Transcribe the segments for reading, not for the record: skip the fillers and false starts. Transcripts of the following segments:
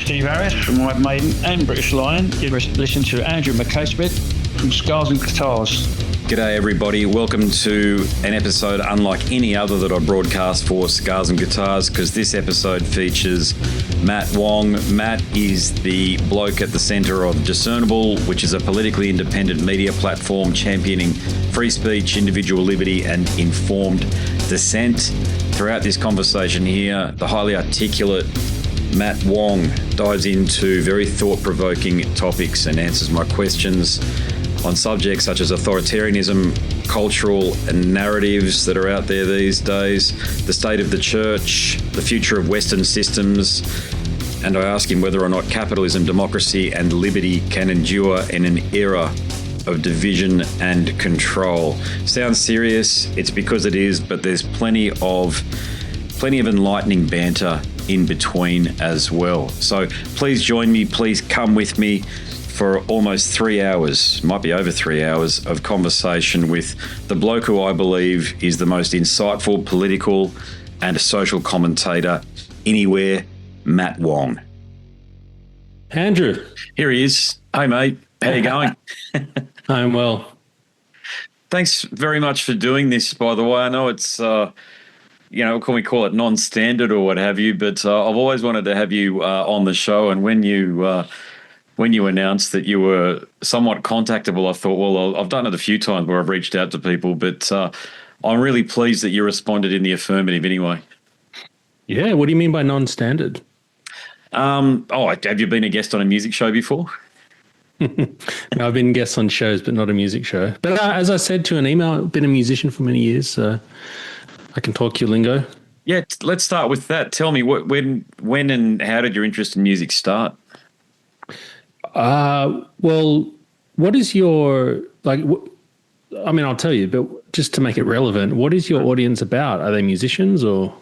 Steve Harris from White Maiden and British Lion. You're listening to Andrew McCaskey from Scars and Guitars. G'day everybody, welcome to an episode unlike any other that I broadcast for Scars and Guitars, because this episode features Matt Wong. Matt is the bloke at the centre of Discernable, which is a politically independent media platform championing free speech, individual liberty and informed dissent. Throughout this conversation here, the highly articulate Matt Wong dives into very thought-provoking topics and answers my questions on subjects such as authoritarianism, cultural and narratives that are out there these days, the state of the church, the future of Western systems, and I ask him whether or not capitalism, democracy and liberty can endure in an era of division and control. Sounds serious, it's because it is, but there's plenty of enlightening banter in between as well. So please join me, please come with me for almost 3 hours, might be over 3 hours of conversation with the bloke who I believe is the most insightful political and social commentator anywhere, Matt Wong. Andrew. Here he is. Hey mate, how you going? I'm well. Thanks very much for doing this, by the way. I know it's can we call it non-standard or what have you, but I've always wanted to have you on the show, and when you announced that you were somewhat contactable, I thought, well, I've done it a few times where I've reached out to people, but I'm really pleased that you responded in the affirmative anyway. Yeah, what do you mean by non-standard? Have you been a guest on a music show before? No, I've been guests on shows, but not a music show. But as I said to an email, I've been a musician for many years, so I can talk your lingo. Yeah, let's start with that. Tell me, when and how did your interest in music start? Well, what is your, I'll tell you, but just to make it relevant, what is your audience about? Are they musicians or?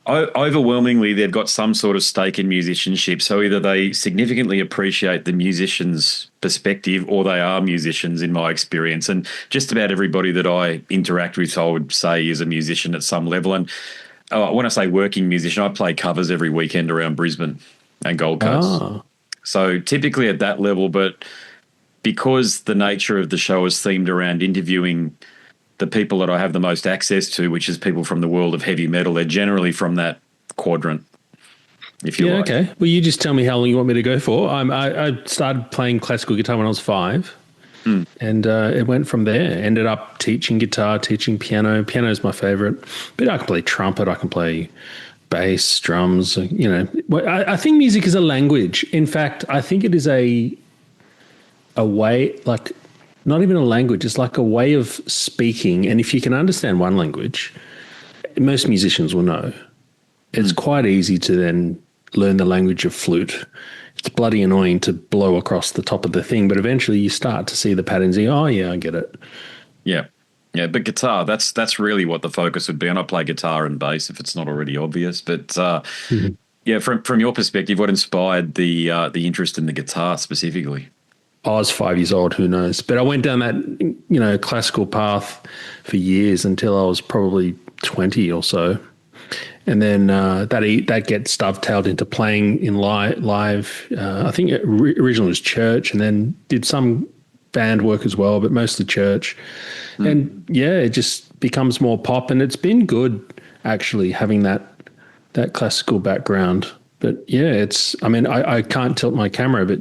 Overwhelmingly, they've got some sort of stake in musicianship. So either they significantly appreciate the musician's perspective or they are musicians in my experience. And just about everybody that I interact with, I would say, is a musician at some level. And when I say working musician, I play covers every weekend around Brisbane and Gold Coast. Oh. So typically at that level, but because the nature of the show is themed around interviewing the people that I have the most access to, which is people from the world of heavy metal, they're generally from that quadrant, if you like. Okay. Well, you just tell me how long you want me to go for. I started playing classical guitar when I was 5, and it went from there. Ended up teaching guitar, teaching piano. Piano is my favorite, but I can play trumpet, I can play bass, drums, I think music is a language. In fact, I think it is a way, like not even a language, it's like a way of speaking. And if you can understand one language, most musicians will know. It's quite easy to then learn the language of flute. It's bloody annoying to blow across the top of the thing, but eventually you start to see the patterns and oh yeah, I get it. Yeah. Yeah, but guitar, that's really what the focus would be. And I play guitar and bass if it's not already obvious. But yeah, from your perspective, what inspired the interest in the guitar specifically? I was 5 years old, who knows? But I went down that, classical path for years until I was probably 20 or so. And then that gets dovetailed into playing in live. I think originally was church, and then did some band work as well, but mostly church. And yeah, it just becomes more pop, and it's been good actually having that classical background. But yeah, I can't tilt my camera, but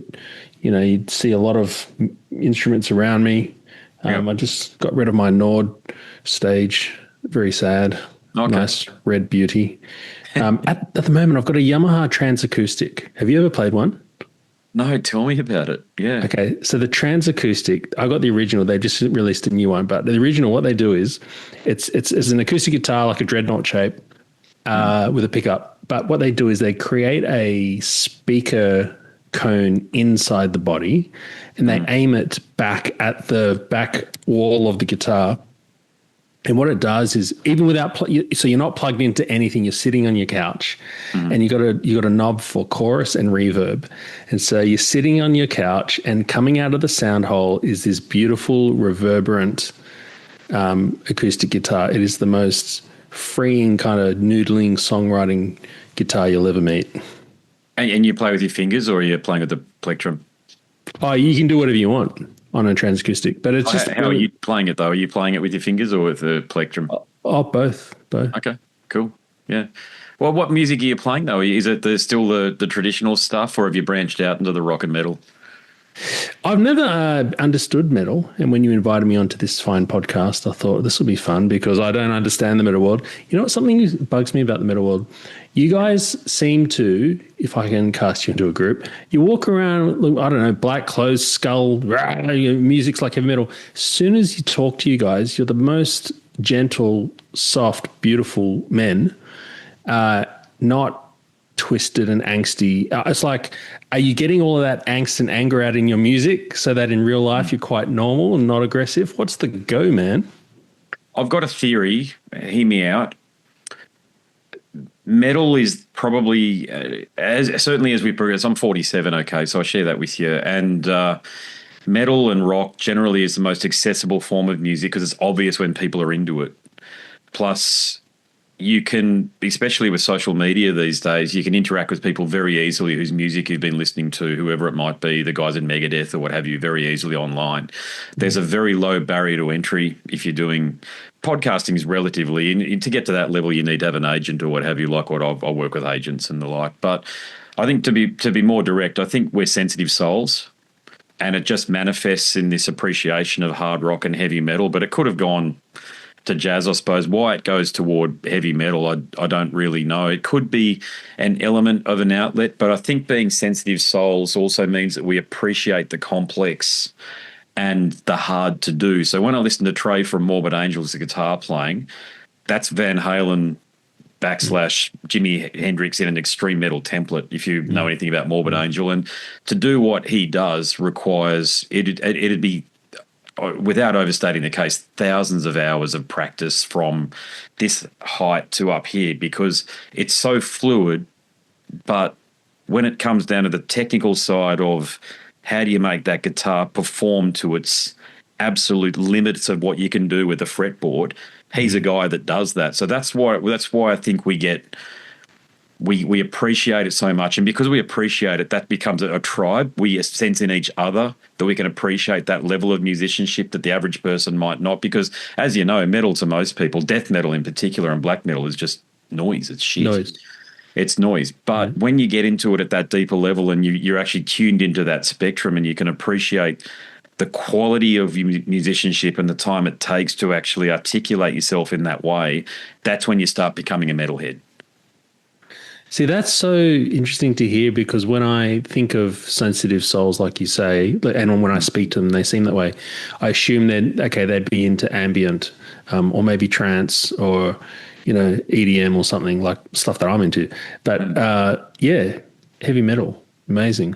you'd see a lot of instruments around me. I just got rid of my Nord stage. Very sad. Okay. Nice red beauty. At the moment, I've got a Yamaha Transacoustic. Have you ever played one? No, tell me about it. Yeah. Okay, so the Transacoustic, I got the original. They just released a new one, but the original, what they do is, it's an acoustic guitar like a dreadnought shape with a pickup. But what they do is they create a speaker cone inside the body, and they aim it back at the back wall of the guitar. And what it does is, even without so you're not plugged into anything, you're sitting on your couch, and you got a knob for chorus and reverb. And so you're sitting on your couch, and coming out of the sound hole is this beautiful reverberant acoustic guitar. It is the most freeing kind of noodling songwriting guitar you'll ever meet. And you play with your fingers, or are you playing with the plectrum? Oh, you can do whatever you want on a transacoustic, but it's just How are you playing it though? Are you playing it with your fingers or with the plectrum? Oh, both. Okay, cool. Yeah. Well, what music are you playing though? Is it still the traditional stuff, or have you branched out into the rock and metal? I've never understood metal, and when you invited me onto this fine podcast, I thought this will be fun because I don't understand the metal world. You know what? Something bugs me about the metal world. You guys seem to, if I can cast you into a group, you walk around, I don't know, black clothes, skull, music's like heavy metal. As soon as you talk to you guys, you're the most gentle, soft, beautiful men, not twisted and angsty. It's like, are you getting all of that angst and anger out in your music so that in real life you're quite normal and not aggressive? What's the go, man? I've got a theory. Hear me out. Metal is probably, certainly as we progress, I'm 47, okay, so I share that with you. And metal and rock generally is the most accessible form of music because it's obvious when people are into it. Plus, you can, especially with social media these days, you can interact with people very easily whose music you've been listening to, whoever it might be, the guys in Megadeth or what have you, very easily online. There's a very low barrier to entry if you're doing podcasting is relatively, and to get to that level, you need to have an agent or what have you, like what I work with agents and the like. But I think to be more direct, I think we're sensitive souls, and it just manifests in this appreciation of hard rock and heavy metal. But it could have gone to jazz, I suppose. Why it goes toward heavy metal, I don't really know. It could be an element of an outlet, but I think being sensitive souls also means that we appreciate the complex and the hard to do. So when I listen to Trey from Morbid Angels, the guitar playing, that's Van Halen / Jimi Hendrix in an extreme metal template, if you know anything about Morbid Angel. And to do what he does requires, it'd be, without overstating the case, thousands of hours of practice from this height to up here, because it's so fluid. But when it comes down to the technical side of how do you make that guitar perform to its absolute limits of what you can do with the fretboard, he's a guy that does that. So that's why I think we appreciate it so much. And because we appreciate it, that becomes a tribe. We sense in each other that we can appreciate that level of musicianship that the average person might not. Because, as you know, metal to most people, death metal in particular and black metal, is just noise. It's shit. Noise. It's noise. But when you get into it at that deeper level and you're actually tuned into that spectrum and you can appreciate the quality of musicianship and the time it takes to actually articulate yourself in that way, that's when you start becoming a metalhead. See, that's so interesting to hear, because when I think of sensitive souls, like you say, and when I speak to them, they seem that way. I assume they'd be into ambient or maybe trance or, EDM or something, like stuff that I'm into. But heavy metal, amazing.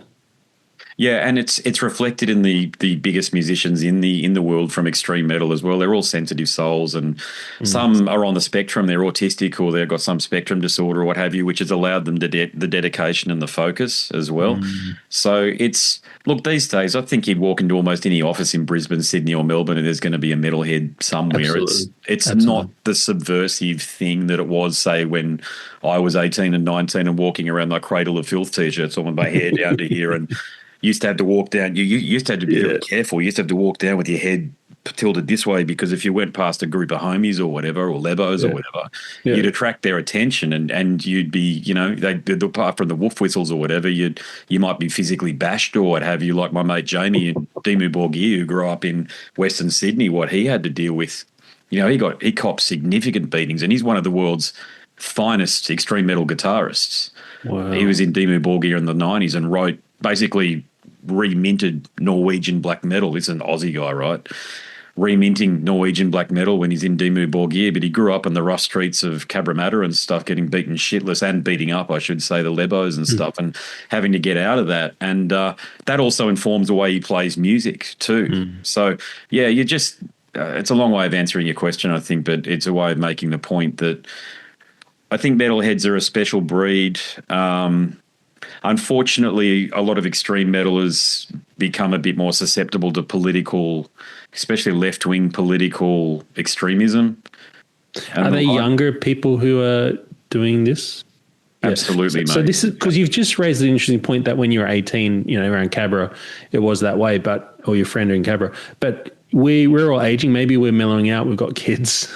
Yeah, and it's reflected in the biggest musicians in the world from extreme metal as well. They're all sensitive souls, and some are on the spectrum. They're autistic, or they've got some spectrum disorder or what have you, which has allowed them the dedication and the focus as well. So look, these days, I think you'd walk into almost any office in Brisbane, Sydney or Melbourne and there's going to be a metalhead somewhere. Absolutely. It's not the subversive thing that it was, say, when I was 18 and 19 and walking around my Cradle of Filth T-shirts on with my hair down to here, and used to have to walk down. You used to have to be very careful. You used to have to walk down with your head tilted this way, because if you went past a group of homies or whatever, or lebos or whatever, you'd attract their attention, and you'd be, apart from the wolf whistles or whatever, you might be physically bashed or what have you, like my mate Jamie in Dimu Borgir, who grew up in Western Sydney, what he had to deal with. He copped significant beatings, and he's one of the world's finest extreme metal guitarists. Wow. He was in Dimu Borgir in the 90s and wrote, basically reminted Norwegian black metal. He's an Aussie guy, right? Reminting Norwegian black metal when he's in Dimu Borgir, but he grew up in the rough streets of Cabramatta and stuff, getting beaten shitless and beating up, I should say, the lebos and stuff, and having to get out of that. And that also informs the way he plays music too. So, yeah, it's a long way of answering your question, I think, but it's a way of making the point that I think metalheads are a special breed. Unfortunately, a lot of extreme metal has become a bit more susceptible to political, especially left-wing political extremism. Are they younger people who are doing this? Absolutely, so mate. this is because you've just raised an interesting point that when you were 18, around Cabra, it was that way, or your friend in Cabra. But we're all aging. Maybe we're mellowing out. We've got kids.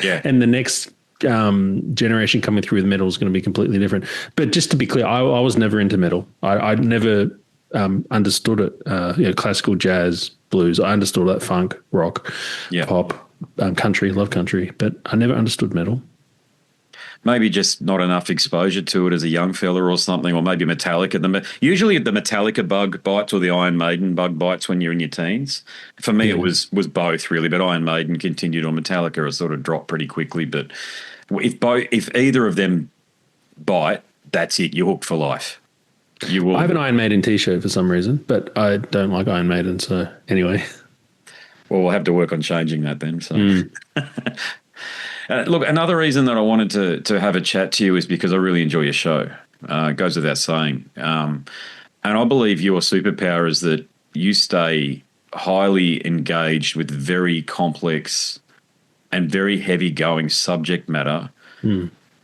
Yeah. And the next generation coming through with metal is going to be completely different. But just to be clear, I was never into metal. I never understood it. Classical, jazz, blues. I understood all that funk, rock, pop, country, love country, but I never understood metal. Maybe just not enough exposure to it as a young fella or something, or maybe Metallica. Usually the Metallica bug bites or the Iron Maiden bug bites when you're in your teens. For me, it was both really, but Iron Maiden continued on. Metallica has sort of dropped pretty quickly. But if either of them bite, that's it. You're hooked for life. You will. I have an Iron Maiden T-shirt for some reason, but I don't like Iron Maiden. So anyway, well, we'll have to work on changing that then. So. Look, another reason that I wanted to have a chat to you is because I really enjoy your show. It goes without saying. And I believe your superpower is that you stay highly engaged with very complex and very heavy-going subject matter.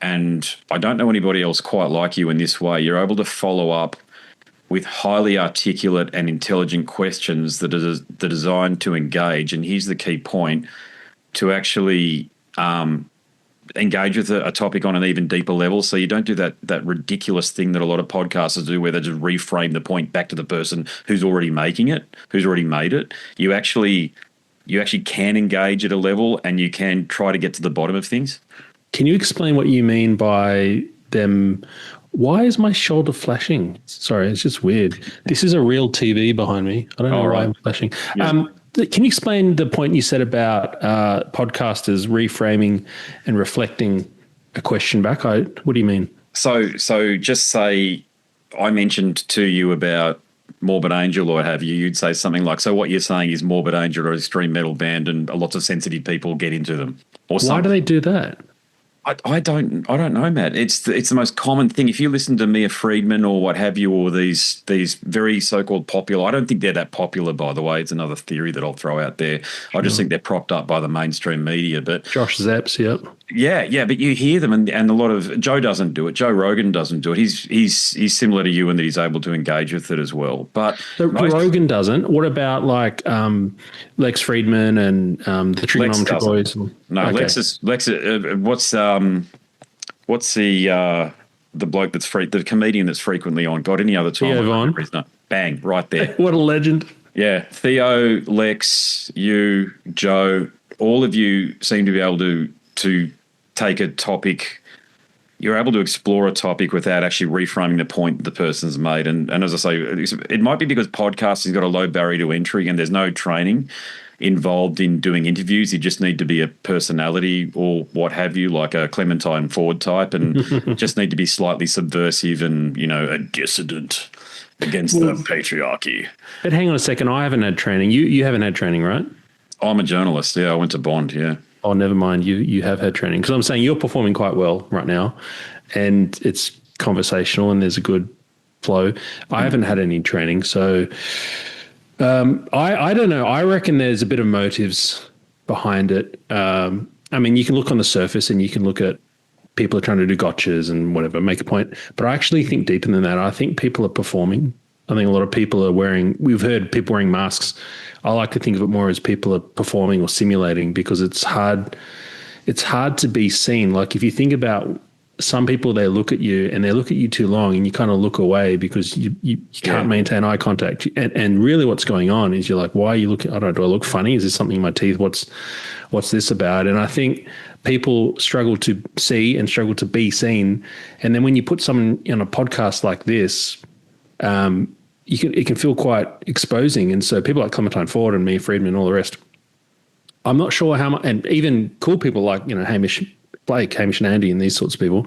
And I don't know anybody else quite like you in this way. You're able to follow up with highly articulate and intelligent questions that are designed to engage. And here's the key point, to actually engage with a topic on an even deeper level. So you don't do that ridiculous thing that a lot of podcasters do where they just reframe the point back to the person who's already making it, who's already made it. You actually can engage at a level and you can try to get to the bottom of things. Can you explain what you mean by them? Why is my shoulder flashing? Sorry, it's just weird. This is a real TV behind me. I don't know why I'm flashing. Yeah. Can you explain the point you said about podcasters reframing and reflecting a question back? What do you mean? So just say I mentioned to you about Morbid Angel or what have you. You'd say something like, so what you're saying is Morbid Angel are an extreme metal band and lots of sensitive people get into them. Or why do they do that? I don't know, Matt. It's the most common thing. If you listen to Mia Friedman or what have you, or these very so-called popular, I don't think they're that popular, by the way. It's another theory that I'll throw out there. Sure. I just think they're propped up by the mainstream media. But Josh Zapps, yep. Yeah, but you hear them, and a lot of Joe doesn't do it. Joe Rogan doesn't do it. He's similar to you in that he's able to engage with it as well. But Rogan doesn't. What about like Lex Friedman and the Trigonometry Boys? No, okay. What's the bloke the comedian that's frequently on? God, any other time? Theo Von. Bang, right there. What a legend. Yeah, Theo, Lex, you, Joe, all of you seem to be able to take a topic. You're able to explore a topic without actually reframing the point that the person's made. And as I say, it might be because podcasting's got a low barrier to entry and there's no training involved in doing interviews. You just need to be a personality or what have you, like a Clementine Ford type, and just need to be slightly subversive and, a dissident against the patriarchy. But hang on a second, I haven't had training. You haven't had training, right? I'm a journalist. Yeah, I went to Bond, yeah. Oh, never mind. You have had training. Because I'm saying you're performing quite well right now and it's conversational and there's a good flow. I haven't had any training, so I don't know. I reckon there's a bit of motives behind it. I mean, you can look on the surface and you can look at people are trying to do gotchas and whatever, make a point. But I actually think deeper than that. I think people are performing. I think a lot of people are we've heard people wearing masks. I like to think of it more as people are performing or simulating because it's hard to be seen. Like if you think about some people, they look at you and they look at you too long and you kind of look away because you can't maintain eye contact. And really what's going on is you're like, why are you looking? I don't know, do I look funny? Is there something in my teeth? What's this about? And I think people struggle to see and struggle to be seen. And then when you put someone on a podcast like this, it can feel quite exposing. And so people like Clementine Ford and Mia Friedman and all the rest, I'm not sure how much, and even cool people like, Hamish Blake, Hamish and Andy and these sorts of people,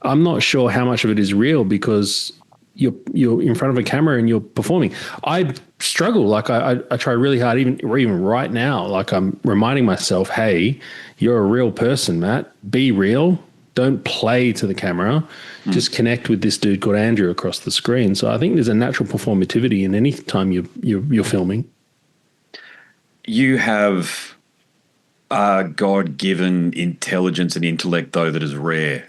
I'm not sure how much of it is real because you're in front of a camera and you're performing. I struggle. Like I try really hard, even right now, like I'm reminding myself, hey, you're a real person, Matt. Be real. Don't play to the camera. Just connect with this dude called Andrew across the screen. So I think there's a natural performativity in any time you're filming. You have a God-given intelligence and intellect, though, that is rare.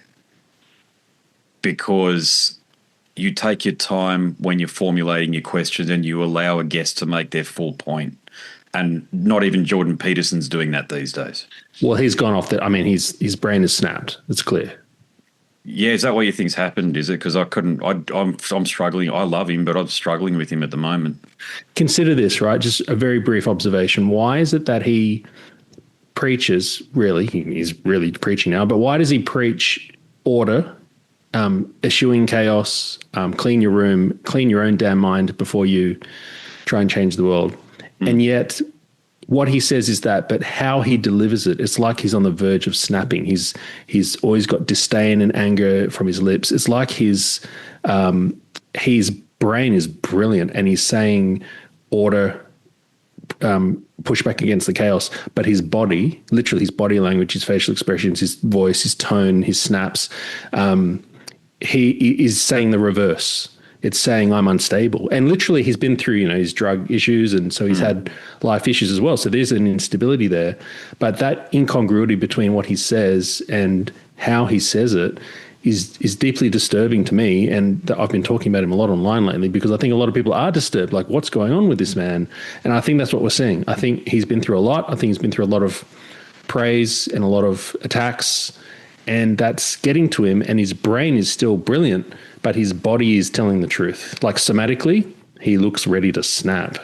because you take your time when you're formulating your questions and you allow a guest to make their full point. And not even Jordan Peterson's doing that these days. Well, he's gone off the. I mean, his brain is snapped. It's clear. Yeah, is that what you think's happened? Is it because I'm struggling. I love him, but I'm struggling with him at the moment. Consider this, right? Just a very brief observation. Why is it that he preaches? Really, he's really preaching now. But why does he preach order, eschewing chaos, clean your room, clean your own damn mind before you try and change the world? And yet what he says is that, but how he delivers it, it's like he's on the verge of snapping. He's always got disdain and anger from his lips. It's like his brain is brilliant and he's saying order, push back against the chaos, but his body, literally his body language, his facial expressions, his voice, his tone, his snaps, he is saying the reverse. It's saying I'm unstable. And literally he's been through, his drug issues. And so he's had life issues as well. So there's an instability there. But that incongruity between what he says and how he says it is deeply disturbing to me. And I've been talking about him a lot online lately because I think a lot of people are disturbed. Like, what's going on with this man? And I think that's what we're seeing. I think he's been through a lot. I think he's been through a lot of praise and a lot of attacks. And that's getting to him. And his brain is still brilliant, but his body is telling the truth. Like somatically, he looks ready to snap.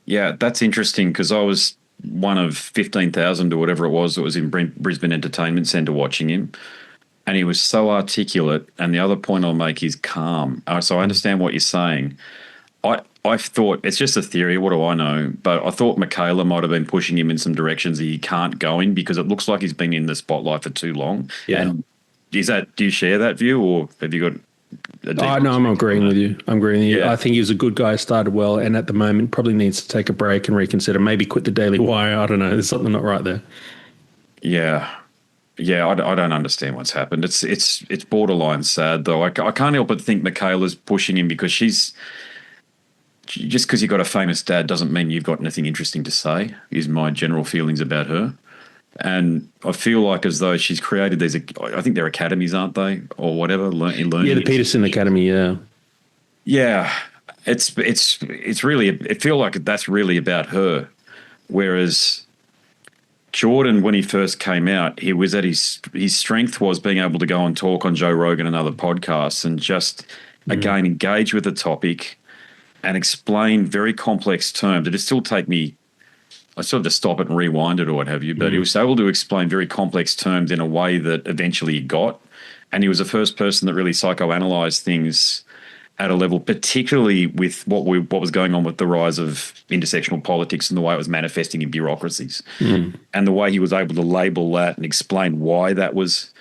Yeah, that's interesting because I was one of 15,000 or whatever it was that was in Brisbane Entertainment Centre watching him. And he was so articulate. And the other point I'll make is calm. So I understand what you're saying. I thought, it's just a theory, what do I know? But I thought Michaela might have been pushing him in some directions that he can't go in because it looks like he's been in the spotlight for too long. Yeah. And do you share that view or have you got no, I'm agreeing with you. I'm agreeing with you. Yeah. I think he was a good guy, started well, and at the moment probably needs to take a break and reconsider, maybe quit the Daily Wire. I don't know. There's something not right there. Yeah. Yeah, I don't understand what's happened. It's borderline sad, though. I can't help but think Michaela's pushing him because just because you've got a famous dad doesn't mean you've got anything interesting to say, is my general feelings about her. And I feel like as though she's created these, I think they're academies, aren't they? Or whatever. Learning. Yeah, the Peterson Academy, yeah. Yeah. It's really, it feels like that's really about her. Whereas Jordan, when he first came out, he was at his strength was being able to go and talk on Joe Rogan and other podcasts and just, again, engage with the topic and explain very complex terms. It'd still take me, I sort of just stop it and rewind it or what have you, but he was able to explain very complex terms in a way that eventually he got. And he was the first person that really psychoanalyzed things at a level, particularly with what was going on with the rise of intersectional politics and the way it was manifesting in bureaucracies. And the way he was able to label that and explain why that was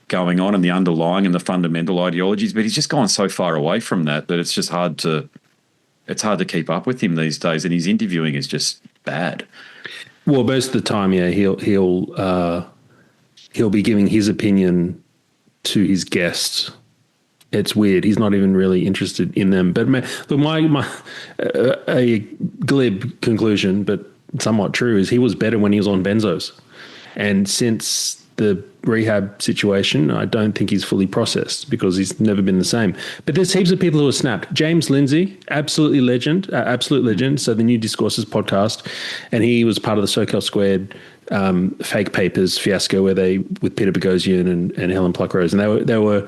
going on and the underlying and the fundamental ideologies. But he's just gone so far away from that it's just hard to keep up with him these days. And his interviewing is just bad. Well, most of the time, yeah, he'll be giving his opinion to his guests. It's weird. He's not even really interested in them. But my a glib conclusion, but somewhat true, is he was better when he was on benzos. And since the rehab situation, I don't think he's fully processed because he's never been the same. But there's heaps of people who are snapped. James Lindsay, absolute legend. So the New Discourses podcast, and he was part of the SoCal Squared fake papers fiasco with Peter Boghossian and Helen Pluckrose, and they were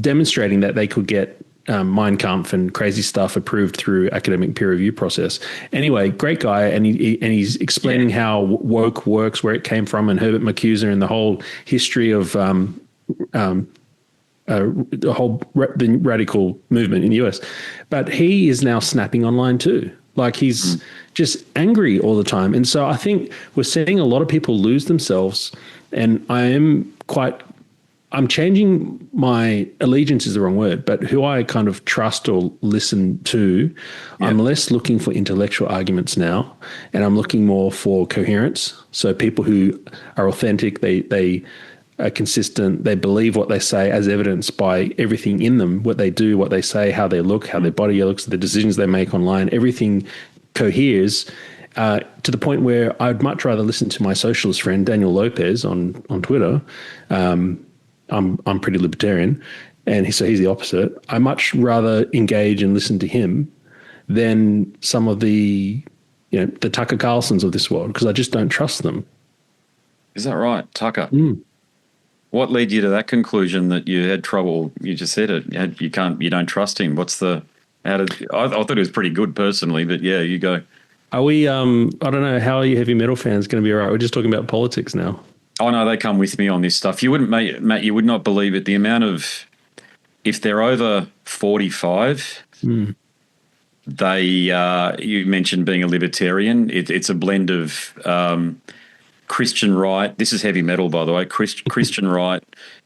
demonstrating that they could get Mein Kampf and crazy stuff approved through academic peer review process. Anyway, great guy, and he's explaining how woke works, where it came from, and Herbert Marcuse and the whole history of the radical movement in the US. But he is now snapping online too. Like he's just angry all the time. And so I think we're seeing a lot of people lose themselves, and I'm changing my allegiance is the wrong word, but who I kind of trust or listen to. Yeah. I'm less looking for intellectual arguments now, and I'm looking more for coherence. So people who are authentic, they are consistent, they believe what they say as evidenced by everything in them, what they do, what they say, how they look, how their body looks, the decisions they make online, everything coheres to the point where I'd much rather listen to my socialist friend, Daniel Lopez on Twitter. I'm pretty libertarian, and so he's the opposite. I much rather engage and listen to him than some of the the Tucker Carlsons of this world, because I just don't trust them. Is that right, Tucker? What led you to that conclusion that you had trouble? You just said it. You don't trust him. What's the? I thought it was pretty good personally, but yeah, you go. Are we? I don't know. How are you heavy metal fans going to be all right? We're just talking about politics now. Oh no, they come with me on this stuff. You wouldn't, Matt. You would not believe it. The amount of, if they're over 45, they. You mentioned being a libertarian. It's a blend of Christian right. This is heavy metal, by the way. Christian right,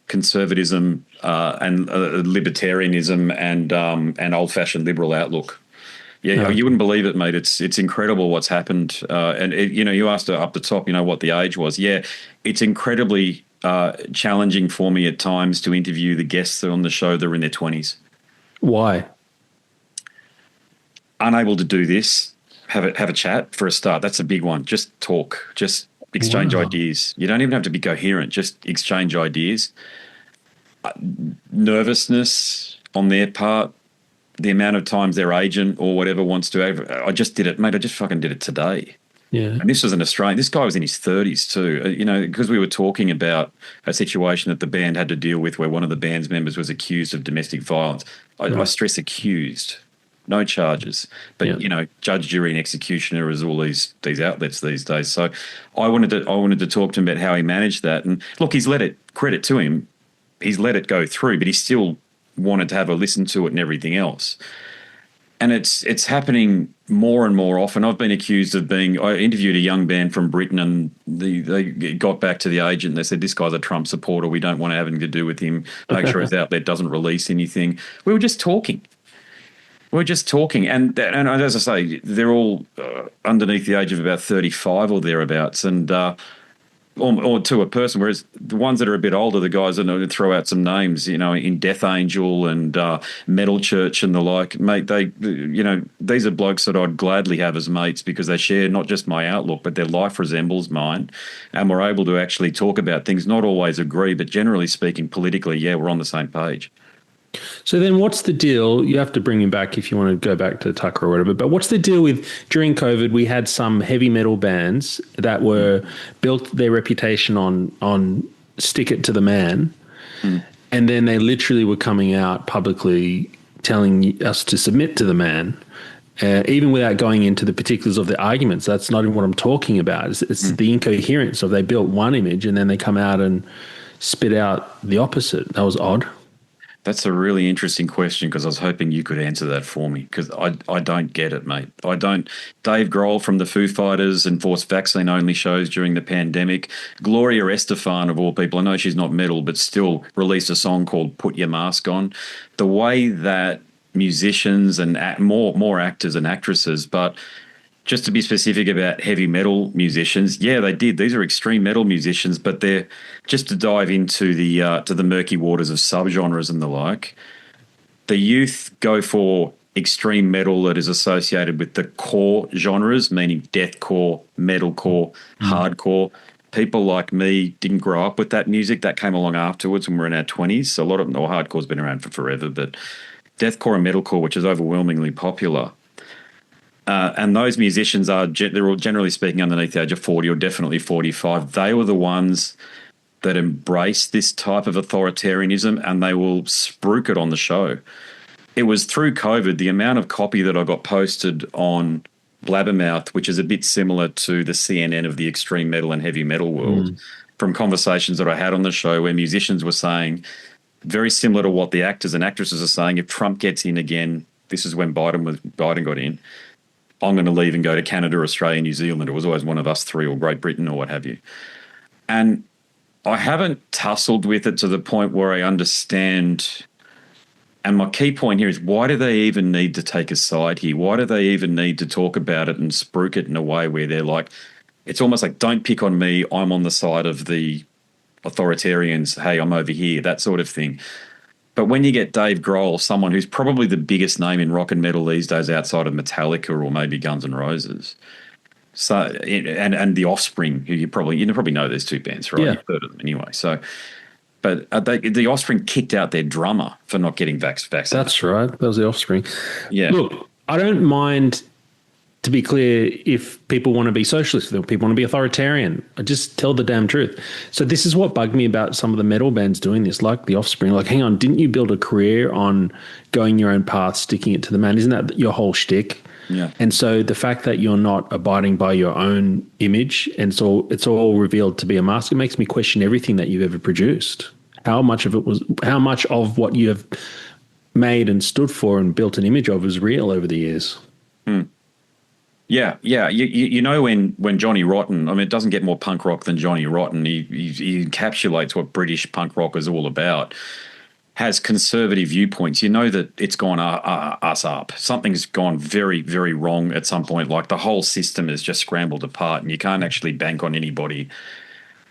conservatism, and libertarianism, and old-fashioned liberal outlook. Yeah, you wouldn't believe it, mate. It's incredible what's happened. And you asked up the top, what the age was. Yeah, it's incredibly challenging for me at times to interview the guests on the show that are in their 20s. Why? Unable to do this. Have a chat for a start. That's a big one. Just talk. Just exchange ideas. You don't even have to be coherent. Just exchange ideas. Nervousness on their part. The amount of times their agent or whatever wants to. I just did it, mate. I just fucking did it today. Yeah. And this was an Australian. This guy was in his 30s too. Because we were talking about a situation that the band had to deal with where one of the band's members was accused of domestic violence. I stress accused. No charges, but judge, jury, and executioner is all these outlets these days. So I wanted to talk to him about how he managed that. And look, credit to him, he's let it go through, but he still wanted to have a listen to it and everything else. And it's happening more and more often. I've been accused of I interviewed a young band from Britain, and they got back to the agent. And they said, this guy's a Trump supporter. We don't want to have anything to do with him. Make sure his outlet doesn't release anything. We were just talking. And as I say, they're all underneath the age of about 35 or thereabouts, and or to a person. Whereas the ones that are a bit older, the guys that to throw out some names, in Death Angel and Metal Church and the like, mate. These are blokes that I'd gladly have as mates because they share not just my outlook, but their life resembles mine, and we're able to actually talk about things. Not always agree, but generally speaking, politically, yeah, we're on the same page. So then what's the deal? You have to bring him back if you want to go back to Tucker or whatever. But what's the deal with, during COVID, we had some heavy metal bands that were built their reputation on stick it to the man. And then they literally were coming out publicly telling us to submit to the man, even without going into the particulars of the arguments. That's not even what I'm talking about. It's the incoherence of, they built one image and then they come out and spit out the opposite. That was odd. That's a really interesting question, because I was hoping you could answer that for me, because I don't get it, mate. I don't. Dave Grohl from the Foo Fighters enforced vaccine-only shows during the pandemic. Gloria Estefan, of all people, I know she's not metal, but still released a song called Put Your Mask On. The way that musicians and more actors and actresses, but just to be specific about heavy metal musicians, yeah, they did. These are extreme metal musicians, but they're, just to dive into the murky waters of subgenres and the like, the youth go for extreme metal that is associated with the core genres, meaning deathcore, metalcore, hardcore. People like me didn't grow up with that music. That came along afterwards when we were in our 20s. So hardcore's been around for forever, but deathcore and metalcore, which is overwhelmingly popular. And those musicians they're all, generally speaking, underneath the age of 40 or definitely 45. They were the ones that embrace this type of authoritarianism, and they will spruik it on the show. It was through COVID, the amount of copy that I got posted on Blabbermouth, which is a bit similar to the CNN of the extreme metal and heavy metal world, from conversations that I had on the show where musicians were saying, very similar to what the actors and actresses are saying, if Trump gets in again, this is when Biden got in, I'm going to leave and go to Canada, Australia, New Zealand. It was always one of us three, or Great Britain, or what have you. And I haven't tussled with it to the point where I understand. And my key point here is, why do they even need to take a side here? Why do they even need to talk about it and spruik it in a way where they're like, it's almost like, don't pick on me, I'm on the side of the authoritarians, hey, I'm over here, that sort of thing. But when you get Dave Grohl, someone who's probably the biggest name in rock and metal these days outside of Metallica or maybe Guns N' Roses, so and The Offspring, who you probably know those two bands, right? Yeah. You've heard of them anyway. So, But the Offspring kicked out their drummer for not getting vaccinated. That's right. That was the Offspring. Yeah. Look, I don't mind, to be clear, if people want to be socialist, if people want to be authoritarian. I just tell the damn truth. So this is what bugged me about some of the metal bands doing this, like the Offspring. Like, hang on, didn't you build a career on going your own path, sticking it to the man? Isn't that your whole shtick? Yeah. And so the fact that you're not abiding by your own image and it's all revealed to be a mask, it makes me question everything that you've ever produced. How much of what you have made and stood for and built an image of is real over the years? Yeah. You know, when Johnny Rotten, I mean, it doesn't get more punk rock than Johnny Rotten. He encapsulates what British punk rock is all about. Has conservative viewpoints. You know that it's gone us up. Something's gone very, very wrong at some point. Like the whole system is just scrambled apart, and you can't actually bank on anybody.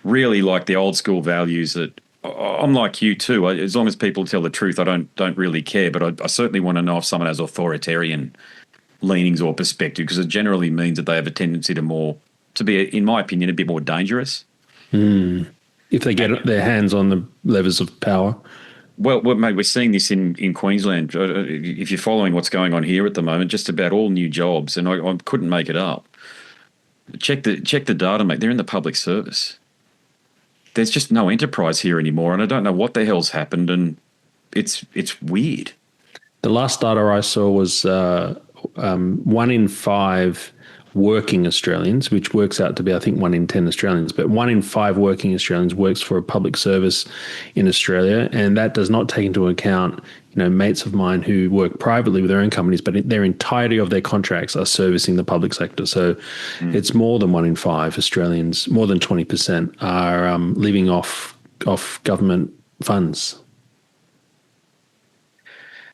Really, like the old school values that I'm like you too. As long as people tell the truth, I don't really care. But I certainly want to know if someone has authoritarian leanings or perspective, because it generally means that they have a tendency to be, in my opinion, a bit more dangerous. If they get their hands on the levers of power. Well, mate, we're seeing this in Queensland. If you're following what's going on here at the moment, just about all new jobs, and I couldn't make it up. Check the data, mate. They're in the public service. There's just no enterprise here anymore, and I don't know what the hell's happened, and it's weird. The last data I saw was 1 in 5 working Australians, which works out to be, I think, 1 in 10 Australians, but 1 in 5 working Australians works for a public service in Australia. And that does not take into account, mates of mine who work privately with their own companies, but their entirety of their contracts are servicing the public sector. So it's more than 1 in 5 Australians, more than 20% are living off government funds.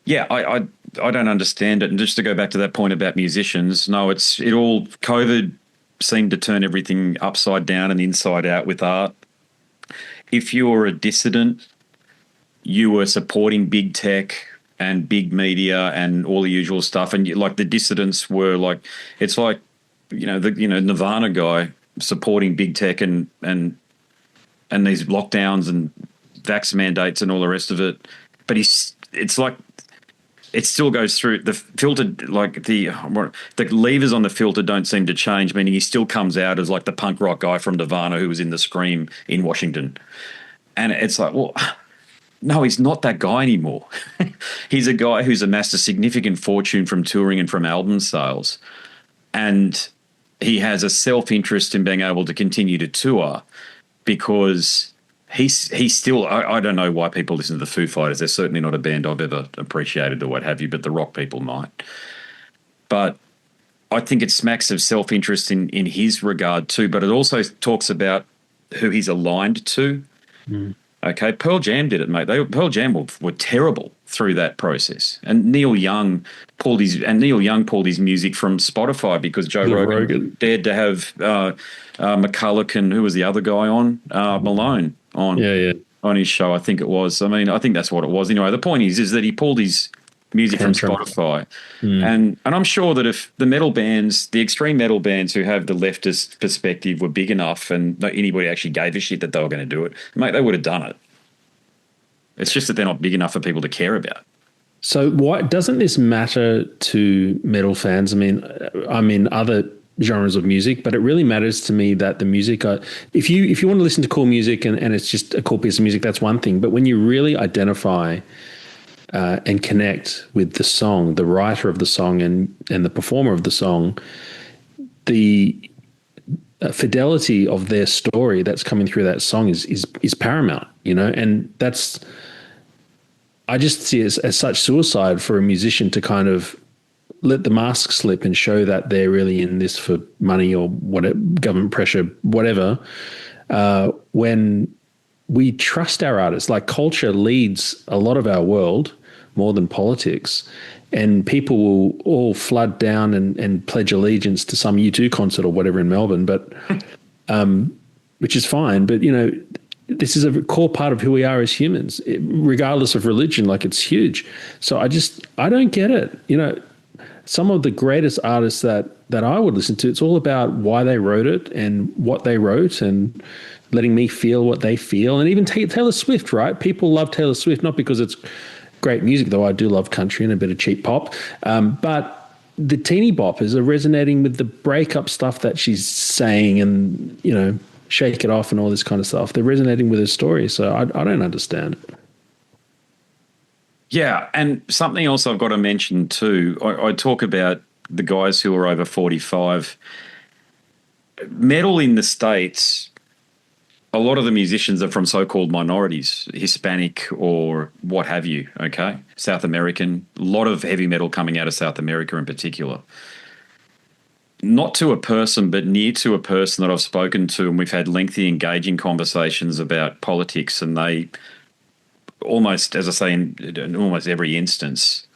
Yeah, I don't understand it. And just to go back to that point about musicians, no, COVID seemed to turn everything upside down and inside out with art. If you're a dissident, you were supporting big tech and big media and all the usual stuff. And like the dissidents were like, it's like, the Nirvana guy supporting big tech and these lockdowns and vax mandates and all the rest of it. But it's like, it still goes through the filter, like the levers on the filter don't seem to change, meaning he still comes out as like the punk rock guy from Nirvana who was in the Scream in Washington. And it's like, well, no, he's not that guy anymore. He's a guy who's amassed a significant fortune from touring and from album sales. And he has a self-interest in being able to continue to tour because he's still, I don't know why people listen to the Foo Fighters. They're certainly not a band I've ever appreciated or what have you, but the rock people might. But I think it smacks of self-interest in his regard too, but it also talks about who he's aligned to. Okay, Pearl Jam did it, mate. Pearl Jam were terrible through that process. And Neil Young pulled his music from Spotify because Joe Rogan dared to have McCulloch and who was the other guy on? Malone on his show, I think it was. I mean, I think that's what it was. Anyway, the point is that he pulled his music from Spotify. And I'm sure that if the metal bands, the extreme metal bands who have the leftist perspective were big enough and anybody actually gave a shit that they were going to do it, mate, they would have done it. It's just that they're not big enough for people to care about. So why doesn't this matter to metal fans? I mean, other genres of music, but it really matters to me that the music, if you want to listen to cool music and it's just a cool piece of music, that's one thing. But when you really identify and connect with the song, the writer of the song and the performer of the song, the fidelity of their story that's coming through that song is paramount, and that's, I just see it as such suicide for a musician to kind of let the mask slip and show that they're really in this for money or whatever, government pressure, whatever, when we trust our artists. Like, culture leads a lot of our world more than politics, and people will all flood down and pledge allegiance to some U2 concert or whatever in Melbourne, but which is fine. But, this is a core part of who we are as humans, regardless of religion. Like, it's huge. So I don't get it. Some of the greatest artists that I would listen to, it's all about why they wrote it and what they wrote. And letting me feel what they feel. And even Taylor Swift, right? People love Taylor Swift, not because it's great music, though I do love country and a bit of cheap pop. But the teeny boppers are resonating with the breakup stuff that she's saying and, you know, shake it off and all this kind of stuff. They're resonating with her story. So I don't understand it. Yeah, and something else I've got to mention too, I talk about the guys who are over 45. Metal in the States, a lot of the musicians are from so-called minorities, Hispanic or what have you, okay? South American, a lot of heavy metal coming out of South America in particular. Not to a person, but near to a person that I've spoken to, and we've had lengthy, engaging conversations about politics, and they almost, as I say, in almost every instance,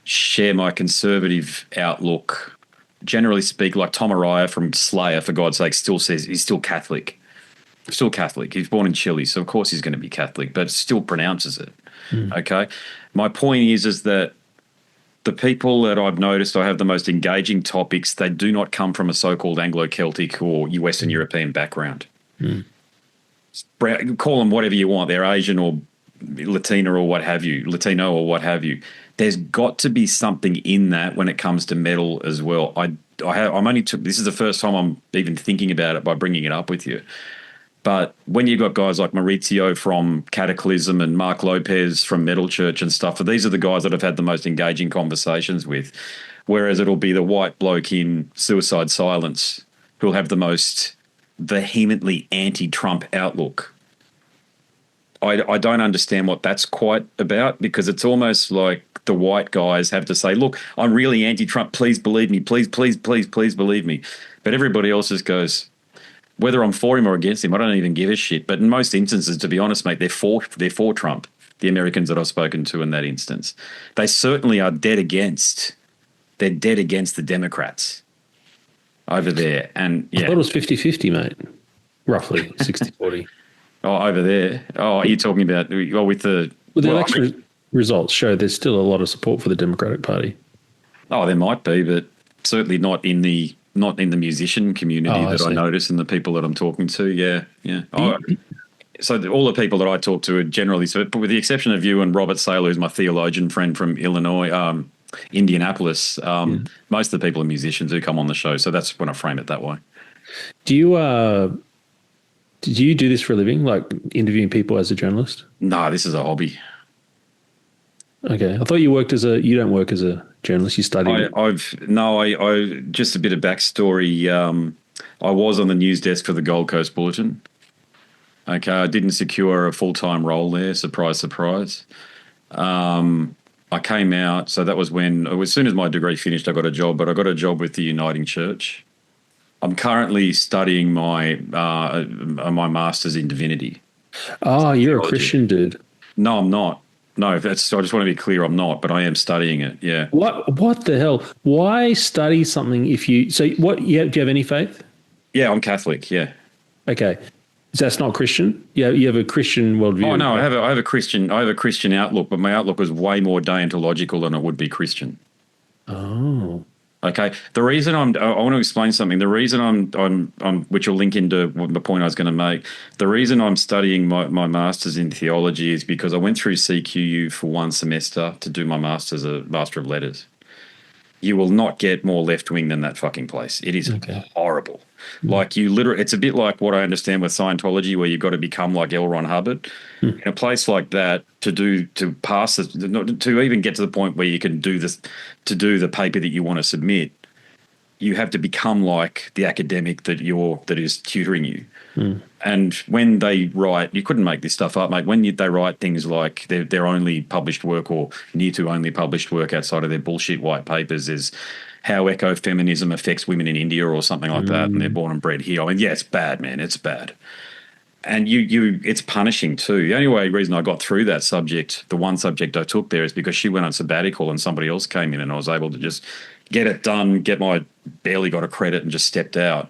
share my conservative outlook. Generally speak, like Tom Araya from Slayer, for God's sake, still says he's still Catholic. Still Catholic. He's born in Chile, so of course he's going to be Catholic, but still pronounces it. Okay? My point is that the people that I've noticed I have the most engaging topics, they do not come from a so-called Anglo-Celtic or Western European background. Call them whatever you want. They're Asian or Latino or what have you. There's got to be something in that when it comes to metal as well. This is the first time I'm even thinking about it by bringing it up with you. But when you've got guys like Maurizio from Cataclysm and Mark Lopez from Metal Church and stuff, these are the guys that I've had the most engaging conversations with, whereas it'll be the white bloke in Suicide Silence who'll have the most vehemently anti-Trump outlook. I don't understand what that's quite about, because it's almost like the white guys have to say, look, I'm really anti-Trump. Please believe me. Please believe me. But everybody else just goes, whether I'm for him or against him, I don't even give a shit. But in most instances, to be honest, mate, they're for Trump, the Americans that I've spoken to in that instance. They certainly are dead against the Democrats over there. And yeah. I thought it was 50-50, mate. Roughly 60-40. Oh, over there. Oh, are you talking about with the election results show there's still a lot of support for the Democratic Party. Oh, there might be, but certainly not in the musician community I notice and the people that I'm talking to. Yeah. So all the people that I talk to are generally, so with the exception of you and Robert Saylor, who's my theologian friend from Illinois, Indianapolis, most of the people are musicians who come on the show. So that's when I frame it that way. Do you do this for a living, like interviewing people as a journalist? No, this is a hobby. Okay. I thought you don't work as a journalist. You study. I just a bit of backstory. I was on the news desk for the Gold Coast Bulletin. Okay. I didn't secure a full-time role there. Surprise, surprise. I came out. So that was when, as soon as my degree finished, I got a job, but I got a job with the Uniting Church. I'm currently studying my master's in divinity. Oh, you're a Christian dude. No, I'm not. No, I just want to be clear, I'm not, but I am studying it. Yeah. What the hell? Why study something if you? So what? Do you have any faith? Yeah, I'm Catholic. Yeah. Okay, so that's not Christian. Yeah, you have a Christian worldview. Oh no, I have a Christian outlook, but my outlook is way more deontological than it would be Christian. Oh. Okay. The reason I want to explain something. The reason I'm which will link into the point I was going to make. The reason I'm studying my master's in theology is because I went through CQU for one semester to do my master's, a Master of Letters. You will not get more left wing than that fucking place. It is horrible. Like it's a bit like what I understand with Scientology, where you've got to become like L. Ron Hubbard. In a place like that, to even get to the point where you can do this, to do the paper that you want to submit, you have to become like the academic that is tutoring you. And when they write, you couldn't make this stuff up, mate. When they write things like their only published work or near to only published work outside of their bullshit white papers is how ecofeminism affects women in India or something like that, and they're born and bred here. I mean, yeah, it's bad, man. It's bad. And it's punishing too. The only reason I got through that subject, the one subject I took there, is because she went on sabbatical and somebody else came in, and I was able to just get it done, barely got a credit, and just stepped out.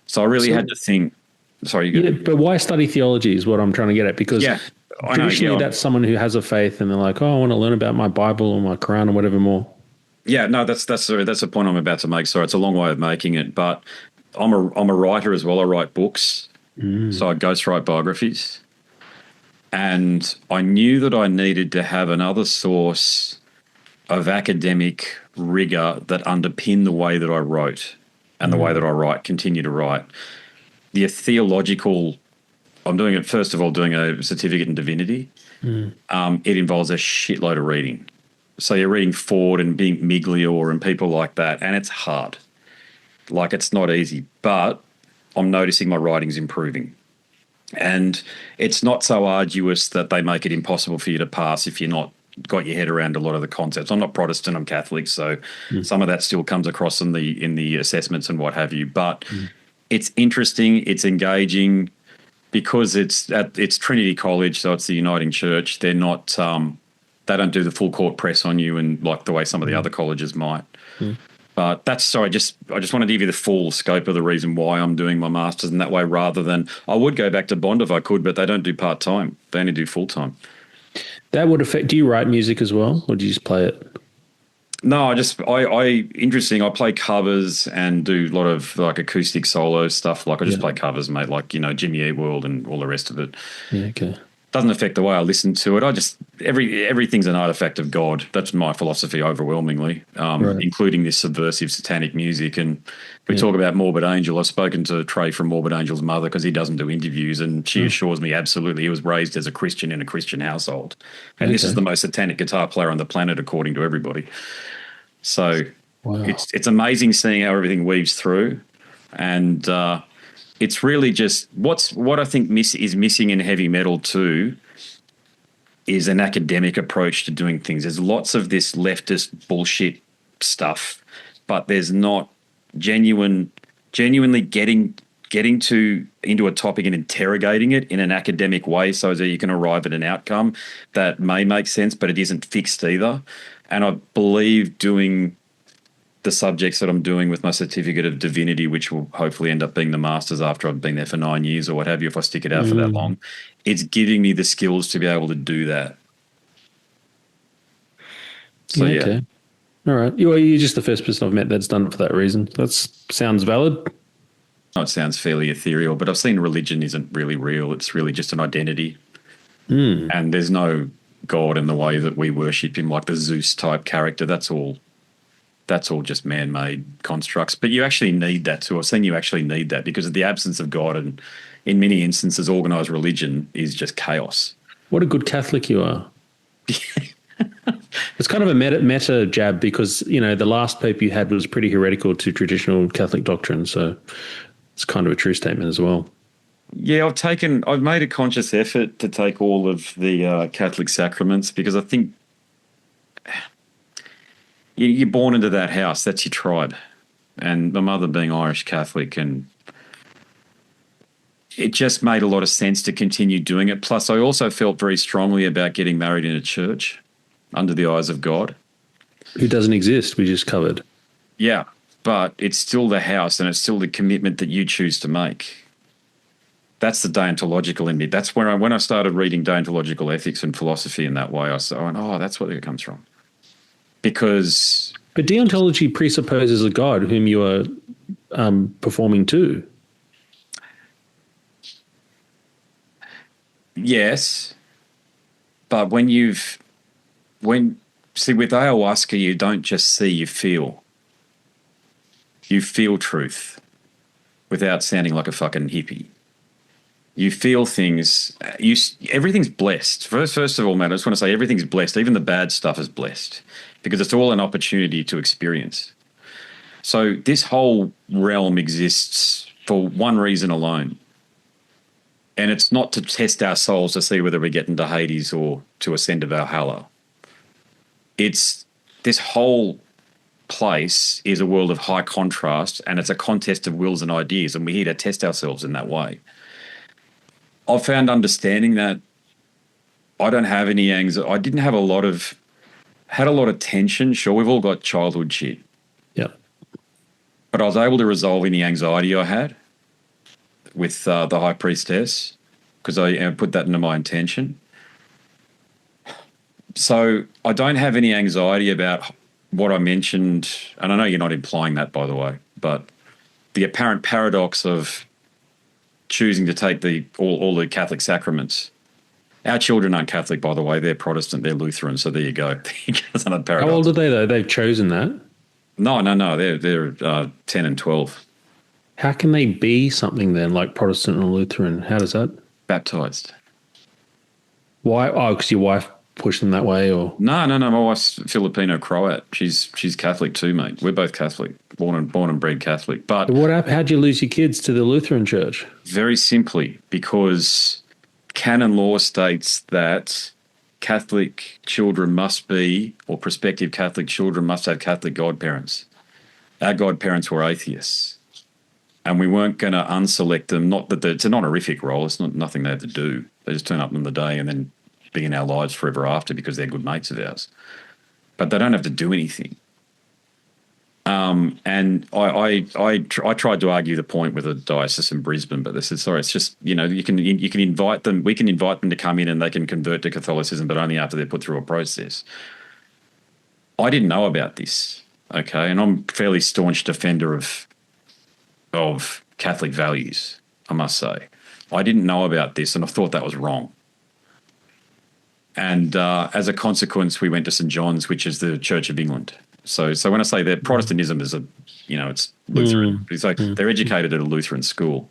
So I really had to think. Sorry, you but why study theology is what I'm trying to get at, because traditionally that's someone who has a faith and they're like, oh, I want to learn about my Bible or my Quran or whatever more. Yeah, no, that's the point I'm about to make. Sorry, it's a long way of making it, but I'm a writer as well. I write books. So I'd ghostwrite biographies. And I knew that I needed to have another source of academic rigor that underpinned the way that I wrote and the way that I write, continue to write. The theological, I'm doing it, first of all, doing a certificate in divinity. It involves a shitload of reading. So you're reading Ford and Miglior and people like that, and it's hard. Like, it's not easy, but I'm noticing my writing's improving. And it's not so arduous that they make it impossible for you to pass if you're not got your head around a lot of the concepts. I'm not Protestant, I'm Catholic, so some of that still comes across in the assessments and what have you. But it's interesting, it's engaging, because it's Trinity College, so it's the Uniting Church. They're not they don't do the full court press on you and like the way some of the other colleges might. But I just wanted to give you the full scope of the reason why I'm doing my master's in that way, rather than I would go back to Bond if I could, but they don't do part-time. They only do full-time. That would affect, do you write music as well, or do you just play it? No, interesting. I play covers and do a lot of like acoustic solo stuff. Like I just play covers, mate, like, Jimmy Eat World and all the rest of it. Yeah, okay. Doesn't affect the way I listen to it. Everything's an artifact of God. That's my philosophy overwhelmingly, including this subversive satanic music. And we talk about Morbid Angel. I've spoken to Trey from Morbid Angel's mother because he doesn't do interviews, and she assures me absolutely he was raised as a Christian in a Christian household. And this is the most satanic guitar player on the planet, according to everybody. So it's amazing seeing how everything weaves through. And it's really just what I think is missing in heavy metal too is an academic approach to doing things. There's lots of this leftist bullshit stuff, but there's not genuinely getting into a topic and interrogating it in an academic way so that you can arrive at an outcome that may make sense, but it isn't fixed either. And I believe doing the subjects that I'm doing with my certificate of divinity, which will hopefully end up being the master's after I've been there for 9 years or what have you, if I stick it out for that long, it's giving me the skills to be able to do that. So, okay. All right. You're just the first person I've met that's done it for that reason. That sounds valid. It sounds fairly ethereal, but I've seen religion isn't really real. It's really just an identity. And there's no God in the way that we worship him, like the Zeus type character. That's all just man-made constructs. But you actually need that too. I've seen you actually need that because of the absence of God, and in many instances, organised religion is just chaos. What a good Catholic you are. It's kind of a meta jab because, the last pope you had was pretty heretical to traditional Catholic doctrine. So it's kind of a true statement as well. Yeah, I've made a conscious effort to take all of the Catholic sacraments because I think you're born into that house. That's your tribe. And my mother being Irish Catholic, and it just made a lot of sense to continue doing it. Plus, I also felt very strongly about getting married in a church under the eyes of God. Who doesn't exist, we just covered. Yeah, but it's still the house and it's still the commitment that you choose to make. That's the deontological in me. That's when I started reading deontological ethics and philosophy in that way, I went, that's where it comes from. But deontology presupposes a God whom you are performing to. Yes, but with ayahuasca, you don't just see, you feel. You feel truth without sounding like a fucking hippie. You feel things. Everything's blessed. First of all, man, I just want to say everything's blessed. Even the bad stuff is blessed because it's all an opportunity to experience. So this whole realm exists for one reason alone. And it's not to test our souls to see whether we get into Hades or to ascend to Valhalla. It's this whole place is a world of high contrast, and it's a contest of wills and ideas, and we're here to test ourselves in that way. I've found understanding that I don't have any anxiety. I didn't have had a lot of tension. Sure, we've all got childhood shit. Yeah. But I was able to resolve any anxiety I had with the high priestess because I put that into my intention. So I don't have any anxiety about what I mentioned, and I know you're not implying that, by the way, but the apparent paradox of choosing to take all the Catholic sacraments. Our children aren't Catholic, by the way. They're Protestant. They're Lutheran. So there you go. That's another paradox. How old are they, though? They've chosen that? No. They're 10 and 12. How can they be something then, like Protestant or Lutheran? How does that? Baptized. Why? Oh, because your wife pushed them that way, or? No. My wife's Filipino Croat. She's Catholic too, mate. We're both Catholic, born and bred Catholic. But What happened? How'd you lose your kids to the Lutheran Church? very simply, because canon law states that Catholic children must be, or prospective Catholic children must have Catholic godparents. Our godparents were atheists, and we weren't going to unselect them. Not that it's an honorific role. It's nothing they had to do. They just turn up on the day and then be in our lives forever after because they're good mates of ours. But they don't have to do anything. And I tried to argue the point with a diocese in Brisbane, but they said, sorry, it's just, you can invite them. We can invite them to come in and they can convert to Catholicism, but only after they're put through a process. I didn't know about this, okay? And I'm a fairly staunch defender of Catholic values, I must say. I didn't know about this, and I thought that was wrong. And as a consequence, we went to St. John's, which is the Church of England. So when I say that Protestantism is it's Lutheran. So they're educated at a Lutheran school.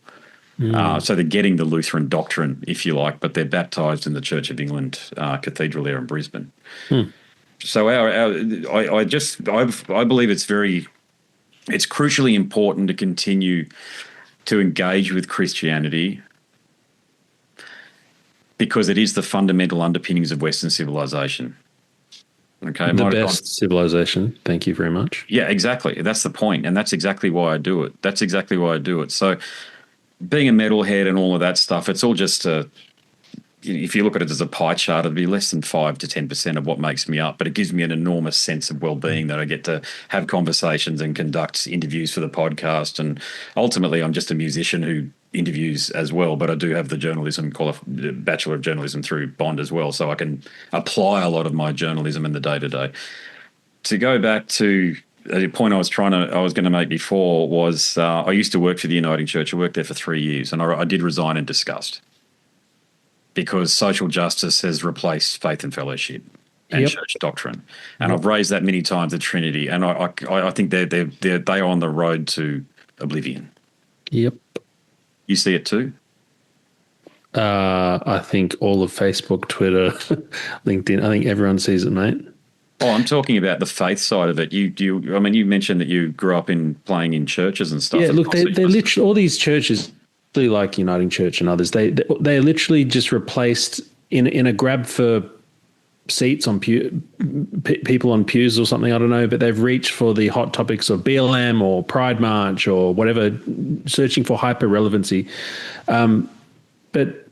So they're getting the Lutheran doctrine, if you like, but they're baptised in the Church of England cathedral there in Brisbane. So I believe it's crucially important to continue to engage with Christianity, because it is the fundamental underpinnings of Western civilization. Okay, the best civilization. Thank you very much. Yeah, exactly. That's the point, and that's exactly why I do it. So being a metalhead and all of that stuff, it's all just if you look at it as a pie chart, it'd be less than 5 to 10% of what makes me up, but it gives me an enormous sense of well-being that I get to have conversations and conduct interviews for the podcast. And ultimately, I'm just a musician who interviews as well, but I do have the Bachelor of Journalism through Bond as well, so I can apply a lot of my journalism in the day-to-day. To go back to the point I was going to make before was I used to work for the Uniting Church. I worked there for 3 years, and I did resign in disgust, because social justice has replaced faith and fellowship and church doctrine. And I've raised that many times at Trinity, and I think they are on the road to oblivion. Yep. You see it too? I think all of Facebook, Twitter, LinkedIn, I think everyone sees it, mate. Oh, I'm talking about the faith side of it. You mentioned that you grew up playing in churches and stuff. Yeah, look, they're literally, all these churches, like Uniting Church and others, they're literally just replaced in a grab for seats on people on pews or something, I don't know, but they've reached for the hot topics of BLM or Pride March or whatever, searching for hyper relevancy. But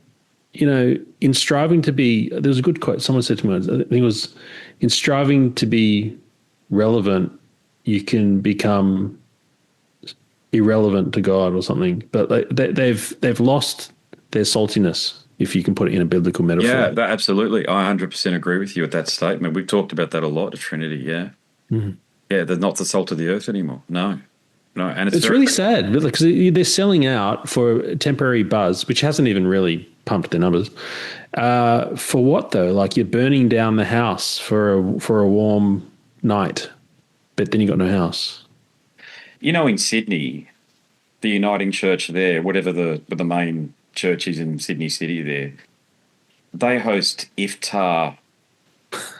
in striving to be, there was a good quote someone said to me, I think it was, in striving to be relevant, you can become irrelevant to God or something, but they've lost their saltiness, if you can put it in a biblical metaphor. Yeah, absolutely. I 100% agree with you at that statement. We've talked about that a lot at Trinity. Yeah, yeah, they're not the salt of the earth anymore. No, and it's really sad because they're selling out for a temporary buzz, which hasn't even really pumped their numbers. For what though? Like, you're burning down the house for a warm night, but then you got no house. In Sydney, the Uniting Church there, whatever the main church is in Sydney City there, they host iftar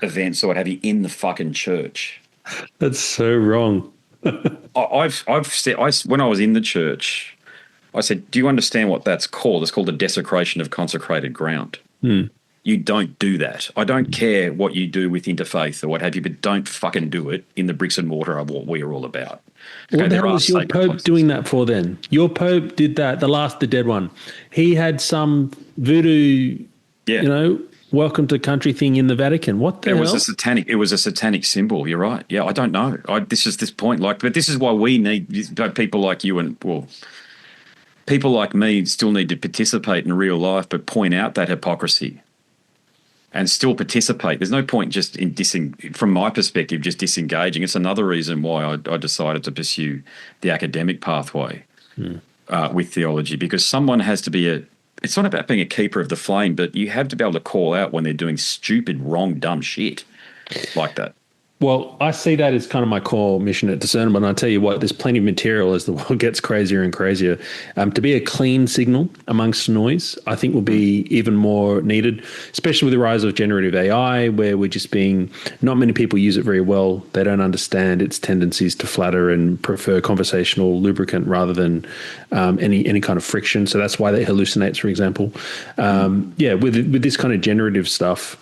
events or what have you in the fucking church. That's so wrong. I've said, when I was in the church, I said, do you understand what that's called? It's called the desecration of consecrated ground. You don't do that. I don't care what you do with interfaith or what have you, but don't fucking do it in the bricks and mortar of what we are all about. What the hell was your Pope doing that for then? Your Pope did that, the dead one. He had some voodoo, welcome to country thing in the Vatican. What the hell? It was a satanic symbol. You're right. Yeah, I don't know. This is this point. But this is why we need people like you and, people like me still need to participate in real life, but point out that hypocrisy and still participate. There's no point just from my perspective, just disengaging. It's another reason why I decided to pursue the academic pathway. with theology, because someone has to be it's not about being a keeper of the flame, but you have to be able to call out when they're doing stupid, wrong, dumb shit like that. Well, I see that as kind of my core mission at Discernable. And I tell you what, there's plenty of material as the world gets crazier and crazier. To be a clean signal amongst noise, I think will be even more needed, especially with the rise of generative AI, where we're just not many people use it very well. They don't understand its tendencies to flatter and prefer conversational lubricant rather than any kind of friction. So that's why they hallucinates, for example. With this kind of generative stuff,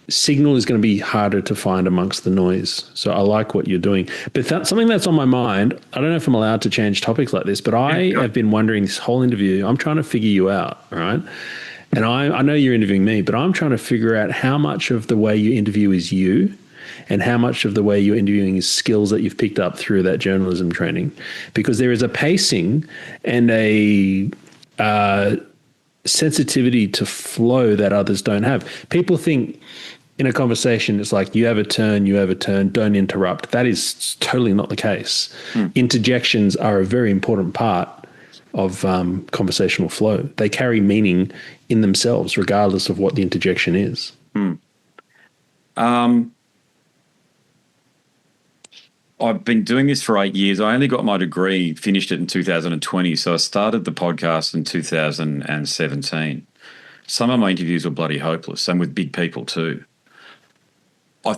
signal is going to be harder to find amongst the noise. So I like what you're doing. But something that's on my mind, I don't know if I'm allowed to change topics like this, but I have been wondering this whole interview, I'm trying to figure you out, all right? And I know you're interviewing me, but I'm trying to figure out how much of the way you interview is you and how much of the way you're interviewing is skills that you've picked up through that journalism training. Because there is a pacing and a sensitivity to flow that others don't have. People think in a conversation, it's like you have a turn, don't interrupt. That is totally not the case. Interjections are a very important part of conversational flow. They carry meaning in themselves, regardless of what the interjection is. I've been doing this for 8 years. I only got my degree, finished it in 2020. So I started the podcast in 2017. Some of my interviews were bloody hopeless, and with big people too. I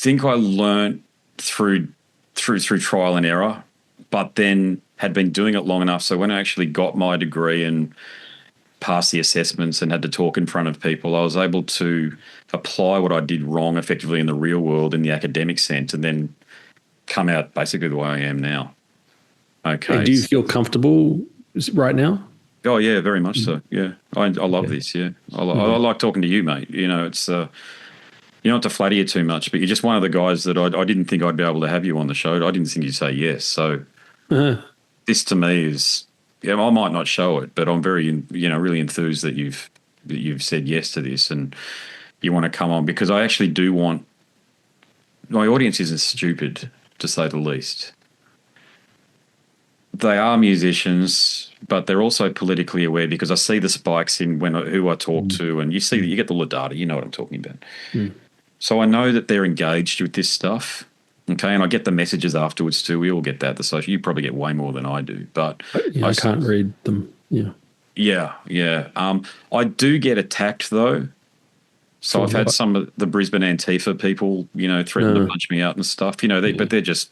think I learned through trial and error, but then had been doing it long enough. So when I actually got my degree and passed the assessments and had to talk in front of people, I was able to apply what I did wrong effectively in the real world in the academic sense, and then come out basically the way I am now. Okay. And do you feel comfortable right now? Oh yeah, very much so. Yeah, I love this. Yeah, I like talking to you, mate. You know, it's not to flatter you too much, but you're just one of the guys that I didn't think I'd be able to have you on the show. I didn't think you'd say yes. So this to me is, I might not show it, but I'm very, really enthused that you've said yes to this and you want to come on, because I actually do want. My audience isn't stupid, to say the least. They are musicians, but they're also politically aware, because I see the spikes in who I talk to, and you see that you get all the data. You know what I'm talking about. So I know that they're engaged with this stuff. Okay, and I get the messages afterwards too. We all get that. The social, you probably get way more than I do, but I can't read them. Yeah. I do get attacked though. So I've had some of the Brisbane Antifa people, threaten to punch me out and stuff. But they're just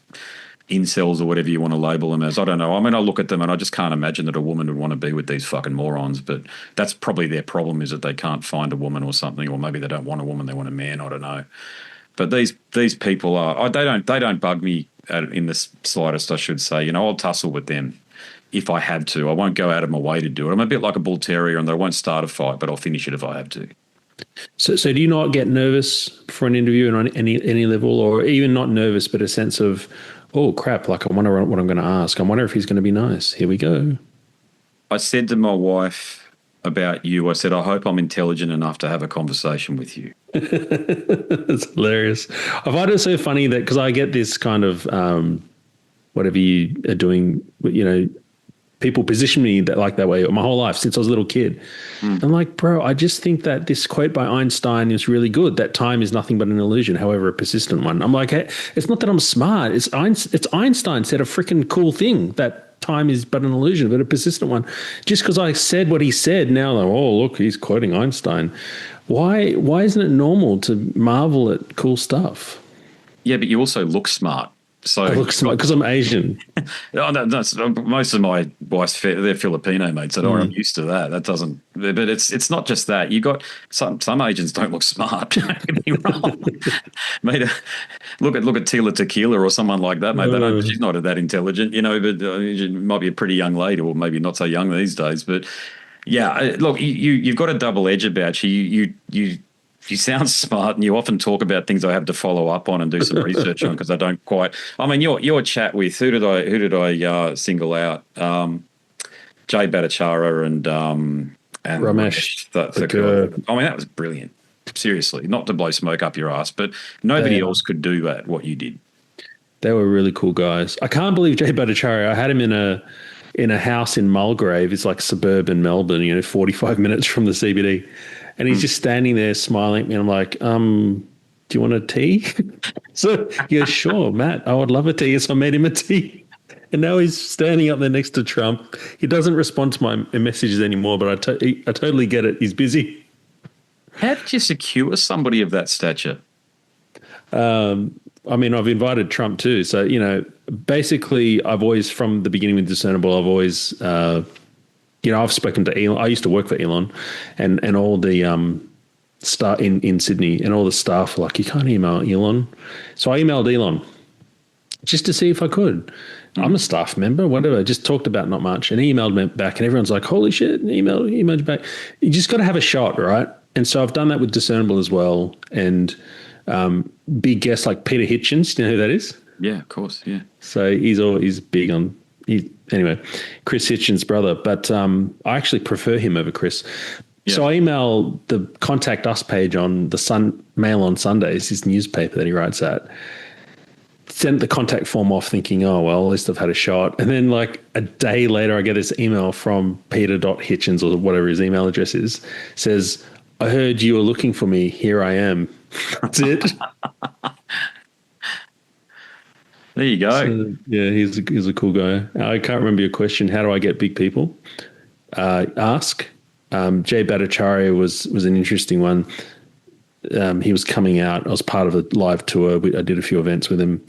incels or whatever you want to label them as. I don't know. I mean, I look at them and I just can't imagine that a woman would want to be with these fucking morons. But that's probably their problem, is that they can't find a woman or something, or maybe they don't want a woman, they want a man. I don't know. But these people are. They don't bug me in the slightest, I should say. I'll tussle with them if I have to. I won't go out of my way to do it. I'm a bit like a bull terrier, and I won't start a fight, but I'll finish it if I have to. So do you not get nervous for an interview on any level, or even not nervous, but a sense of, oh crap, like I wonder what I'm going to ask. I wonder if he's going to be nice. Here we go. I said to my wife about you, I said, I hope I'm intelligent enough to have a conversation with you. That's hilarious. I find it so funny that, because I get this kind of whatever you are doing, people position me that way my whole life since I was a little kid. I'm like, bro, I just think that this quote by Einstein is really good, that time is nothing but an illusion, however a persistent one. I'm like, hey, it's not that I'm smart. It's Einstein said a freaking cool thing, that time is but an illusion, but a persistent one. Just because I said what he said, now like, oh, look, he's quoting Einstein. Why isn't it normal to marvel at cool stuff? Yeah, but you also look smart. So I look smart because I'm Asian. Most of my wife's they're Filipino, mate. So I'm used to that. That doesn't. But it's not just that. You got some Asians don't look smart. Don't get me wrong, mate. Look at Tila Tequila or someone like that, mate. She's not that intelligent, but she might be a pretty young lady, or maybe not so young these days. But yeah, look, you've got a double edge about you. You sound smart, and you often talk about things I have to follow up on and do some research on, because I don't quite. I mean, your chat with who did I single out? Jay Bhattacharya and Ramesh. I mean, that was brilliant. Seriously, not to blow smoke up your ass, but nobody else could do that what you did. They were really cool guys. I can't believe Jay Bhattacharya. I had him in in a house in Mulgrave. It's like suburban Melbourne, 45 minutes from the CBD. And he's just standing there smiling at me. And I'm like, do you want a tea? So he goes, sure, Matt, I would love a tea. So I made him a tea. And now he's standing up there next to Trump. He doesn't respond to my messages anymore, but I totally get it. He's busy. How did you secure somebody of that stature? I mean, I've invited Trump too. So, basically I've always, from the beginning with Discernible, I've always, I've spoken to Elon. I used to work for Elon and all the staff in Sydney, and all the staff were like, you can't email Elon. So I emailed Elon just to see if I could. I'm a staff member, whatever. Just talked about not much. And he emailed me back and everyone's like, holy shit, and emailed you back. You just got to have a shot, right? And so I've done that with Discernible as well. And big guests like Peter Hitchens, you know who that is? Yeah, of course, yeah. So he's big on, anyway, Chris Hitchens' brother. But I actually prefer him over Chris. Yeah. So I emailed the Contact Us page on the Mail on Sundays, his newspaper that he writes at. Sent the contact form off thinking, oh, well, at least I've had a shot. And then like a day later, I get this email from Peter.Hitchens or whatever his email address is, says, I heard you were looking for me. Here I am. That's it. There you go. So, yeah, he's a cool guy. I can't remember your question. How do I get big people? Ask. Jay Bhattacharya was an interesting one. He was coming out. I was part of a live tour. I did a few events with him.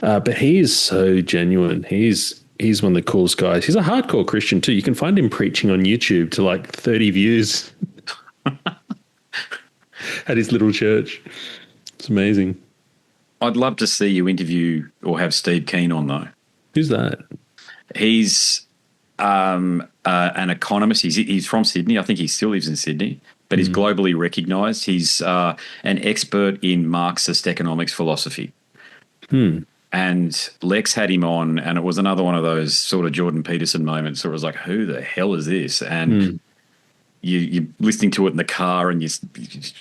But he is so genuine. He's one of the coolest guys. He's a hardcore Christian too. You can find him preaching on YouTube to like 30 views at his little church. It's amazing. I'd love to see you interview or have Steve Keen on, though. Who's that? He's an economist. He's from Sydney. I think he still lives in Sydney, but he's globally recognised. He's an expert in Marxist economics philosophy. And Lex had him on, and it was another one of those sort of Jordan Peterson moments where it was like, who the hell is this? And you're listening to it in the car, and you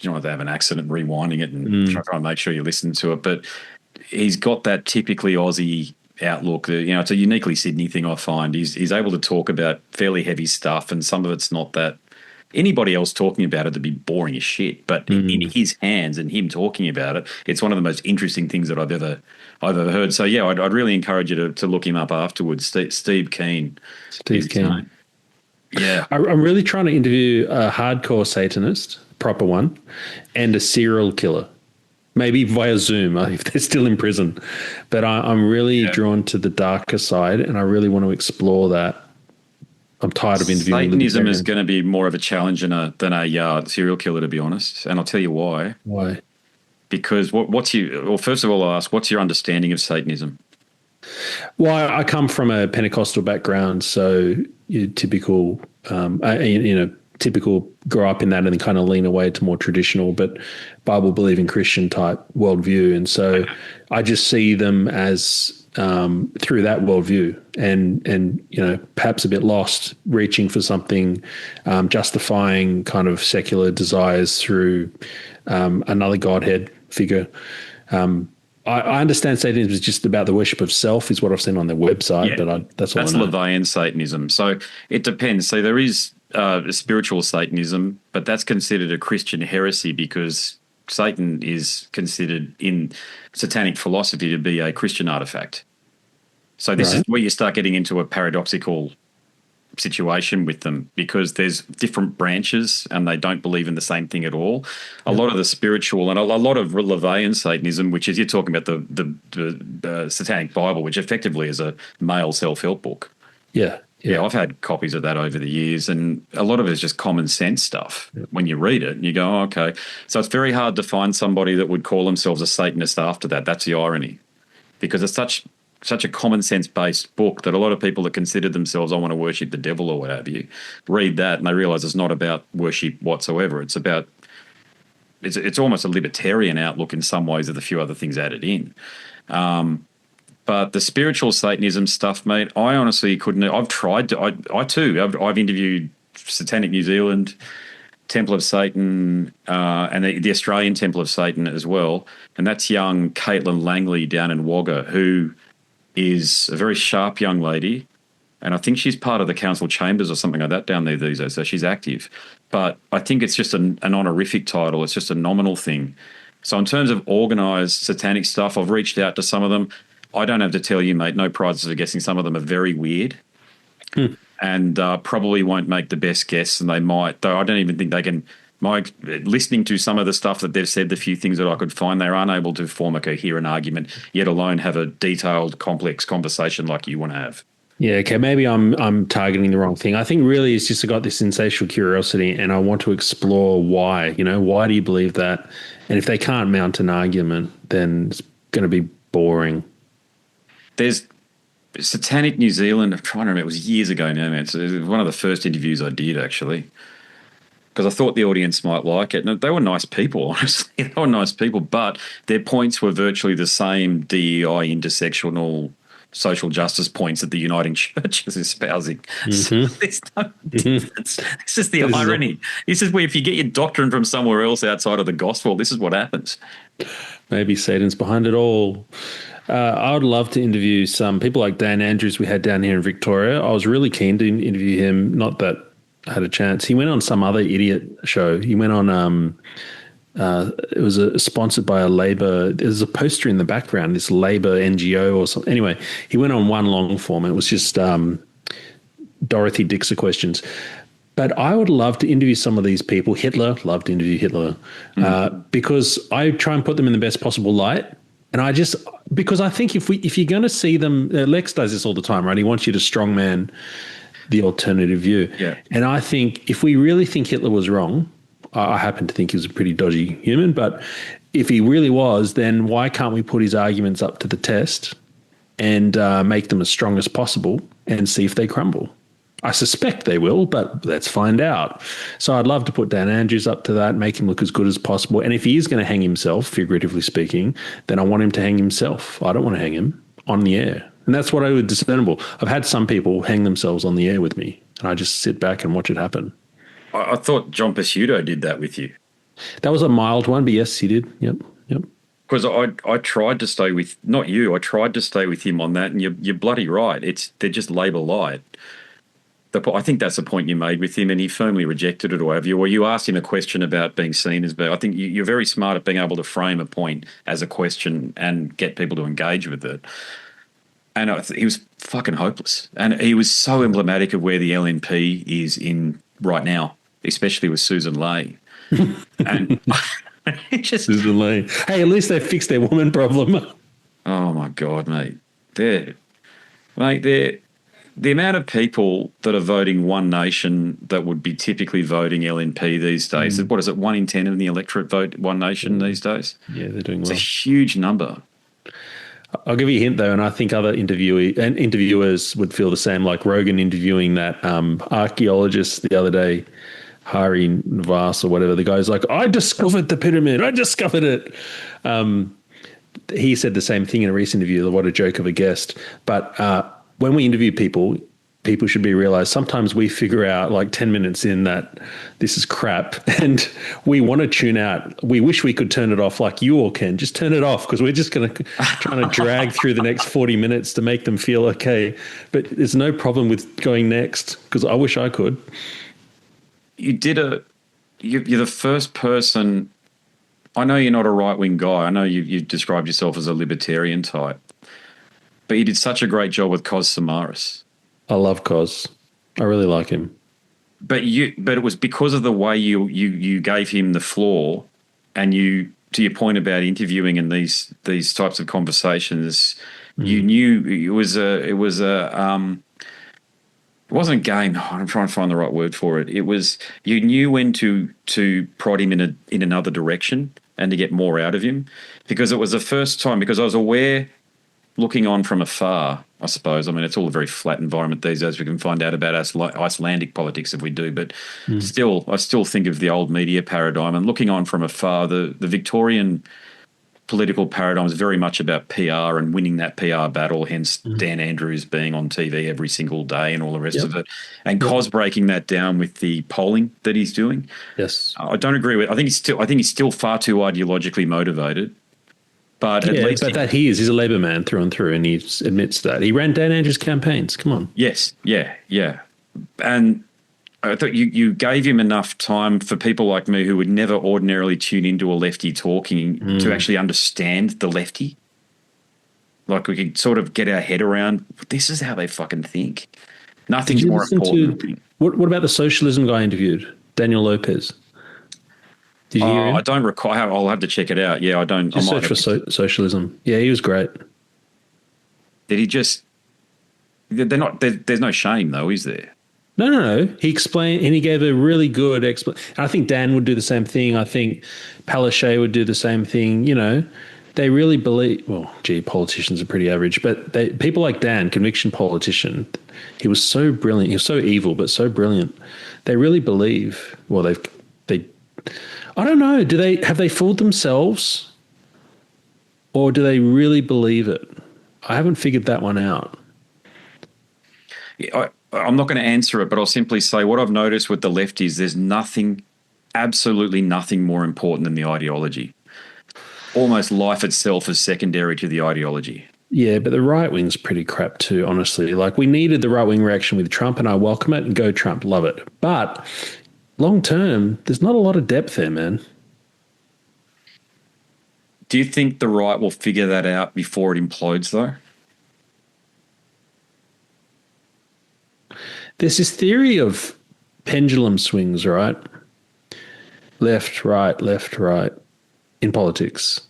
know, they have an accident, rewinding it and try and make sure you listen to it. But he's got that typically Aussie outlook. It's a uniquely Sydney thing, I find. He's able to talk about fairly heavy stuff, and some of it's not that anybody else talking about it would be boring as shit. But in his hands and him talking about it, it's one of the most interesting things that I've ever heard. So yeah, I'd really encourage you to look him up afterwards. Steve Keen. Steve Keen. Yeah. I'm really trying to interview a hardcore Satanist, proper one, and a serial killer. Maybe via Zoom if they're still in prison. But I'm really drawn to the darker side, and I really want to explore that. I'm tired of interviewing. Satanism is going to be more of a challenge than a serial killer, to be honest. And I'll tell you why. Why? Because first of all, I'll ask, what's your understanding of Satanism? Well, I come from a Pentecostal background, so typical, typical grow up in that and then kind of lean away to more traditional, but Bible-believing Christian type worldview. And so I just see them as through that worldview and perhaps a bit lost, reaching for something, justifying kind of secular desires through another Godhead figure. I understand Satanism is just about the worship of self, is what I've seen on their website. Yeah, but that's LaVeyan Satanism. So it depends. So there is spiritual Satanism, but that's considered a Christian heresy because Satan is considered in satanic philosophy to be a Christian artifact. So this is where you start getting into a paradoxical situation with them, because there's different branches and they don't believe in the same thing at all. A lot of the spiritual and a lot of LaVeyan Satanism, which is, you're talking about the Satanic Bible, which effectively is a male self-help book. Yeah, I've had copies of that over the years, and a lot of it is just common sense stuff. When you read it and you go, oh, okay. So it's very hard to find somebody that would call themselves a Satanist after that. That's the irony, because it's such a common sense based book that a lot of people that consider themselves, I want to worship the devil or what have you, read that and they realize it's not about worship whatsoever. It's about, it's almost a libertarian outlook in some ways with a few other things added in. But the spiritual Satanism stuff, mate, I honestly couldn't. I've tried to. I've interviewed Satanic New Zealand, Temple of Satan, and the Australian Temple of Satan as well. And that's young Caitlin Langley down in Wagga, who is a very sharp young lady. And I think she's part of the council chambers or something like that down there these days, so she's active. But I think it's just an honorific title. It's just a nominal thing. So in terms of organised satanic stuff, I've reached out to some of them. I don't have to tell you, mate, no prizes for guessing. Some of them are very weird and probably won't make the best guess, and they might, though I don't even think they can. Listening to some of the stuff that they've said, the few things that I could find, they're unable to form a coherent argument, yet alone have a detailed, complex conversation like you want to have. Yeah, okay, maybe I'm targeting the wrong thing. I think really it's just I got this insatiable curiosity and I want to explore why. Why do you believe that? And if they can't mount an argument, then it's going to be boring. There's Satanic New Zealand. I'm trying to remember. It was years ago now, man. So it was one of the first interviews I did, actually, because I thought the audience might like it. And they were nice people, honestly. They were nice people, but their points were virtually the same DEI, intersectional, social justice points that the Uniting Church is espousing. So there's no difference. This is the irony. This is where if you get your doctrine from somewhere else outside of the gospel, this is what happens. Maybe Satan's behind it all. I would love to interview some people like Dan Andrews we had down here in Victoria. I was really keen to interview him, not that I had a chance. He went on some other idiot show. He went on, it was sponsored by a Labor, there's a poster in the background, this Labor NGO or something. Anyway, he went on one long form. It was just Dorothy Dixer questions. But I would love to interview some of these people. Hitler, love to interview Hitler, because I try and put them in the best possible light. And because I think if you're going to see them, Lex does this all the time, right? He wants you to strongman the alternative view. Yeah. And I think if we really think Hitler was wrong, I happen to think he was a pretty dodgy human, but if he really was, then why can't we put his arguments up to the test and make them as strong as possible and see if they crumble? I suspect they will, but let's find out. So I'd love to put Dan Andrews up to that, make him look as good as possible. And if he is going to hang himself, figuratively speaking, then I want him to hang himself. I don't want to hang him on the air. And that's what I would Discernible. I've had some people hang themselves on the air with me, and I just sit back and watch it happen. I thought John Pizzuto did that with you. That was a mild one, but yes, he did. Yep. Because I tried to stay with, not you, I tried to stay with him on that, and you're bloody right. They're just Labor light. I think that's the point you made with him, and he firmly rejected it, or have you? Or you asked him a question about being seen as. I think you're very smart at being able to frame a point as a question and get people to engage with it. And he was fucking hopeless, and he was so emblematic of where the LNP is in right now, especially with Susan Ley. And Susan Ley. Hey, at least they fixed their woman problem. Oh my God, mate! The amount of people that are voting One Nation that would be typically voting LNP these days, what is it, 1 in 10 of the electorate vote One Nation these days? Yeah, they're doing well. It's a huge number. I'll give you a hint, though, and I think other interviewers would feel the same, like Rogan interviewing that archaeologist the other day, Hari Navas or whatever. The guy's like, I discovered the pyramid. I discovered it. He said the same thing in a recent interview. What a joke of a guest. But when we interview people should be realized sometimes we figure out like 10 minutes in that this is crap and we want to tune out. We wish we could turn it off like you all can. Just turn it off because we're just going to trying to drag through the next 40 minutes to make them feel okay. But there's no problem with going next because I wish I could. You're the first person. I know you're not a right-wing guy. I know you've described yourself as a libertarian type. But you did such a great job with Kos Samaras. I love Kos. I really like him. But it was because of the way you gave him the floor, and to your point about interviewing and these types of conversations, you knew it wasn't a game. I'm trying to find the right word for it. It was you knew when to prod him in another direction and to get more out of him, because it was the first time. Because I was aware. Looking on from afar, I suppose. I mean, it's all a very flat environment these days. We can find out about Icelandic politics if we do, but still, I still think of the old media paradigm. And looking on from afar, the Victorian political paradigm is very much about PR and winning that PR battle, hence Dan Andrews being on TV every single day and all the rest of it. And Cos breaking that down with the polling that he's doing. Yes. I don't agree with I think he's still far too ideologically motivated. But at least he's a Labor man through and through, and he admits that. He ran Dan Andrews' campaigns. Come on. Yes, yeah. And I thought you gave him enough time for people like me who would never ordinarily tune into a lefty talking to actually understand the lefty. Like we could sort of get our head around, this is how they fucking think. Nothing's more important. What about the socialism guy interviewed, Daniel Lopez? Did you hear him? I don't recall. I'll have to check it out. Yeah, I don't. Just search for socialism. Yeah, he was great. Did he just? They're not. There's no shame though, is there? No. He explained, and he gave a really good explanation. I think Dan would do the same thing. I think Palaszczuk would do the same thing. You know, they really believe. Well, politicians are pretty average, but people like Dan, conviction politician, he was so brilliant. He was so evil, but so brilliant. They really believe. Well, they. I don't know. Have they fooled themselves, or do they really believe it? I haven't figured that one out. Yeah, I'm not going to answer it, but I'll simply say what I've noticed with the left is there's nothing, absolutely nothing more important than the ideology. Almost life itself is secondary to the ideology. Yeah, but the right wing's pretty crap too, honestly. Like, we needed the right wing reaction with Trump, and I welcome it, and go Trump, love it. But long term, there's not a lot of depth there, man. Do you think the right will figure that out before it implodes, though? There's this theory of pendulum swings, right? Left, right in politics.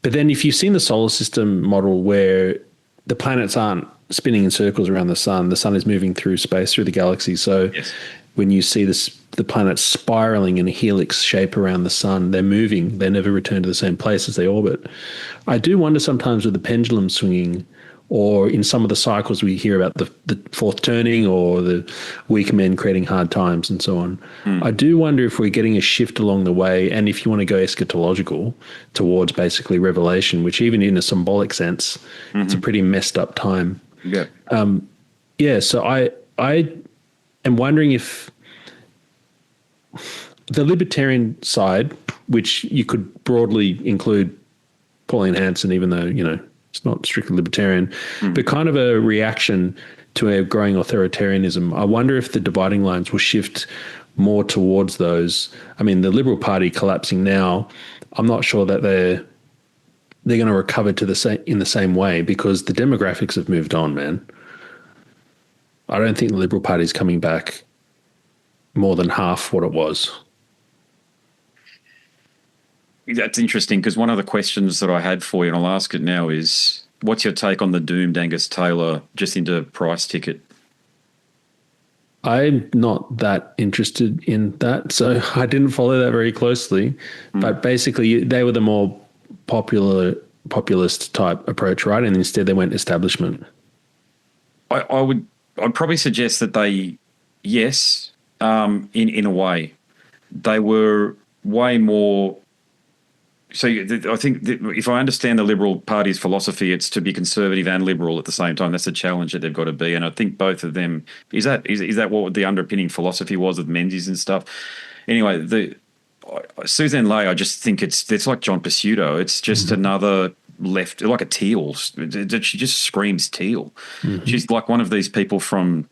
But then if you've seen the solar system model where the planets aren't spinning in circles around the sun is moving through space, through the galaxy. So yes, when you see the planets spiraling in a helix shape around the sun, they're moving. They never return to the same place as they orbit. I do wonder sometimes with the pendulum swinging, or in some of the cycles we hear about the fourth turning or the weak men creating hard times and so on. I do wonder if we're getting a shift along the way, and if you want to go eschatological, towards basically revelation, which even in a symbolic sense, it's a pretty messed up time. Yeah. So I am wondering if the libertarian side, which you could broadly include Pauline Hanson, even though, you know, it's not strictly libertarian, but kind of a reaction to a growing authoritarianism. I wonder if the dividing lines will shift more towards those. I mean, the Liberal Party collapsing now, I'm not sure that they're going to recover in the same way, because the demographics have moved on, man. I don't think the Liberal Party is coming back more than half what it was. That's interesting, because one of the questions that I had for you, and I'll ask it now, is what's your take on the doomed Angus Taylor Jacinta Price ticket? I'm not that interested in that, so I didn't follow that very closely. But basically, they were the more populist type approach, right? And instead they went establishment. I'd probably suggest that yes, in a way. They were way more. So I think that if I understand the Liberal Party's philosophy, it's to be conservative and liberal at the same time. That's the challenge that they've got to be. And I think both of them, is that what the underpinning philosophy was of Menzies and stuff? Anyway, Suzanne Ley, I just think it's like John Pizzuto. It's just another left, like a teal. She just screams teal. She's like one of these people from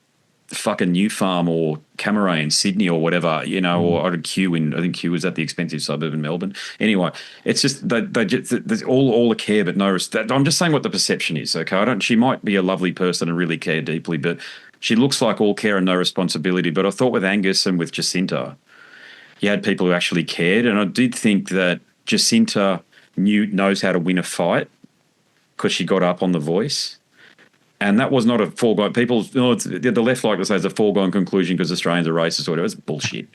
fucking New Farm or Camaray in Sydney or whatever, you know, or Kew I think Kew was at the expensive suburb in Melbourne. Anyway, it's just they just, there's all the care but no respect. I'm just saying what the perception is, okay? She might be a lovely person and really care deeply, but she looks like all care and no responsibility. But I thought with Angus and with Jacinta, you had people who actually cared, and I did think that Jacinta knows how to win a fight because she got up on The Voice. And that was not a foregone. The left like to say it's a foregone conclusion because Australians are racist or whatever. It's bullshit.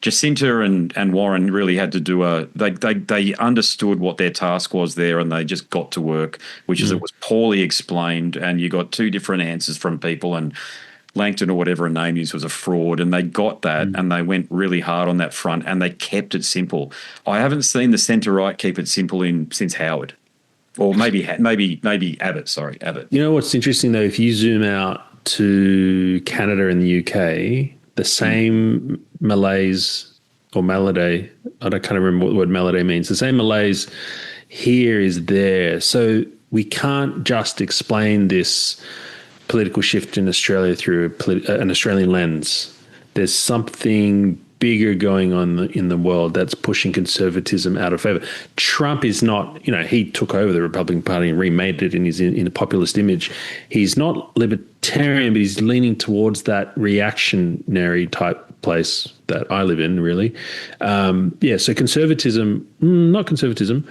Jacinta and Warren really had to do they understood what their task was there, and they just got to work, which is it was poorly explained, and you got two different answers from people, and Langton or whatever her name is was a fraud, and they got that, and they went really hard on that front, and they kept it simple. I haven't seen the centre-right keep it simple since Howard. Or maybe Abbott. Sorry, Abbott. You know what's interesting though? If you zoom out to Canada and the UK, the same malaise or malaise, I can't remember what the word malaise means. The same malaise here is there. So we can't just explain this political shift in Australia through an Australian lens. There's something bigger going on in the world that's pushing conservatism out of favor. Trump is not, he took over the Republican Party and remade it in a populist image. He's not libertarian, but he's leaning towards that reactionary type place that I live in, really. So conservatism, not conservatism,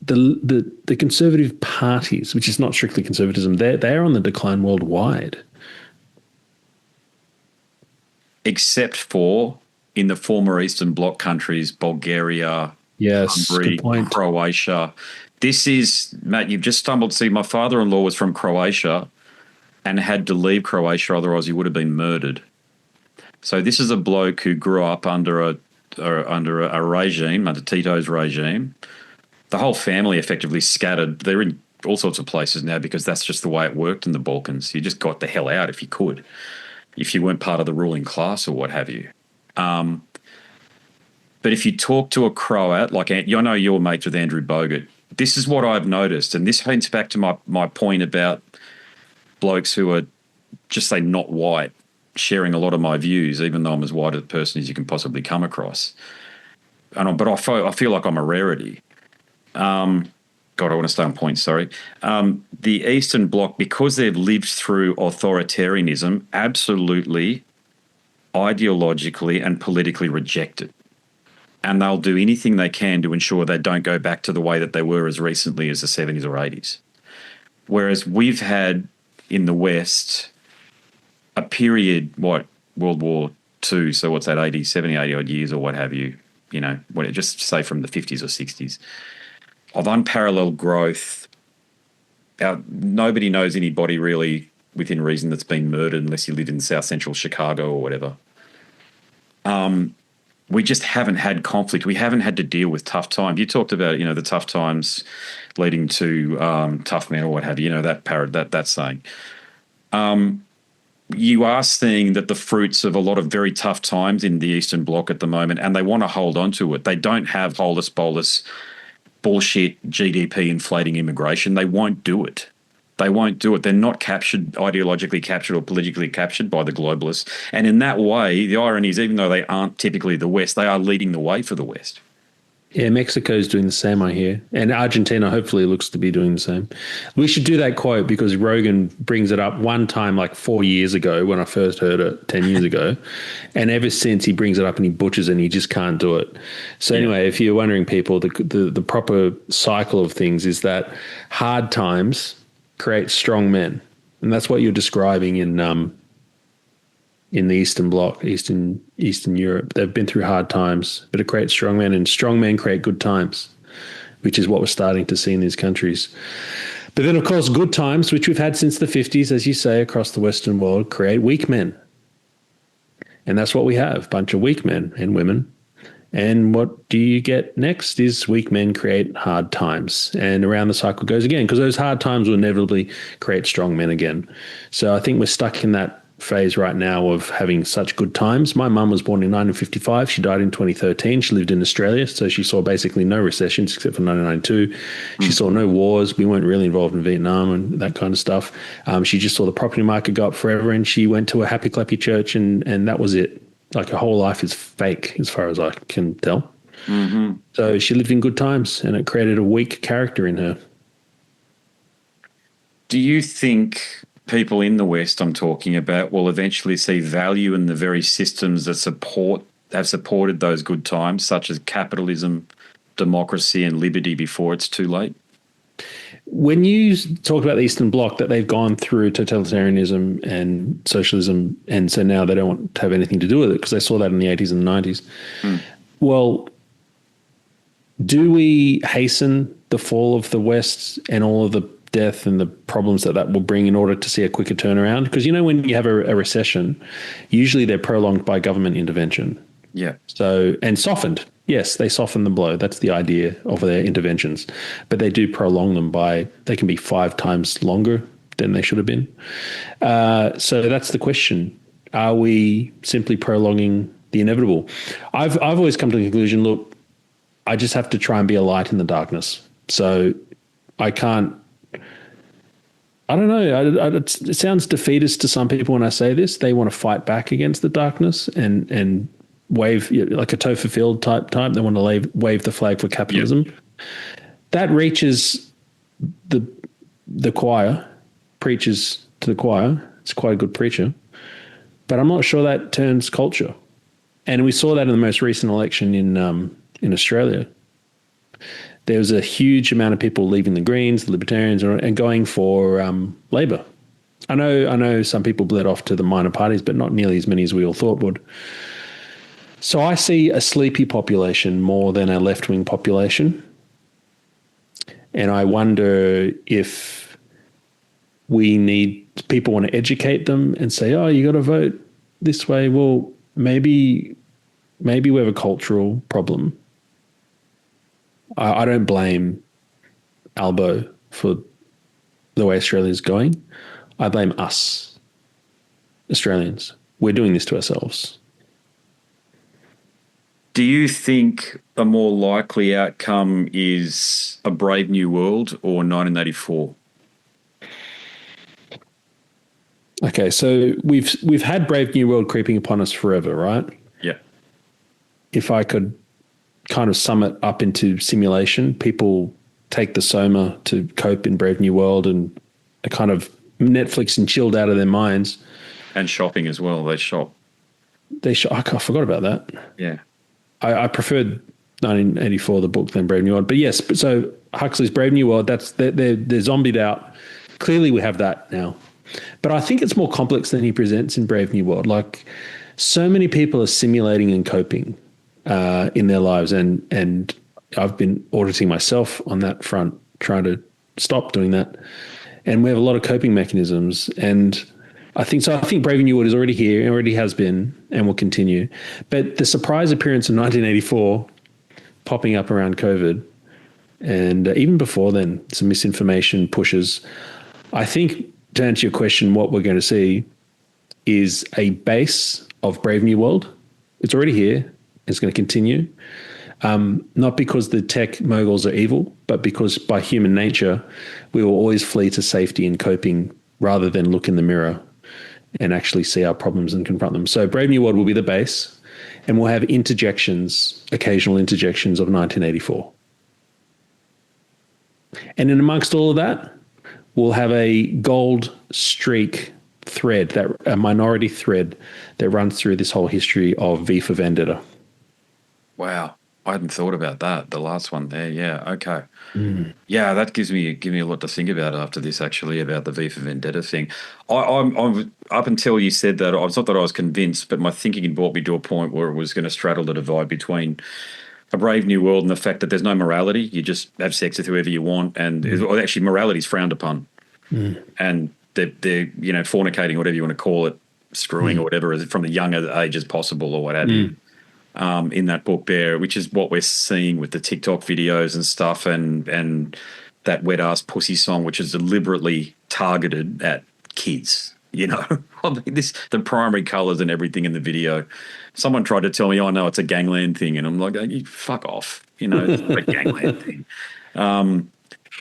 the conservative parties, which is not strictly conservatism, they're on the decline worldwide. Except for in the former Eastern Bloc countries, Bulgaria, Hungary, Croatia. This is, Matt, you've just stumbled. See, my father-in-law was from Croatia and had to leave Croatia, otherwise he would have been murdered. So this is a bloke who grew up under a regime, under Tito's regime. The whole family effectively scattered. They're in all sorts of places now because that's just the way it worked in the Balkans. You just got the hell out if you could, if you weren't part of the ruling class or what have you. But if you talk to a Croat, like I know you're mates with Andrew Bogut, this is what I've noticed, and this hints back to my point about blokes who are just, say, not white, sharing a lot of my views, even though I'm as white a person as you can possibly come across. But I feel like I'm a rarity. God, I want to stay on point, sorry. The Eastern Bloc, because they've lived through authoritarianism, absolutely, ideologically and politically reject it. And they'll do anything they can to ensure they don't go back to the way that they were as recently as the 70s or 80s. Whereas we've had in the West a period, World War II, so what's that, 80, 70, 80 odd years or what have you, just say from the 50s or 60s, of unparalleled growth. Nobody knows anybody really within reason that's been murdered unless you live in South Central Chicago or whatever. We just haven't had conflict. We haven't had to deal with tough times. You talked about, the tough times leading to tough men or what have you, that saying. You are seeing that the fruits of a lot of very tough times in the Eastern Bloc at the moment, and they want to hold on to it. They don't have holus bolus bullshit GDP inflating immigration. They won't do it. They won't do it. They're not ideologically captured or politically captured by the globalists. And in that way, the irony is, even though they aren't typically the West, they are leading the way for the West. Yeah, Mexico's doing the same, I hear. And Argentina hopefully looks to be doing the same. We should do that quote because Rogan brings it up one time like 4 years ago when I first heard it 10 years ago. And ever since he brings it up and he butchers it and he just can't do it. So anyway, if you're wondering, people, the proper cycle of things is that hard times create strong men. And that's what you're describing in the Eastern Bloc, Eastern Europe. They've been through hard times, but it creates strong men, and strong men create good times, which is what we're starting to see in these countries. But then, of course, good times, which we've had since the 50s, as you say, across the Western world, create weak men. And that's what we have, a bunch of weak men and women. And what do you get next is weak men create hard times, and around the cycle goes again, because those hard times will inevitably create strong men again. So I think we're stuck in that phase right now of having such good times. My mum was born in 1955. She died in 2013. She lived in Australia, so she saw basically no recessions except for 1992. She saw no wars. We weren't really involved in Vietnam and that kind of stuff. She just saw the property market go up forever, and she went to a happy clappy church, and that was it. Like, her whole life is fake as far as I can tell. Mm-hmm. So she lived in good times, and it created a weak character in her. Do you think people in the West I'm talking about will eventually see value in the very systems that have supported those good times, such as capitalism, democracy, and liberty, before it's too late? When you talk about the Eastern Bloc, that they've gone through totalitarianism and socialism, and so now they don't want to have anything to do with it because they saw that in the 80s and 90s. Well, do we hasten the fall of the West and all of the death and the problems that will bring in order to see a quicker turnaround? Because, when you have a recession, usually they're prolonged by government intervention. Yeah. So, and softened. Yes, they soften the blow. That's the idea of their interventions. But they do prolong them they can be 5 times longer than they should have been. So that's the question. Are we simply prolonging the inevitable? I've always come to the conclusion, look, I just have to try and be a light in the darkness. So I can't. I don't know. It sounds defeatist to some people when I say this. They want to fight back against the darkness and wave like a Topher Field type. They want to wave the flag for capitalism. Yep. That reaches the choir, preaches to the choir. It's quite a good preacher, but I'm not sure that turns culture. And we saw that in the most recent election in Australia. There was a huge amount of people leaving the Greens, the Libertarians, and going for Labor. I know some people bled off to the minor parties, but not nearly as many as we all thought would. So I see a sleepy population more than a left-wing population. And I wonder if people want to educate them and say, oh, you got to vote this way. Well, maybe we have a cultural problem. I don't blame Albo for the way Australia's going. I blame us, Australians. We're doing this to ourselves. Do you think a more likely outcome is A Brave New World or 1984? Okay, so we've had Brave New World creeping upon us forever, right? Yeah. If I could kind of sum it up into simulation, people take the soma to cope in Brave New World and are kind of Netflix and chilled out of their minds. And shopping as well. They shop. I forgot about that. Yeah. I preferred 1984, the book, than Brave New World. But yes, so Huxley's Brave New World, they're zombied out. Clearly we have that now. But I think it's more complex than he presents in Brave New World. Like, so many people are simulating and coping in their lives. And I've been auditing myself on that front, trying to stop doing that. And we have a lot of coping mechanisms. And I think Brave New World is already here, already has been, and will continue. But the surprise appearance of 1984 popping up around COVID, and even before then, some misinformation pushes. I think, to answer your question, what we're going to see is a base of Brave New World. It's already here. It's going to continue. Not because the tech moguls are evil, but because by human nature, we will always flee to safety and coping rather than look in the mirror and actually see our problems and confront them. So Brave New World will be the base, and we'll have occasional interjections of 1984. And in amongst all of that, we'll have a gold streak thread, a minority thread that runs through this whole history of V for Vendetta. Wow. I hadn't thought about that. The last one there. Yeah. Okay. Yeah, that gives me a lot to think about after this, actually, about the V for Vendetta thing. I'm up until you said that, it's not that I was convinced, but my thinking had brought me to a point where it was going to straddle the divide between A Brave New World and the fact that there's no morality. You just have sex with whoever you want. And actually, morality is frowned upon. And they're fornicating, whatever you want to call it, screwing or whatever, from a young age as possible or what have you. In that book there, which is what we're seeing with the TikTok videos and stuff, and that wet ass pussy song, which is deliberately targeted at kids. I mean, the primary colours and everything in the video. Someone tried to tell me, "Oh no, it's a gangland thing," and I'm like, "You fuck off!" It's not a gangland thing.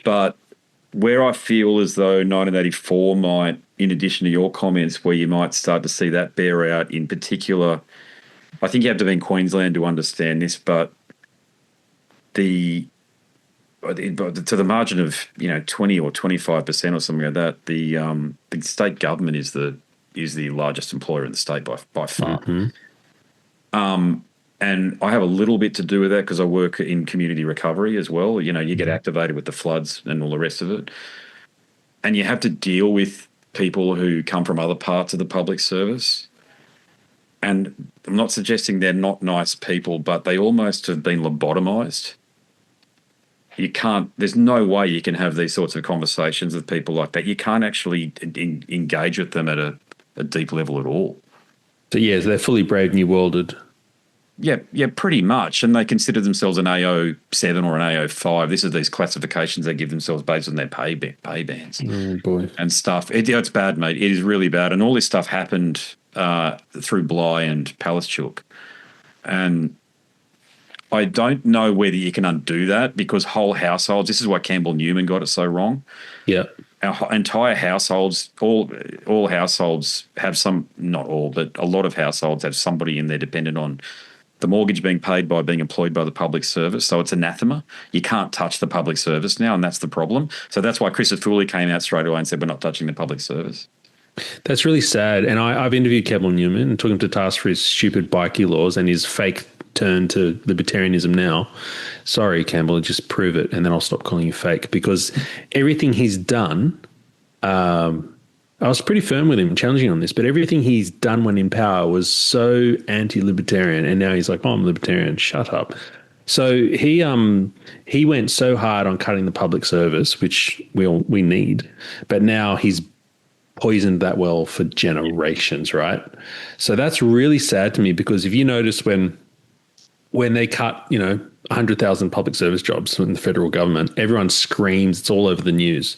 But where I feel as though 1984 might, in addition to your comments, where you might start to see that bear out in particular. I think you have to be in Queensland to understand this, but to the margin of 20 or 25% or something like that, the state government is the largest employer in the state by far. And I have a little bit to do with that because I work in community recovery as well. You get activated with the floods and all the rest of it, and you have to deal with people who come from other parts of the public service. And I'm not suggesting they're not nice people, but they almost have been lobotomized. There's no way you can have these sorts of conversations with people like that. You can't actually engage with them at a deep level at all. So, they're fully Brave New Worlded. Yeah, pretty much. And they consider themselves an AO7 or an AO5. This is these classifications they give themselves based on their pay bands and stuff. It's bad, mate. It is really bad. And all this stuff happened through Bligh and Palaschuk. And I don't know whether you can undo that, because whole households, this is why Campbell Newman got it so wrong. Yeah. Our entire households, all households have some, not all, but a lot of households have somebody in there dependent on the mortgage being paid by being employed by the public service. So it's anathema. You can't touch the public service now, and that's the problem. So that's why Chris Foley came out straight away and said, we're not touching the public service. That's really sad. And I've interviewed Campbell Newman and took him to task for his stupid bikie laws and his fake turn to libertarianism now. Sorry, Campbell, just prove it, and then I'll stop calling you fake, because everything he's done, I was pretty firm with him, challenging on this, but everything he's done when in power was so anti-libertarian, and now he's like, oh, I'm libertarian, shut up. So he went so hard on cutting the public service, which we need, but now he's poisoned that well for generations, right? So that's really sad to me, because if you notice when they cut, 100,000 public service jobs in the federal government, everyone screams, it's all over the news.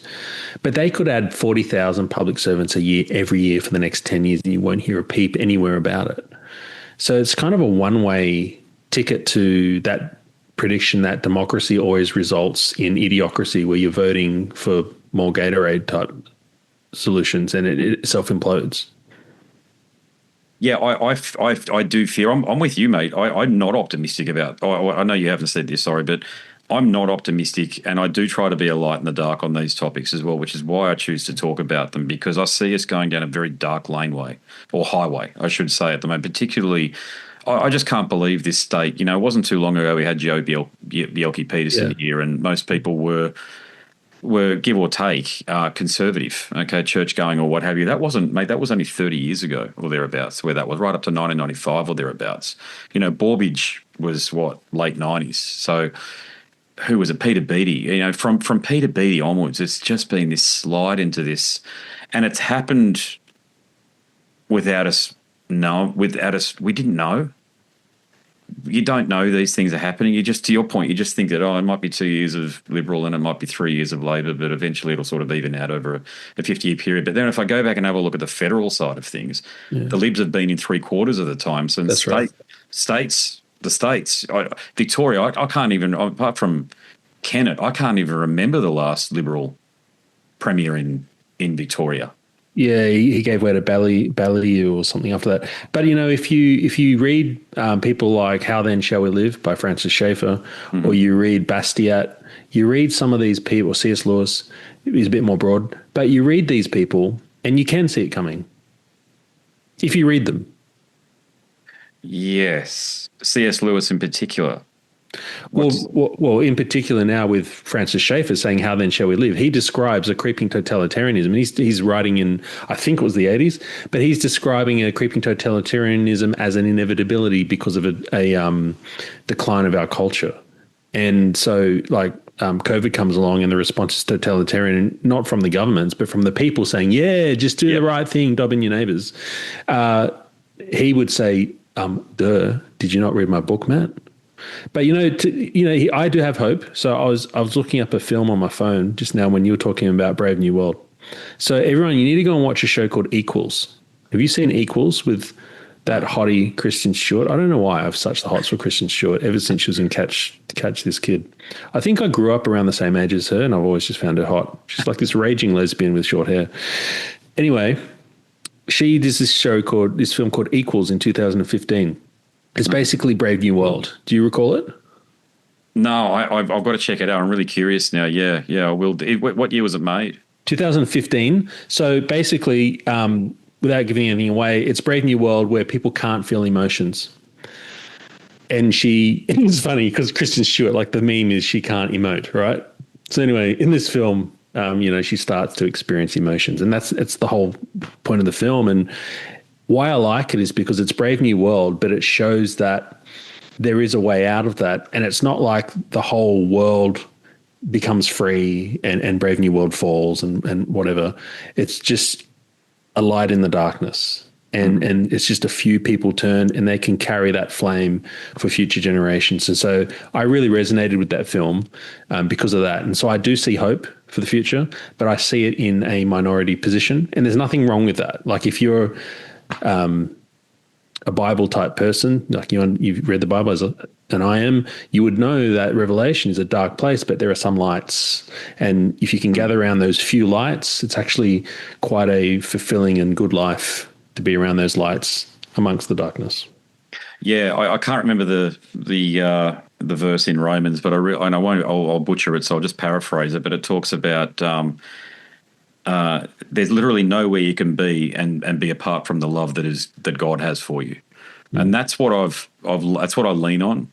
But they could add 40,000 public servants a year every year for the next 10 years, and you won't hear a peep anywhere about it. So it's kind of a one-way ticket to that prediction that democracy always results in idiocracy, where you're voting for more Gatorade type solutions and it self-implodes. Yeah, I do fear. I'm with you, mate. I'm not optimistic about. I know you haven't said this, sorry, but I'm not optimistic, and I do try to be a light in the dark on these topics as well, which is why I choose to talk about them, because I see us going down a very dark laneway, or highway, I should say, at the moment. Particularly, I just can't believe this state. It wasn't too long ago we had Joe Bielke Peterson here, and most people were give or take conservative, okay, church going or what have you. That wasn't, mate, that was only 30 years ago or thereabouts, where that was, right up to 1995 or thereabouts. Borbidge was late 90s. So who was it? Peter Beattie. From Peter Beattie onwards, it's just been this slide into this, and it's happened without us. We didn't know. You don't know these things are happening. You just, to your point, you just think that, it might be 2 years of Liberal and it might be 3 years of Labor, but eventually it'll sort of even out over a 50-year period. But then if I go back and have a look at the federal side of things, the Libs have been in 3/4 of the time. So in the states, Victoria, I can't even, apart from Kennett, I can't even remember the last Liberal premier in Victoria. Yeah, he gave way to Ballyou or something after that. But if you read people like How Then Shall We Live by Francis Schaeffer, or you read Bastiat, you read some of these people, C.S. Lewis is a bit more broad, but you read these people and you can see it coming if you read them. Yes, C.S. Lewis in particular. Well, in particular now with Francis Schaeffer saying, How Then Shall We Live? He describes a creeping totalitarianism. And he's writing in, I think it was the 80s, but he's describing a creeping totalitarianism as an inevitability because of a decline of our culture. And so COVID comes along and the response is totalitarian, not from the governments, but from the people saying, yeah, just do the right thing, dob in your neighbours. He would say, did you not read my book, Matt? But I do have hope. So I was looking up a film on my phone just now when you were talking about Brave New World. So everyone, you need to go and watch a show called Equals. Have you seen Equals with that hottie Kristen Stewart? I don't know why I've such the hots for Kristen Stewart ever since she was in Catch This Kid. I think I grew up around the same age as her, and I've always just found her hot. She's like this raging lesbian with short hair. Anyway, she does this film called Equals in 2015. It's basically Brave New World. Do you recall it? No, I've got to check it out. I'm really curious now. Yeah, I will. What year was it made? 2015. So basically, without giving anything away, it's Brave New World where people can't feel emotions. And it's funny because Kristen Stewart, the meme is she can't emote, right? So anyway, in this film, she starts to experience emotions, and it's the whole point of the film. And why I like it is because it's Brave New World, but it shows that there is a way out of that. And it's not like the whole world becomes free and Brave New World falls and whatever. It's just a light in the darkness. And it's just a few people turn and they can carry that flame for future generations. And so I really resonated with that film because of that. And so I do see hope for the future, but I see it in a minority position. And there's nothing wrong with that. Like if you're a Bible type person, like you've read the Bible and I am, you would know that Revelation is a dark place, but there are some lights. And if you can gather around those few lights, it's actually quite a fulfilling and good life to be around those lights amongst the darkness. Yeah, I can't remember the verse in Romans, but I'll butcher it, so I'll just paraphrase it. But it talks about there's literally nowhere you can be and be apart from the love that God has for you, and that's what that's what I lean on.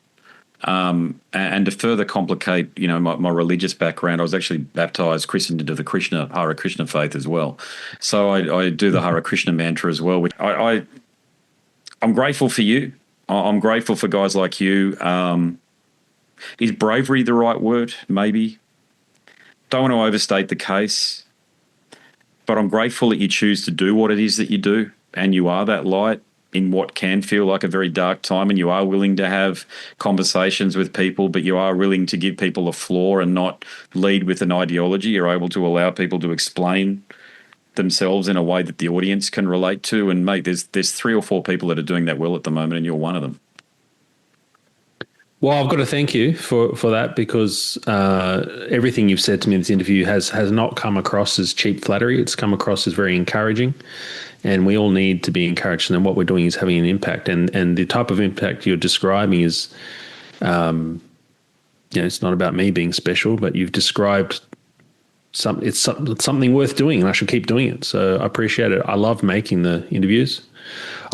And to further complicate, my religious background, I was actually baptized, christened into the Hare Krishna faith as well. So I do the Hare Krishna mantra as well, which I'm grateful for you. I'm grateful for guys like you. Is bravery the right word? Maybe. Don't want to overstate the case, but I'm grateful that you choose to do what it is that you do, and you are that light in what can feel like a very dark time, and you are willing to have conversations with people, but you are willing to give people a floor and not lead with an ideology. You're able to allow people to explain themselves in a way that the audience can relate to. And mate, there's 3 or 4 people that are doing that well at the moment, and you're one of them. Well, I've got to thank you for that, because everything you've said to me in this interview has not come across as cheap flattery. It's come across as very encouraging, and we all need to be encouraged. And what we're doing is having an impact, and the type of impact you're describing is, it's not about me being special, but you've described it's something worth doing, and I should keep doing it. So I appreciate it. I love making the interviews.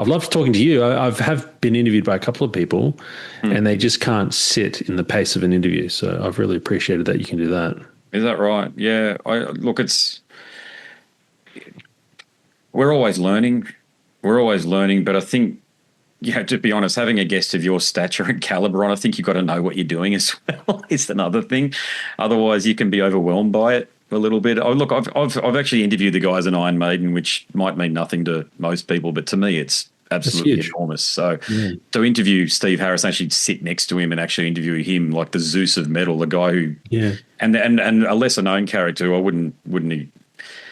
I've loved talking to you. I've been interviewed by a couple of people, and they just can't sit in the pace of an interview. So I've really appreciated that you can do that. Is that right? Yeah. We're always learning. But I think, to be honest, having a guest of your stature and caliber on, I think you've got to know what you're doing as well. It's another thing. Otherwise, you can be overwhelmed by it a little bit. Oh, look, I've actually interviewed the guys in Iron Maiden, which might mean nothing to most people, but to me, it's absolutely enormous. So to interview Steve Harris, actually sit next to him and actually interview him, like the Zeus of metal, the guy who, and a lesser known character who I wouldn't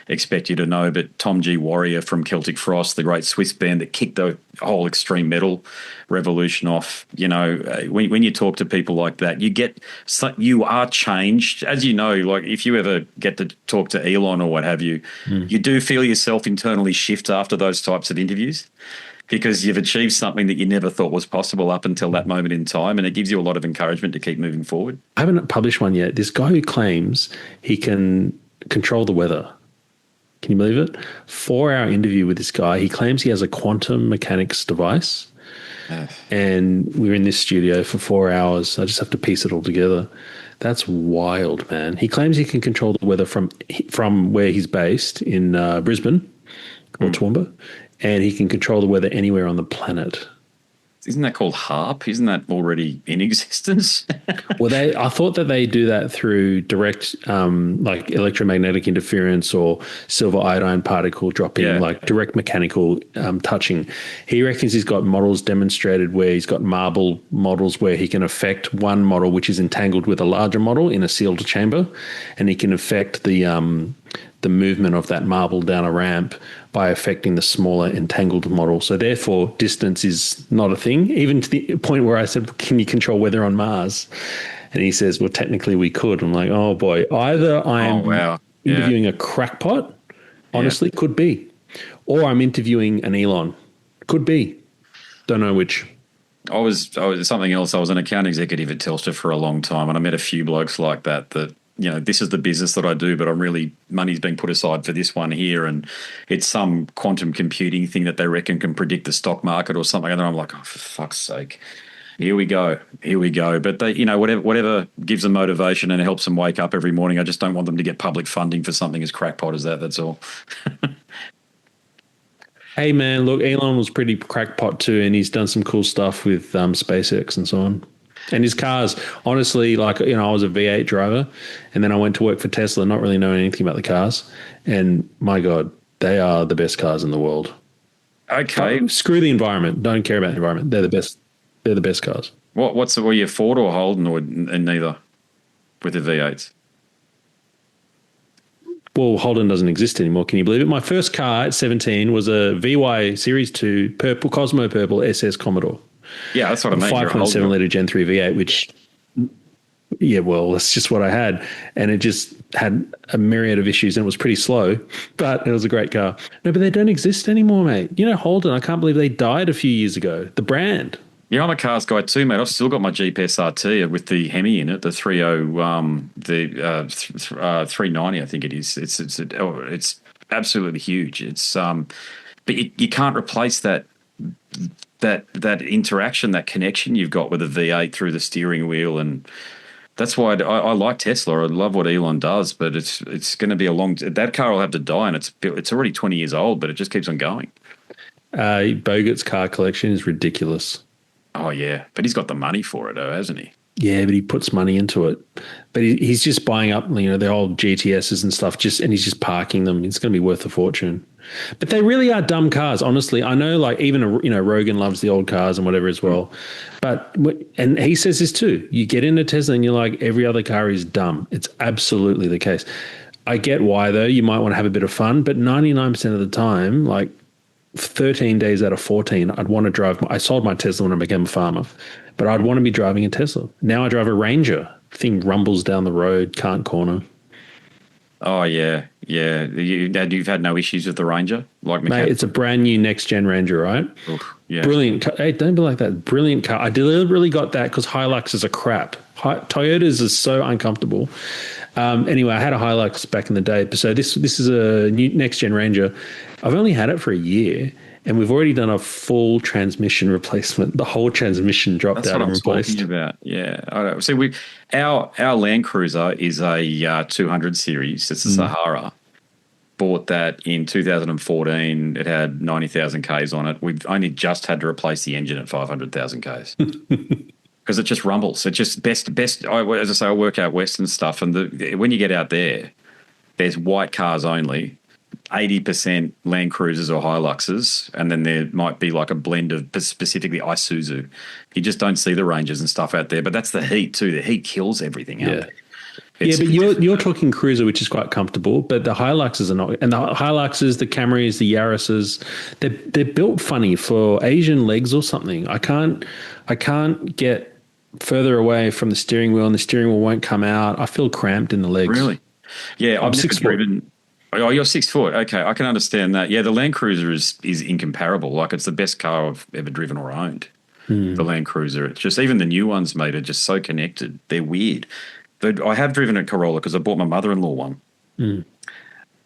expect you to know, but Tom G. Warrior from Celtic Frost, the great Swiss band that kicked the whole extreme metal revolution off. When you talk to people like that, you are changed. As you know, like if you ever get to talk to Elon or what have you, you do feel yourself internally shift after those types of interviews, because you've achieved something that you never thought was possible up until that moment in time, and it gives you a lot of encouragement to keep moving forward. I haven't published one yet. This guy who claims he can control the weather. Can you believe it? 4-hour interview with this guy. He claims he has a quantum mechanics device. And we're in this studio for 4 hours. I just have to piece it all together. That's wild, man. He claims he can control the weather from where he's based in Brisbane or Toowoomba, and he can control the weather anywhere on the planet. Isn't that called HARP? Isn't that already in existence? Well, I thought that they do that through direct, like electromagnetic interference or silver iodine particle dropping, like direct mechanical touching. He reckons he's got models demonstrated where he's got marble models where he can affect one model which is entangled with a larger model in a sealed chamber, and he can affect the movement of that marble down a ramp by affecting the smaller entangled model. So therefore, distance is not a thing, even to the point where I said, can you control weather on Mars? And he says, well, technically we could. I'm like, oh boy, either I'm interviewing a crackpot, honestly, could be, or I'm interviewing an Elon. Could be. Don't know which. I was something else. I was an account executive at Telstra for a long time, and I met a few blokes like that this is the business that I do, but money's being put aside for this one here, and it's some quantum computing thing that they reckon can predict the stock market or something. And then I'm like, oh, for fuck's sake, here we go. But they, whatever gives them motivation and helps them wake up every morning. I just don't want them to get public funding for something as crackpot as that. That's all. Hey man, look, Elon was pretty crackpot too, and he's done some cool stuff with SpaceX and so on. And his cars, honestly, I was a V8 driver, and then I went to work for Tesla, not really knowing anything about the cars. And my God, they are the best cars in the world. Okay. Screw the environment. Don't care about the environment. They're the best. They're the best cars. Were you Ford or Holden, or neither with the V8s? Well, Holden doesn't exist anymore. Can you believe it? My first car at 17 was a VY Series 2 Cosmo Purple SS Commodore. Yeah, that's what I mean. 5.7 litre Gen 3 V8, which, yeah, well, that's just what I had. And it just had a myriad of issues and it was pretty slow, but it was a great car. No, but they don't exist anymore, mate. You know, Holden, I can't believe they died a few years ago. The brand. Yeah, I'm a cars guy too, mate. I've still got my Jeep SRT with the Hemi in it, the 390, I think it is. It's absolutely huge. It's but you can't replace that interaction, that connection you've got with a V8 through the steering wheel, and that's why I like Tesla. I love what Elon does, but it's going to be that car will have to die, and it's already 20 years old, but it just keeps on going. Bogut's car collection is ridiculous. Oh, yeah. But he's got the money for it, though, hasn't he? Yeah, but he puts money into it. But he's just buying up, the old GTSs and stuff, and he's just parking them. It's going to be worth a fortune. But they really are dumb cars, honestly. I know, even, Rogan loves the old cars and whatever as well. And he says this too. You get into Tesla and you're like, every other car is dumb. It's absolutely the case. I get why, though. You might want to have a bit of fun. But 99% of the time, 13 days out of 14, I'd want to drive. I sold my Tesla when I became a farmer, but I'd want to be driving a Tesla. Now I drive a Ranger. Thing rumbles down the road, can't corner. Oh, yeah. Yeah. You've had no issues with the Ranger? Mate, it's a brand new next-gen Ranger, right? Oof, yeah. Brilliant. Hey, don't be like that. Brilliant car. I deliberately got that because Hiluxes are crap. Toyotas are so uncomfortable. Anyway, I had a Hilux back in the day. So this is a new next-gen Ranger. I've only had it for a year, and we've already done a full transmission replacement. The whole transmission dropped out and replaced. That's what I'm talking about. Yeah. I don't, see, our Land Cruiser is a 200 series. It's a Sahara. Bought that in 2014. It had 90,000 Ks on it. We've only just had to replace the engine at 500,000 Ks. Because it just rumbles. It's just best. As I say, I work out west and stuff, and when you get out there, there's white cars only, 80% Land Cruisers or Hiluxes, and then there might be a blend of specifically Isuzu. You just don't see the Rangers and stuff out there, but that's the heat too. The heat kills everything out there. But you're talking cruiser, which is quite comfortable, but the Hiluxes are not. And the Hiluxes, the Camrys, the Yaris's, they're built funny for Asian legs or something. I can't get further away from the steering wheel, and the steering wheel won't come out. I feel cramped in the legs. Really? Yeah, I'm 6 foot. Oh, you're 6 foot. Okay, I can understand that. Yeah, the Land Cruiser is incomparable. It's the best car I've ever driven or owned. The Land Cruiser. It's just, even the new ones, mate, are just so connected. They're weird. I have driven a Corolla because I bought my mother-in-law one.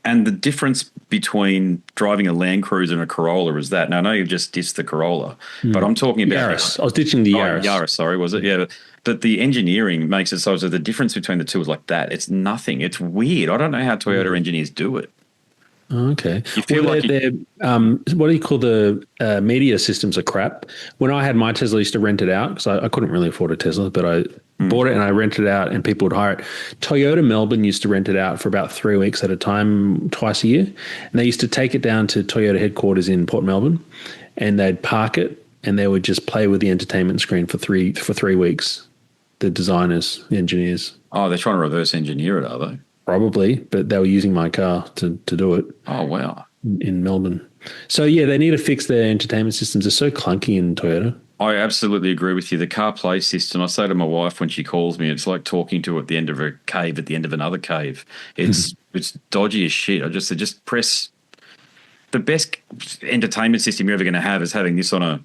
And the difference between driving a Land Cruiser and a Corolla is that. Now, I know you've just dissed the Corolla, but I'm talking about Yaris. I was ditching the Yaris. Yaris, sorry, was it? Yeah, but the engineering makes it so the difference between the two is like that. It's nothing. It's weird. I don't know how Toyota engineers do it. Okay. You feel what do you call the media systems are crap. When I had my Tesla, I used to rent it out because I couldn't really afford a Tesla, but I bought it and I rented it out and people would hire it. Toyota Melbourne used to rent it out for about 3 weeks at a time, twice a year. And they used to take it down to Toyota headquarters in Port Melbourne and they'd park it and they would just play with the entertainment screen for 3 weeks. The designers, the engineers. Oh, they're trying to reverse engineer it, are they? Probably, but they were using my car to do it. Oh, wow. In Melbourne. So, yeah, they need to fix their entertainment systems. They're so clunky in Toyota. I absolutely agree with you. The CarPlay system, I say to my wife when she calls me, it's like talking to her at the end of a cave, at the end of another cave. It's dodgy as shit. I just press. The best entertainment system you're ever going to have is having this on a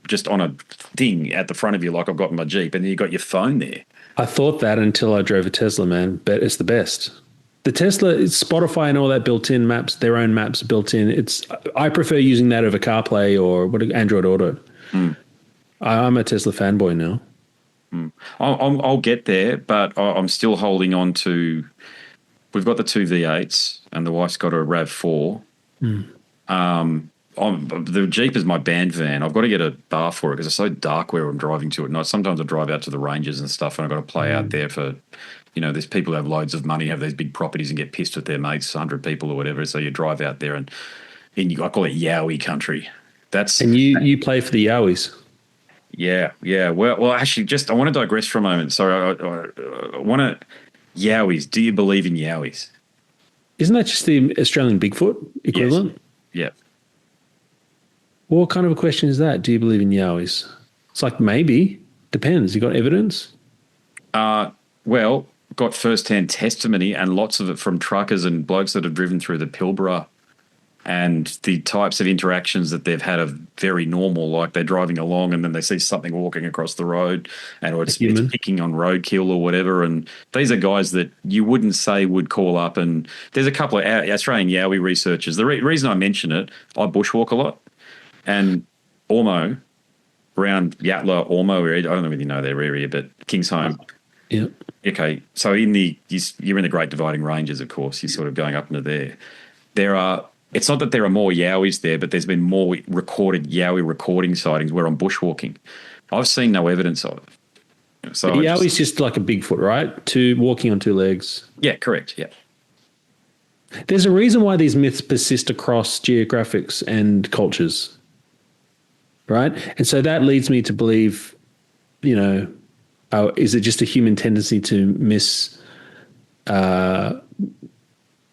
thing at the front of you, like I've got in my Jeep, and then you've got your phone there. I thought that until I drove a Tesla, man. But it's the best. The Tesla, it's Spotify and all that built in, maps, their own maps built in. I prefer using that over CarPlay or Android Auto. I'm a Tesla fanboy now. I'll get there, but I'm still holding on to. We've got the two V8s, and the wife's got a RAV4. The Jeep is my band van. I've got to get a bar for it because it's so dark where I'm driving to at night. Sometimes I drive out to the ranges and stuff, and I've got to play out there for. There's people who have loads of money, have these big properties and get pissed with their mates, 100 people or whatever. So you drive out there and I call it Yowie country. And you play for the Yowies. Yeah. Well, actually, I want to digress for a moment. Sorry, I want to. Yowies. Do you believe in Yowies? Isn't that just the Australian Bigfoot equivalent? Yes. Yeah. What kind of a question is that? Do you believe in Yowies? It's like, maybe. Depends. You got evidence? Well, got first-hand testimony and lots of it from truckers and blokes that have driven through the Pilbara, and the types of interactions that they've had are very normal. Like they're driving along and then they see something walking across the road, and or it's picking on roadkill or whatever. And these are guys that you wouldn't say would call up. And there's a couple of Australian Yowie researchers. The reason I mention it, I bushwalk a lot, and Ormo, around Yatala, Ormo area, I don't know whether you know their area, but Kingsholm. Yeah. Okay, so you're in the Great Dividing Ranges, of course. You're sort of going up into there. It's not that there are more Yowies there, but there's been more recorded Yowie recording sightings where I'm bushwalking. I've seen no evidence of it. So Yowie's just like a Bigfoot, right? Walking on two legs. Yeah, correct. Yeah. There's a reason why these myths persist across geographics and cultures, right? And so that leads me to believe, is it just a human tendency to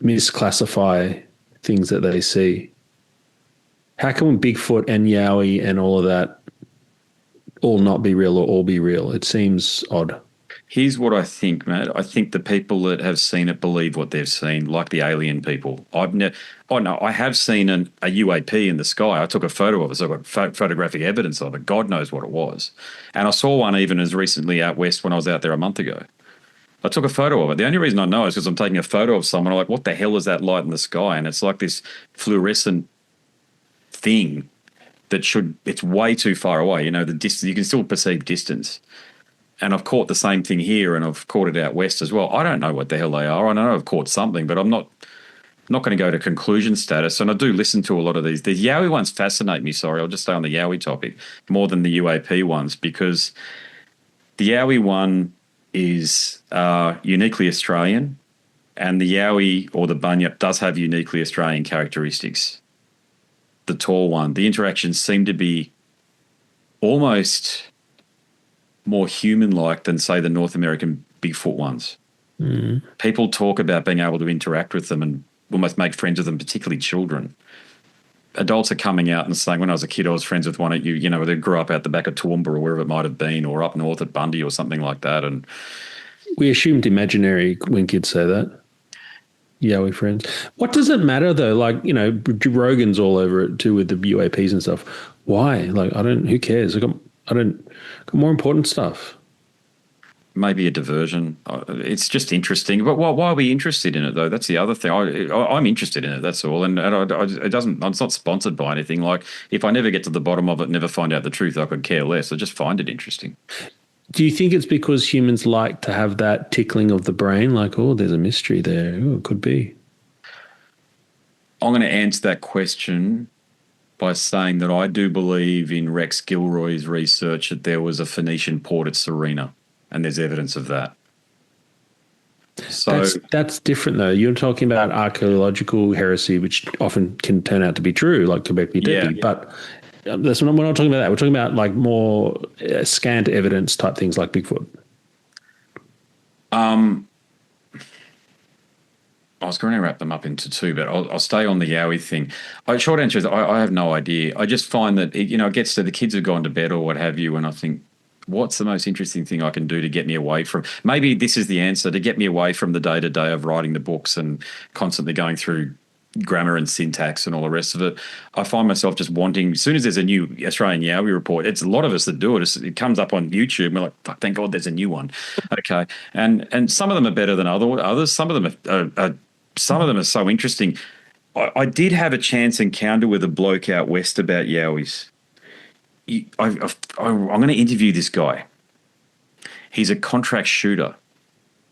misclassify things that they see? How can Bigfoot and Yowie and all of that all not be real or all be real? It seems odd. Here's what I think, Matt. I think the people that have seen it believe what they've seen, like the alien people. I have seen a UAP in the sky. I took a photo of it, so I've got photographic evidence of it. God knows what it was. And I saw one even as recently out west when I was out there a month ago. I took a photo of it. The only reason I know is because I'm taking a photo of someone. I'm like, what the hell is that light in the sky? And it's like this fluorescent thing it's way too far away. The distance, you can still perceive distance. And I've caught the same thing here, and I've caught it out west as well. I don't know what the hell they are. I know I've caught something, but I'm not going to go to conclusion status. And I do listen to a lot of these. The Yowie ones fascinate me. Sorry, I'll just stay on the Yowie topic more than the UAP ones, because the Yowie one is uniquely Australian, and the Yowie or the Bunyip does have uniquely Australian characteristics. The tall one, the interactions seem to be almost more human-like than, say, the North American Bigfoot ones. Mm. People talk about being able to interact with them and almost make friends with them, particularly children. Adults are coming out and saying, when I was a kid, I was friends with one of they grew up out the back of Toowoomba or wherever it might have been, or up north at Bundy or something like that. And we assumed imaginary when kids say that. Yowie friends. What does it matter though? Like, Rogan's all over it too with the UAPs and stuff. Why? Like, who cares? I got more important stuff. Maybe a diversion. It's just interesting. But why are we interested in it though? That's the other thing. I'm interested in it. That's all. And it's not sponsored by anything. Like, if I never get to the bottom of it, never find out the truth, I could care less. I just find it interesting. Do you think it's because humans like to have that tickling of the brain? Like, oh, there's a mystery there. Oh, it could be. I'm going to answer that question by saying that I do believe in Rex Gilroy's research that there was a Phoenician port at Serena, and there's evidence of that. So that's different though. You're talking about archaeological heresy, which often can turn out to be true, like Göbekli Tepe. But we're not talking about that. We're talking about like more scant evidence type things like Bigfoot. I was going to wrap them up into two, but I'll stay on the Yowie thing. Short answer is I have no idea. I just find that it gets to the kids have gone to bed or what have you, and I think, what's the most interesting thing I can do to get me away from? Maybe this is the answer, to get me away from the day-to-day of writing the books and constantly going through grammar and syntax and all the rest of it. I find myself just wanting, as soon as there's a new Australian Yowie report, it's a lot of us that do it. It comes up on YouTube. And we're like, fuck, thank God there's a new one. Okay. And some of them are better than others. Some of them are so interesting. I did have a chance encounter with a bloke out west about Yowies. I'm going to interview this guy. He's a contract shooter.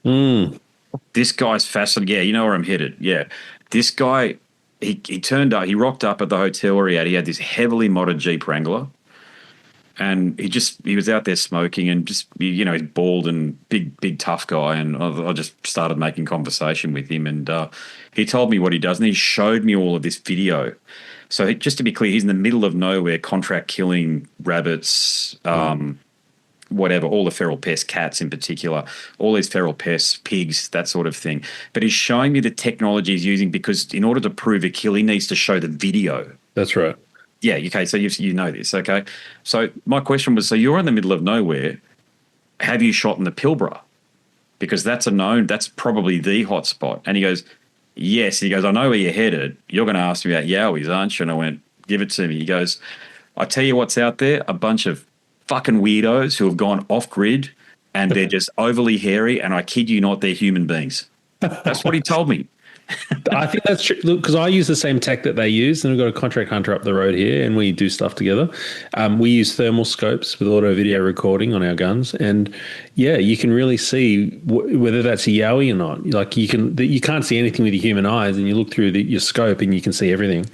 This guy's fascinating. Yeah, you know where I'm headed. Yeah. This guy, he turned up, he rocked up at the hotel where he had this heavily modded Jeep Wrangler. And he was out there smoking and just, he's bald and big tough guy. And I just started making conversation with him. And he told me what he does. And he showed me all of this video. So just to be clear, he's in the middle of nowhere, contract killing rabbits, whatever, all the feral pests, cats in particular, all these feral pests, pigs, that sort of thing. But he's showing me the technology he's using because in order to prove a kill, he needs to show the video. That's right. Yeah, okay, so you know this, okay? So my question was, so you're in the middle of nowhere. Have you shot in the Pilbara? Because that's probably the hot spot. And he goes, yes. He goes, I know where you're headed. You're going to ask me about Yowies, aren't you? And I went, give it to me. He goes, I tell you what's out there, a bunch of fucking weirdos who have gone off-grid and they're just overly hairy, and I kid you not, they're human beings. That's what he told me. I think that's true. Look, because I use the same tech that they use, and we've got a contract hunter up the road here, and we do stuff together. We use thermal scopes with auto video recording on our guns, and yeah, you can really see whether that's a Yowie or not. Like you can't see anything with your human eyes, and you look through your scope and you can see everything.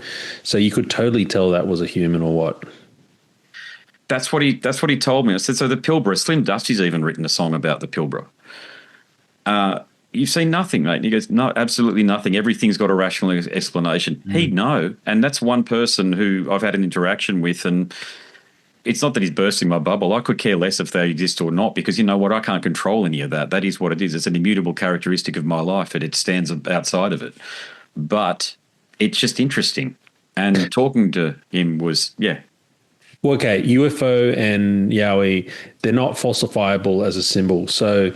So you could totally tell that was a human or what. That's what he told me. I said, so the Pilbara, Slim Dusty's even written a song about the Pilbara. You've seen nothing, mate. And he goes, no, absolutely nothing. Everything's got a rational explanation. He'd know. And that's one person who I've had an interaction with, and it's not that he's bursting my bubble. I could care less if they exist or not, because you know what? I can't control any of that. That is what it is. It's an immutable characteristic of my life, and it stands outside of it. But it's just interesting. And talking to him was, yeah. Well, okay, UFO and Yowie, they're not falsifiable as a symbol. So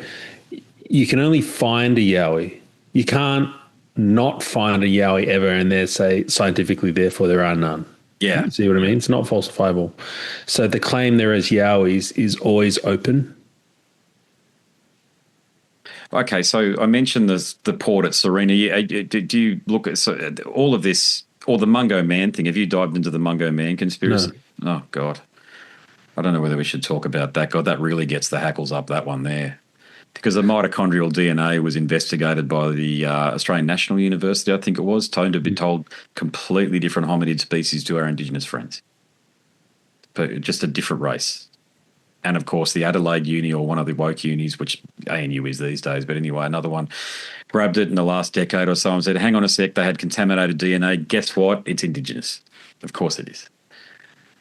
you can only find a Yowie. You can't not find a Yowie ever and they're, say, scientifically, therefore there are none. Yeah. See what I mean? It's not falsifiable. So the claim there is Yowies is always open. Okay, so I mentioned the port at Serena. Do you look at all of this, or the Mungo Man thing? Have you dived into the Mungo Man conspiracy? No. Oh, God. I don't know whether we should talk about that. God, that really gets the hackles up, that one there. Because the mitochondrial DNA was investigated by the Australian National University, I think it was, to be told completely different hominid species to our Indigenous friends. But just a different race. And, of course, the Adelaide Uni, or one of the woke unis, which ANU is these days, but anyway, another one, grabbed it in the last decade or so and said, hang on a sec, they had contaminated DNA. Guess what? It's Indigenous. Of course it is.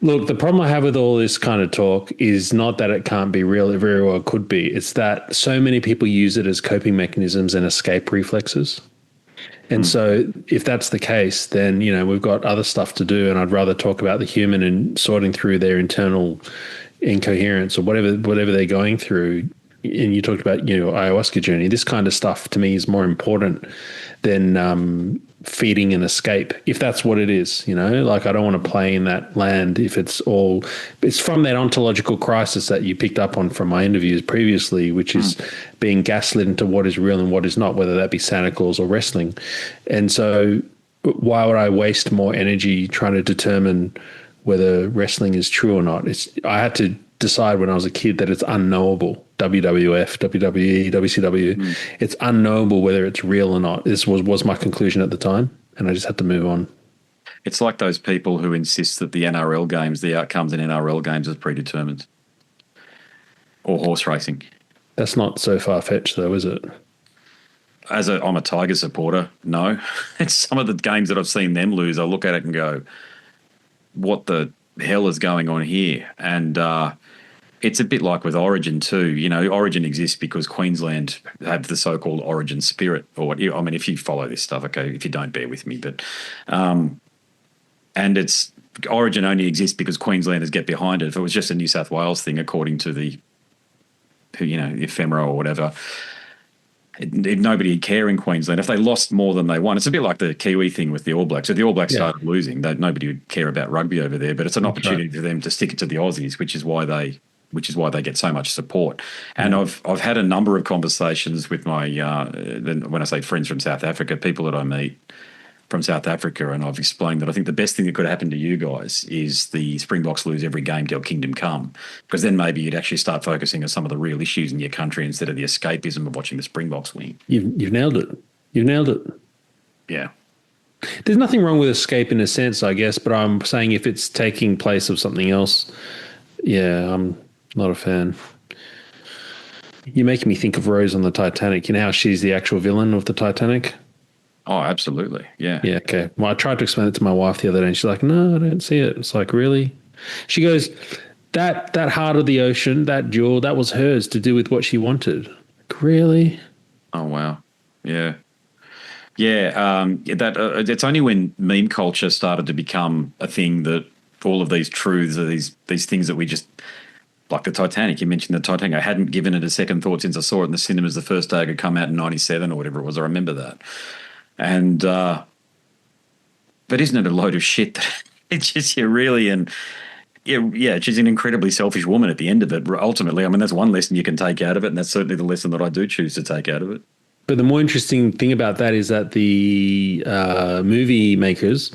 Look, the problem I have with all this kind of talk is not that it can't be real, it very well could be. It's that so many people use it as coping mechanisms and escape reflexes. And so if that's the case, then, you know, we've got other stuff to do, and I'd rather talk about the human and sorting through their internal incoherence or whatever they're going through. And you talked about, you know, ayahuasca journey. This kind of stuff to me is more important than feeding an escape, if that's what it is, you know. Like, I don't want to play in that land if it's from that ontological crisis that you picked up on from my interviews previously, which is being gaslit into what is real and what is not, whether that be Santa Claus or wrestling. And so why would I waste more energy trying to determine whether wrestling is true or not? I had to decide when I was a kid that it's unknowable. WWF, WWE, WCW. It's unknowable whether it's real or not. This was my conclusion at the time, and I just had to move on. It's like those people who insist that the NRL games, the outcomes in NRL games are predetermined. Or horse racing. That's not so far-fetched though, is it? I'm a Tiger supporter, no. It's some of the games that I've seen them lose, I look at it and go, what the hell is going on here? And it's a bit like with Origin too. You know, Origin exists because Queensland have the so-called Origin spirit, or what? I mean, if you follow this stuff, okay. If you don't, bear with me. But and it's Origin only exists because Queenslanders get behind it. If it was just a New South Wales thing, according to the ephemera or whatever, nobody would care in Queensland. If they lost more than they won, it's a bit like the Kiwi thing with the All Blacks. If the All Blacks started losing, nobody would care about rugby over there. But it's an opportunity for them to stick it to the Aussies, which is why they get so much support. And I've had a number of conversations with my when I say friends from South Africa, people that I meet from South Africa, and I've explained that I think the best thing that could happen to you guys is the Springboks lose every game till Kingdom Come, because then maybe you'd actually start focusing on some of the real issues in your country instead of the escapism of watching the Springboks win. You've nailed it. You've nailed it. Yeah. There's nothing wrong with escape in a sense, I guess, but I'm saying if it's taking place of something else, yeah, I'm not a fan. You're making me think of Rose on the Titanic. You know how she's the actual villain of the Titanic? Oh, absolutely. Yeah. Yeah, okay. Well, I tried to explain it to my wife the other day, and she's like, no, I don't see it. It's like, really? She goes, that heart of the ocean, that jewel, that was hers to do with what she wanted. Really? Oh wow, yeah. Yeah, it's only when meme culture started to become a thing that all of these truths or these things that we just, like the Titanic. You mentioned the Titanic. I hadn't given it a second thought since I saw it in the cinemas the first day it had come out in '97 or whatever it was. I remember that. And but isn't it a load of shit? That it's just you're really and yeah, she's an incredibly selfish woman at the end of it. Ultimately, I mean that's one lesson you can take out of it, and that's certainly the lesson that I do choose to take out of it. But the more interesting thing about that is that the movie makers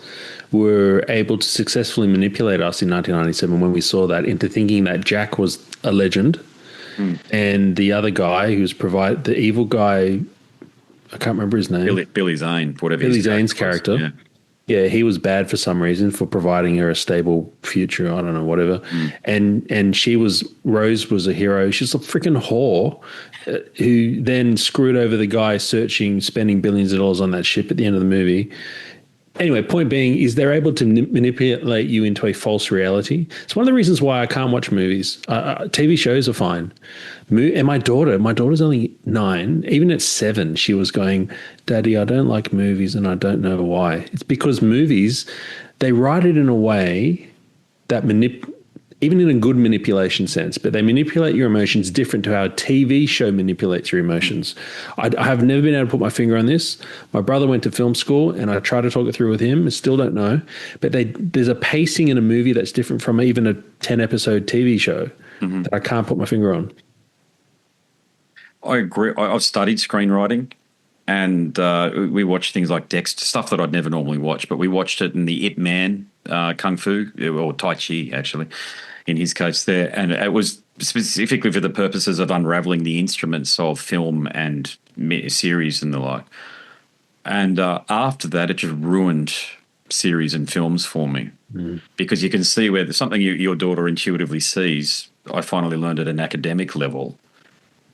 were able to successfully manipulate us in 1997 when we saw that into thinking that Jack was a legend, and the other guy who's the evil guy, I can't remember his name. Billy Zane, whatever. Billy Zane's character. Yeah, he was bad for some reason for providing her a stable future. I don't know, whatever. And Rose was a hero. She's a freaking whore who then screwed over the guy spending billions of dollars on that ship at the end of the movie. Anyway, point being is they're able to manipulate you into a false reality. It's one of the reasons why I can't watch movies. TV shows are fine. And my daughter's only 9. Even at 7, she was going, Daddy, I don't like movies and I don't know why. It's because movies, they write it in a way that even in a good manipulation sense, but they manipulate your emotions different to how a TV show manipulates your emotions. I have never been able to put my finger on this. My brother went to film school and I tried to talk it through with him. I still don't know. But there's a pacing in a movie that's different from even a 10-episode TV show that I can't put my finger on. I agree. I've studied screenwriting and we watched things like Dexter, stuff that I'd never normally watch, but we watched it in the Ip Man Kung Fu, or Tai Chi actually, in his case there. And it was specifically for the purposes of unraveling the instruments of film and series and the like. And after that, it just ruined series and films for me because you can see where there's something your daughter intuitively sees. I finally learned at an academic level.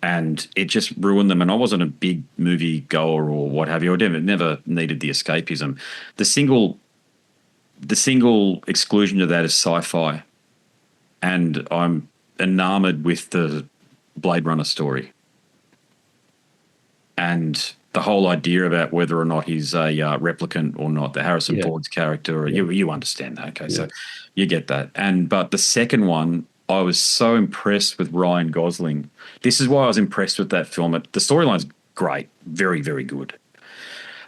And it just ruined them. And I wasn't a big movie goer or what have you. I never needed the escapism. The single exclusion to that is sci-fi. And I'm enamored with the Blade Runner story. And the whole idea about whether or not he's a replicant or not, the Harrison Ford's character, or you understand that. Okay, so you get that. But the second one, I was so impressed with Ryan Gosling. This is why I was impressed with that film. The storyline's great, very, very good.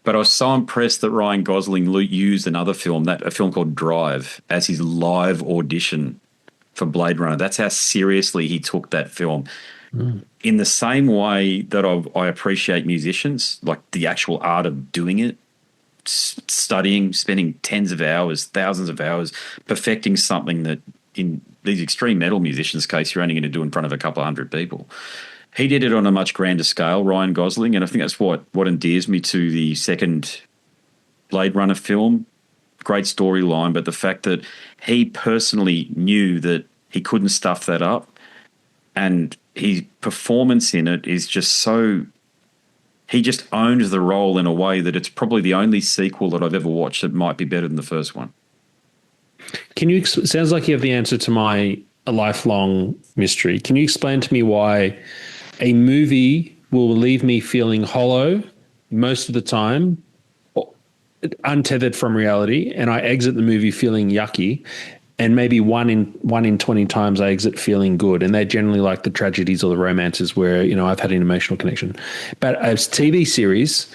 But I was so impressed that Ryan Gosling used another film, a film called Drive, as his live audition for Blade Runner. That's how seriously he took that film. In the same way that I appreciate musicians, like the actual art of doing it, studying, spending tens of hours, thousands of hours, perfecting something that in these extreme metal musicians' case, you're only going to do in front of a couple of hundred people. He did it on a much grander scale, Ryan Gosling, and I think that's what endears me to the second Blade Runner film. Great storyline, but the fact that he personally knew that he couldn't stuff that up, and his performance in it is just so... He just owned the role in a way that it's probably the only sequel that I've ever watched that might be better than the first one. Sounds like you have the answer to a lifelong mystery. Can you explain to me why a movie will leave me feeling hollow most of the time, untethered from reality, and I exit the movie feeling yucky, and maybe one in 20 times I exit feeling good, and they're generally like the tragedies or the romances where, I've had an emotional connection. But a TV series,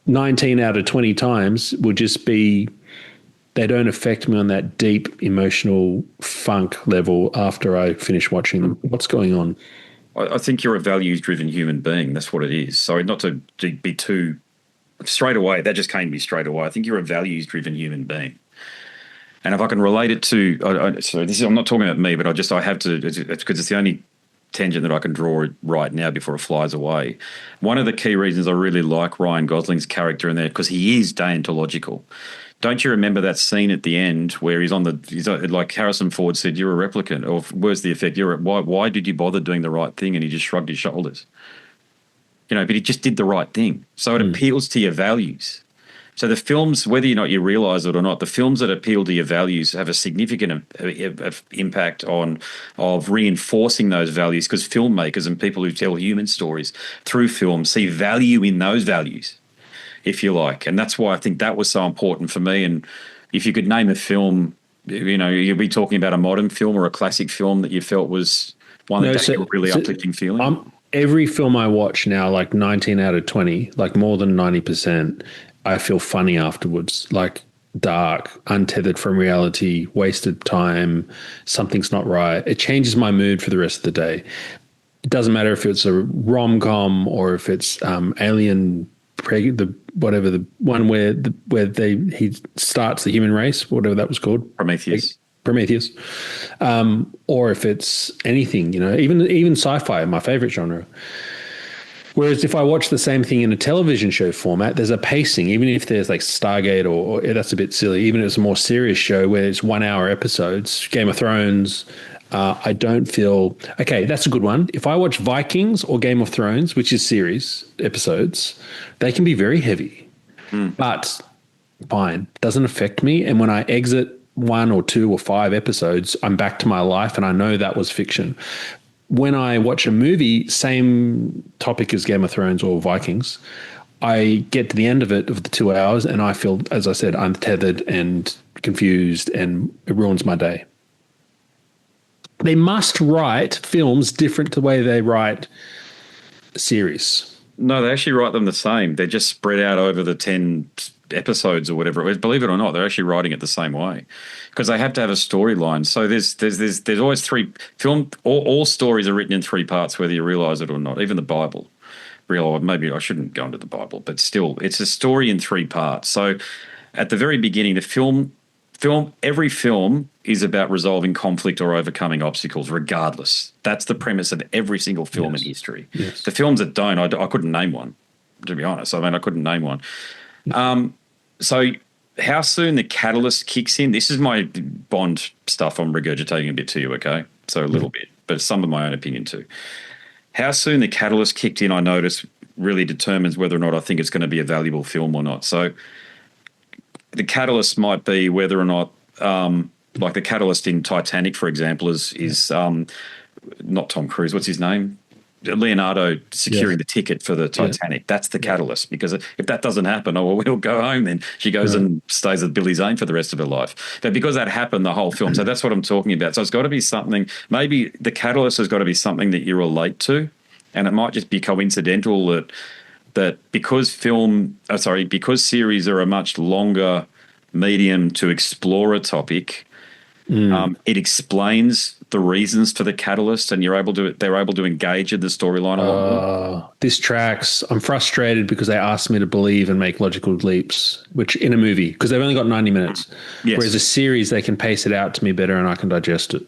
19 out of 20 times will just be... They don't affect me on that deep emotional funk level after I finish watching them. What's going on? I think you're a values-driven human being. That's what it is. Sorry, not to be too straight away. That just came to me straight away. I think you're a values-driven human being. And if I can relate it to, I'm not talking about me, but I have to, it's because it's the only tangent that I can draw right now before it flies away. One of the key reasons I really like Ryan Gosling's character in there, because he is deontological. Don't you remember that scene at the end where he's like Harrison Ford said, "You're a replicant," or where's the effect? Why did you bother doing the right thing? And he just shrugged his shoulders. But he just did the right thing. So it appeals to your values. So the films, whether or not you realize it or not, the films that appeal to your values have a significant impact of reinforcing those values, because filmmakers and people who tell human stories through film see value in those values, if you like. And that's why I think that was so important for me. And if you could name a film, you'd be talking about a modern film or a classic film that you felt was one that gave you a really uplifting feeling. Every film I watch now, like 19 out of 20, like more than 90%, I feel funny afterwards, like dark, untethered from reality, wasted time, something's not right. It changes my mood for the rest of the day. It doesn't matter if it's a rom-com or if it's Alien, the one where he starts the human race, whatever that was called. Prometheus. Or if it's anything, even sci-fi, my favorite genre. Whereas if I watch the same thing in a television show format, there's a pacing, even if there's like Stargate or that's a bit silly, even if it's a more serious show where it's 1 hour episodes, Game of Thrones, I don't feel, okay, that's a good one. If I watch Vikings or Game of Thrones, which is series episodes, they can be very heavy, but fine, doesn't affect me. And when I exit 1 or 2 or 5 episodes, I'm back to my life and I know that was fiction. When I watch a movie, same topic as Game of Thrones or Vikings, I get to the end of it, of the 2 hours, and I feel, as I said, untethered and confused, and it ruins my day. They must write films different to the way they write series. No, they actually write them the same. They're just spread out over the 10 episodes or whatever it was. Believe it or not, they're actually writing it the same way, because they have to have a storyline. So there's always three film. All stories are written in 3 parts, whether you realize it or not. Even the Bible. Maybe I shouldn't go into the Bible, but still, it's a story in 3 parts. So at the very beginning, every film is about resolving conflict or overcoming obstacles, regardless. That's the premise of every single film in history. Yes. The films that don't, I couldn't name one, to be honest. I couldn't name one. So how soon the catalyst kicks in, this is my Bond stuff I'm regurgitating a bit to you, okay? So a little bit, but some of my own opinion too. How soon the catalyst kicked in, I notice, really determines whether or not I think it's going to be a valuable film or not. So the catalyst might be whether or not, like the catalyst in Titanic, for example, is not Tom Cruise, what's his name? Leonardo securing the ticket for the Titanic. Yeah. That's the catalyst, because if that doesn't happen, we'll go home then. She goes and stays with Billy Zane for the rest of her life. But because that happened the whole film, so that's what I'm talking about. So it's got to be something, maybe the catalyst has got to be something that you relate to, and it might just be coincidental that because series are a much longer medium to explore a topic, it explains the reasons for the catalyst, and they're able to engage in the storyline a lot more. This tracks. I'm frustrated because they asked me to believe and make logical leaps, which in a movie, because they've only got 90 minutes. Yes. Whereas a series, they can pace it out to me better and I can digest it.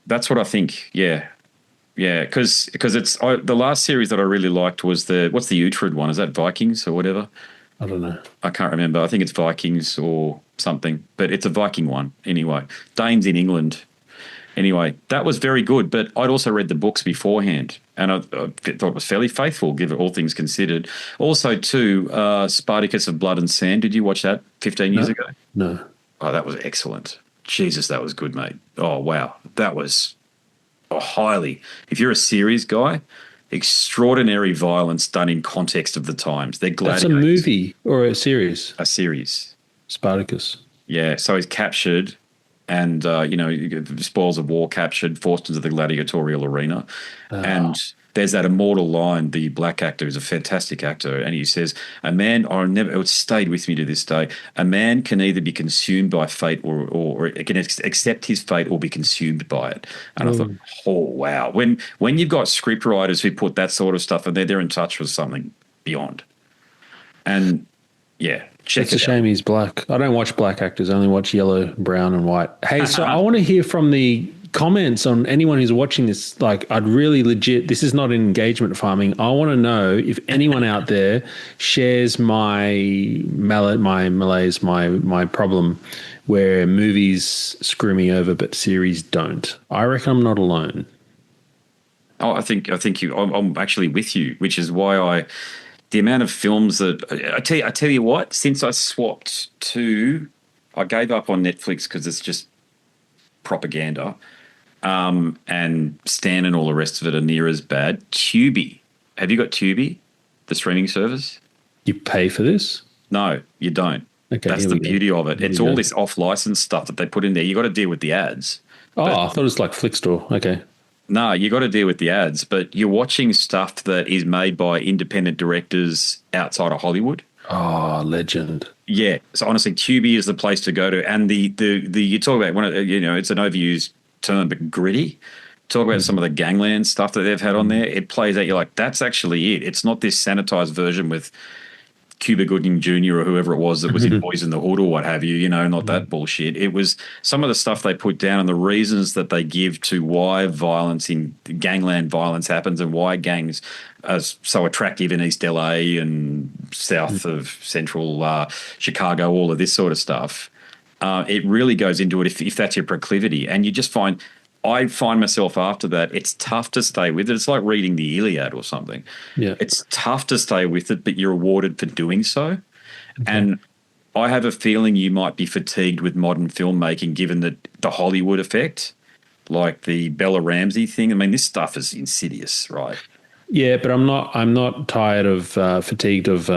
That's what I think. Yeah. Because it's the last series that I really liked was what's the Uhtred one? Is that Vikings or whatever? I don't know. I can't remember. I think it's Vikings or something, but it's a Viking one anyway. Danes in England. Anyway, that was very good, but I'd also read the books beforehand, and I thought it was fairly faithful, given all things considered. Also, too, Spartacus of Blood and Sand. Did you watch that 15 years ago? No. Oh, that was excellent. Jesus, that was good, mate. Oh, wow. That was highly. If you're a series guy, extraordinary violence done in context of the times. They're gladiators. That's a movie or a series? A series. Spartacus. Yeah, so he's captured and, spoils of war, captured, forced into the gladiatorial arena. And there's that immortal line, the black actor who's a fantastic actor, and he says, it stayed with me to this day, a man can either be consumed by fate or can accept his fate or be consumed by it. And I thought, oh, wow. When you've got script writers who put that sort of stuff in there, they're in touch with something beyond. And, yeah. It's a shame he's black. I don't watch black actors. I only watch yellow, brown, and white. Hey, so I want to hear from the comments on anyone who's watching this. Like, I'd really this is not an engagement farming. I want to know if anyone out there shares my malaise, my problem where movies screw me over, but series don't. I reckon I'm not alone. Oh, I think I'm actually with you, which is why the amount of films that I tell you what, since I swapped to, I gave up on Netflix because it's just propaganda, and Stan and all the rest of it are near as bad. Tubi, have you got Tubi, the streaming service? You pay for this? No, you don't. Okay, that's the beauty of it. It's all this off-license stuff that they put in there. You got to deal with the ads. Oh, I thought it was like Flickstore. Okay. No, you got to deal with the ads, but you're watching stuff that is made by independent directors outside of Hollywood. Oh, legend. Yeah. So honestly, Tubi is the place to go to. And the you talk about it's an overused term, but gritty. Talk about some of the gangland stuff that they've had on there. It plays out. You're like, that's actually it. It's not this sanitized version with Cuba Gooding Jr. or whoever it was that was in Boys in the Hood or what have you, not that bullshit. It was some of the stuff they put down and the reasons that they give to why violence in gangland violence happens and why gangs are so attractive in East LA and south of central Chicago, all of this sort of stuff. It really goes into it if that's your proclivity. And you just I find myself after that, it's tough to stay with it. It's like reading the Iliad or something. Yeah. It's tough to stay with it, but you're rewarded for doing so. Okay. And I have a feeling you might be fatigued with modern filmmaking given the Hollywood effect, like the Bella Ramsey thing. I mean, this stuff is insidious, right? Yeah, but I'm not tired of fatigued of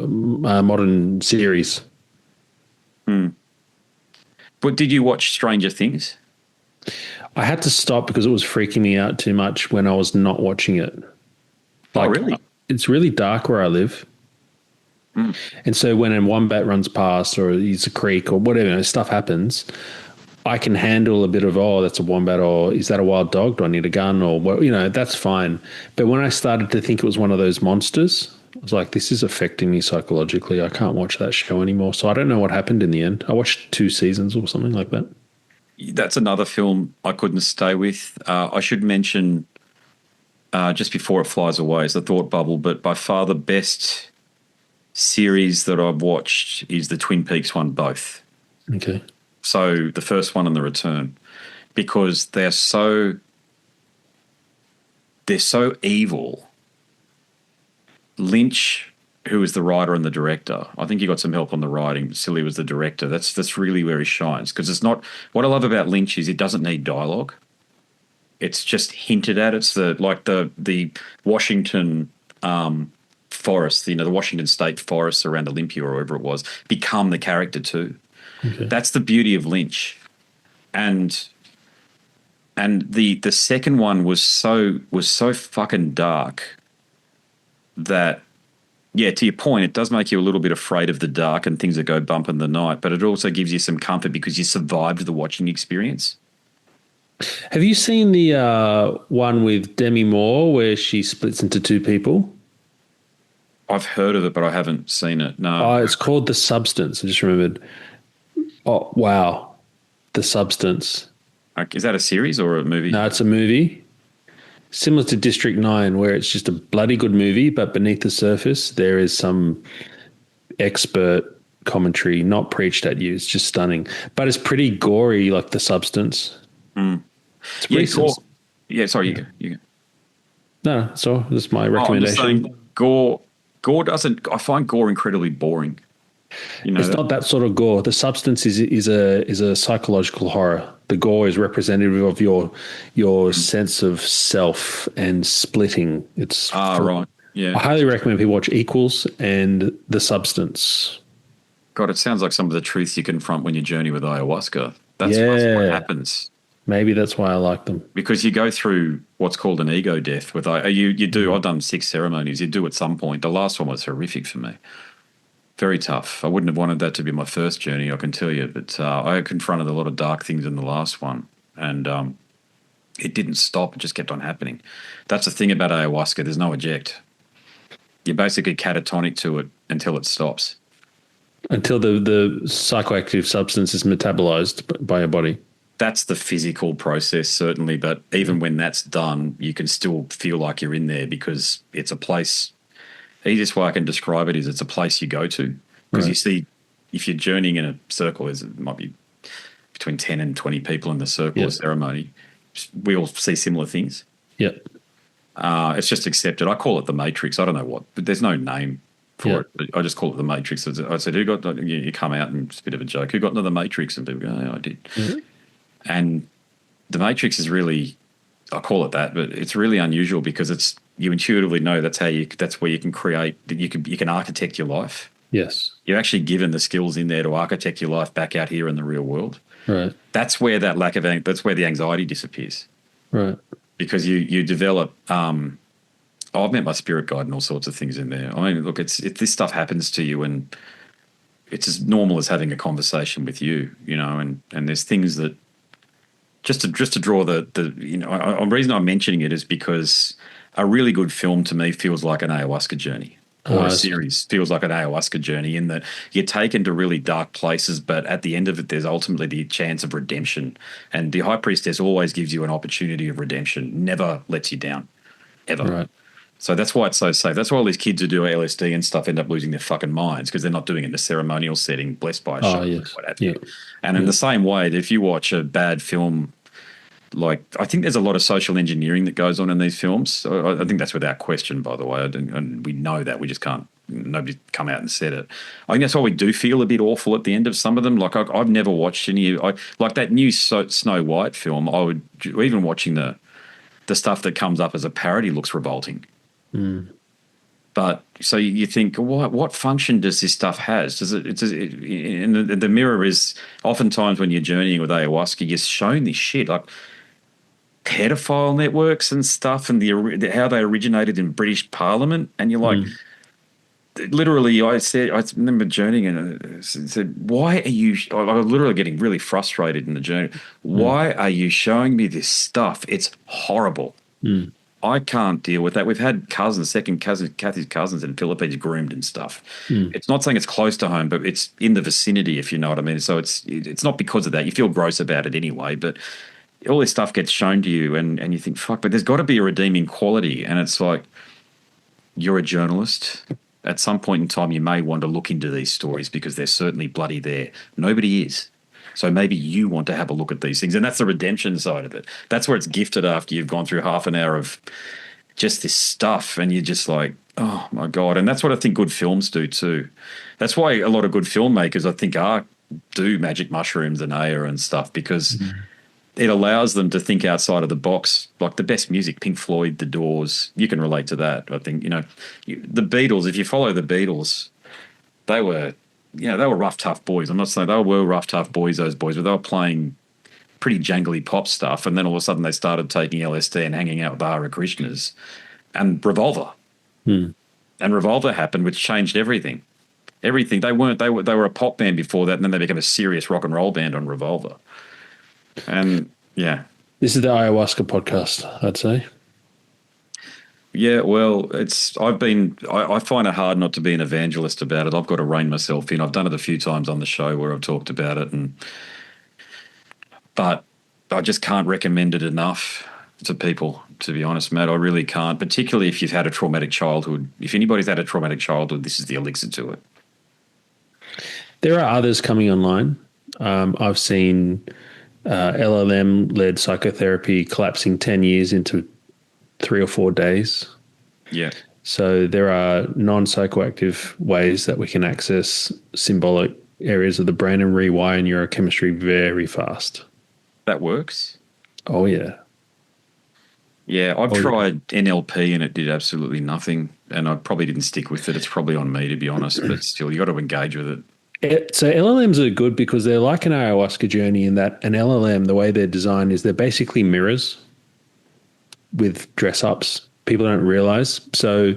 modern series. But did you watch Stranger Things? I had to stop because it was freaking me out too much when I was not watching it. Like, oh, really? It's really dark where I live. And so when a wombat runs past or it's a creek or whatever, stuff happens, I can handle a bit of, that's a wombat, or is that a wild dog? Do I need a gun? Or, that's fine. But when I started to think it was one of those monsters, I was like, this is affecting me psychologically. I can't watch that show anymore. So I don't know what happened in the end. I watched 2 seasons or something like that. That's another film I couldn't stay with. I should mention, just before it flies away, is The Thought Bubble, but by far the best series that I've watched is the Twin Peaks one, both. Okay. So the first one and The Return, because they're so evil. Lynch, who was the writer and the director, I think he got some help on the writing, but still he was the director. That's really where he shines, because it's not, what I love about Lynch is it doesn't need dialogue. It's just hinted at. It's the Washington forest, the Washington State forests around Olympia or wherever it was, become the character too. Okay. That's the beauty of Lynch. And the second one was so fucking dark that, yeah, to your point, it does make you a little bit afraid of the dark and things that go bump in the night, but it also gives you some comfort because you survived the watching experience. Have you seen the one with Demi Moore where she splits into 2 people? I've heard of it, but I haven't seen it. No. Oh, it's called The Substance. I just remembered. Oh, wow. The Substance. Is that a series or a movie? No, it's a movie. Similar to District 9, where it's just a bloody good movie, but beneath the surface, there is some expert commentary not preached at you. It's just stunning. But it's pretty gory, like The Substance. It's pretty yeah, sorry, you go. No, so that's my recommendation. I'm just saying, gore doesn't, I find gore incredibly boring. It's not that sort of gore. The Substance is a psychological horror. The gore is representative of your sense of self and splitting. It's right. Yeah. I highly recommend people watch Equals and The Substance. God, it sounds like some of the truths you confront when you journey with ayahuasca. That's what happens. Maybe that's why I like them. Because you go through what's called an ego death. You do. I've done 6 ceremonies. You do at some point. The last one was horrific for me. Very tough. I wouldn't have wanted that to be my first journey, I can tell you. But I confronted a lot of dark things in the last one, and it didn't stop. It just kept on happening. That's the thing about ayahuasca. There's no eject. You're basically catatonic to it until it stops. Until the psychoactive substance is metabolized by your body. That's the physical process, certainly. But even when that's done, you can still feel like you're in there because it's a place. The easiest way I can describe it is it's a place you go to. Because you see, if you're journeying in a circle, it might be between 10 and 20 people in the circle of ceremony. We all see similar things. Yep. It's just accepted. I call it the Matrix. I don't know what, but there's no name for it. I just call it the Matrix. I said, who got, you come out and it's a bit of a joke, who got into the Matrix? And people go, oh, I did. Mm-hmm. And the Matrix is really, I call it that, but it's really unusual because it's, you intuitively know that's where you can create, you can architect your life. Yes. You're actually given the skills in there to architect your life back out here in the real world. Right. That's where that's where the anxiety disappears. Right. Because you develop, I've met my spirit guide and all sorts of things in there. I mean, look, if this stuff happens to you and it's as normal as having a conversation with you, you know, and there's things that just to draw the reason I'm mentioning it is because a really good film to me feels like an ayahuasca journey. Or a series feels like an ayahuasca journey in that you're taken to really dark places, but at the end of it, there's ultimately the chance of redemption. And the High Priestess always gives you an opportunity of redemption, never lets you down, ever. Right. So that's why it's so safe. That's why all these kids who do LSD and stuff end up losing their fucking minds because they're not doing it in a ceremonial setting, blessed by a shaman, what have you. And in the same way, if you watch a bad film, like I think there's a lot of social engineering that goes on in these films. I think that's without question, by the way. And we know that. We just can't, nobody's come out and said it. I think that's why we do feel a bit awful at the end of some of them. Like I've never watched any, like that new Snow White film, even watching the stuff that comes up as a parody looks revolting. Mm. But so you think, what function does this stuff has? And the mirror is oftentimes when you're journeying with ayahuasca, you're shown this shit like pedophile networks and stuff, and how they originated in British Parliament, and you're like, literally, I remember journeying and I said, why are you? I was literally getting really frustrated in the journey. Why are you showing me this stuff? It's horrible. I can't deal with that. We've had Kathy's cousins in the Philippines groomed and stuff. It's not saying it's close to home, but it's in the vicinity, if you know what I mean. So it's not because of that. You feel gross about it anyway, but all this stuff gets shown to you and you think, fuck, but there's got to be a redeeming quality. And it's like, you're a journalist. At some point in time, you may want to look into these stories because they're certainly bloody there. Nobody is. So maybe you want to have a look at these things. And that's the redemption side of it. That's where it's gifted after you've gone through half an hour of just this stuff and you're just like, oh, my God. And that's what I think good films do too. That's why a lot of good filmmakers, I think, do magic mushrooms and aya and stuff because it allows them to think outside of the box. Like the best music, Pink Floyd, The Doors, you can relate to that. I think, the Beatles, if you follow the Beatles, they were rough, tough boys. I'm not saying they were rough, tough boys, those boys, but they were playing pretty jangly pop stuff. And then all of a sudden they started taking LSD and hanging out with the Hare Krishnas and Revolver. And Revolver happened, which changed everything. Everything. They were a pop band before that, and then they became a serious rock and roll band on Revolver. And yeah. This is the ayahuasca podcast, I'd say. Yeah, well, I find it hard not to be an evangelist about it. I've got to rein myself in. I've done it a few times on the show where I've talked about it, but I just can't recommend it enough to people, to be honest, Matt. I really can't, particularly if you've had a traumatic childhood. If anybody's had a traumatic childhood, this is the elixir to it. There are others coming online. I've seen LLM-led psychotherapy collapsing 10 years into 3 or 4 days. Yeah. So there are non-psychoactive ways that we can access symbolic areas of the brain and rewire neurochemistry very fast. That works? Oh, yeah. Yeah, I've tried NLP and it did absolutely nothing, and I probably didn't stick with it. It's probably on me, to be honest, but still, you got to engage with it. So LLMs are good because they're like an ayahuasca journey in that an LLM, the way they're designed is they're basically mirrors with dress-ups. People don't realize. So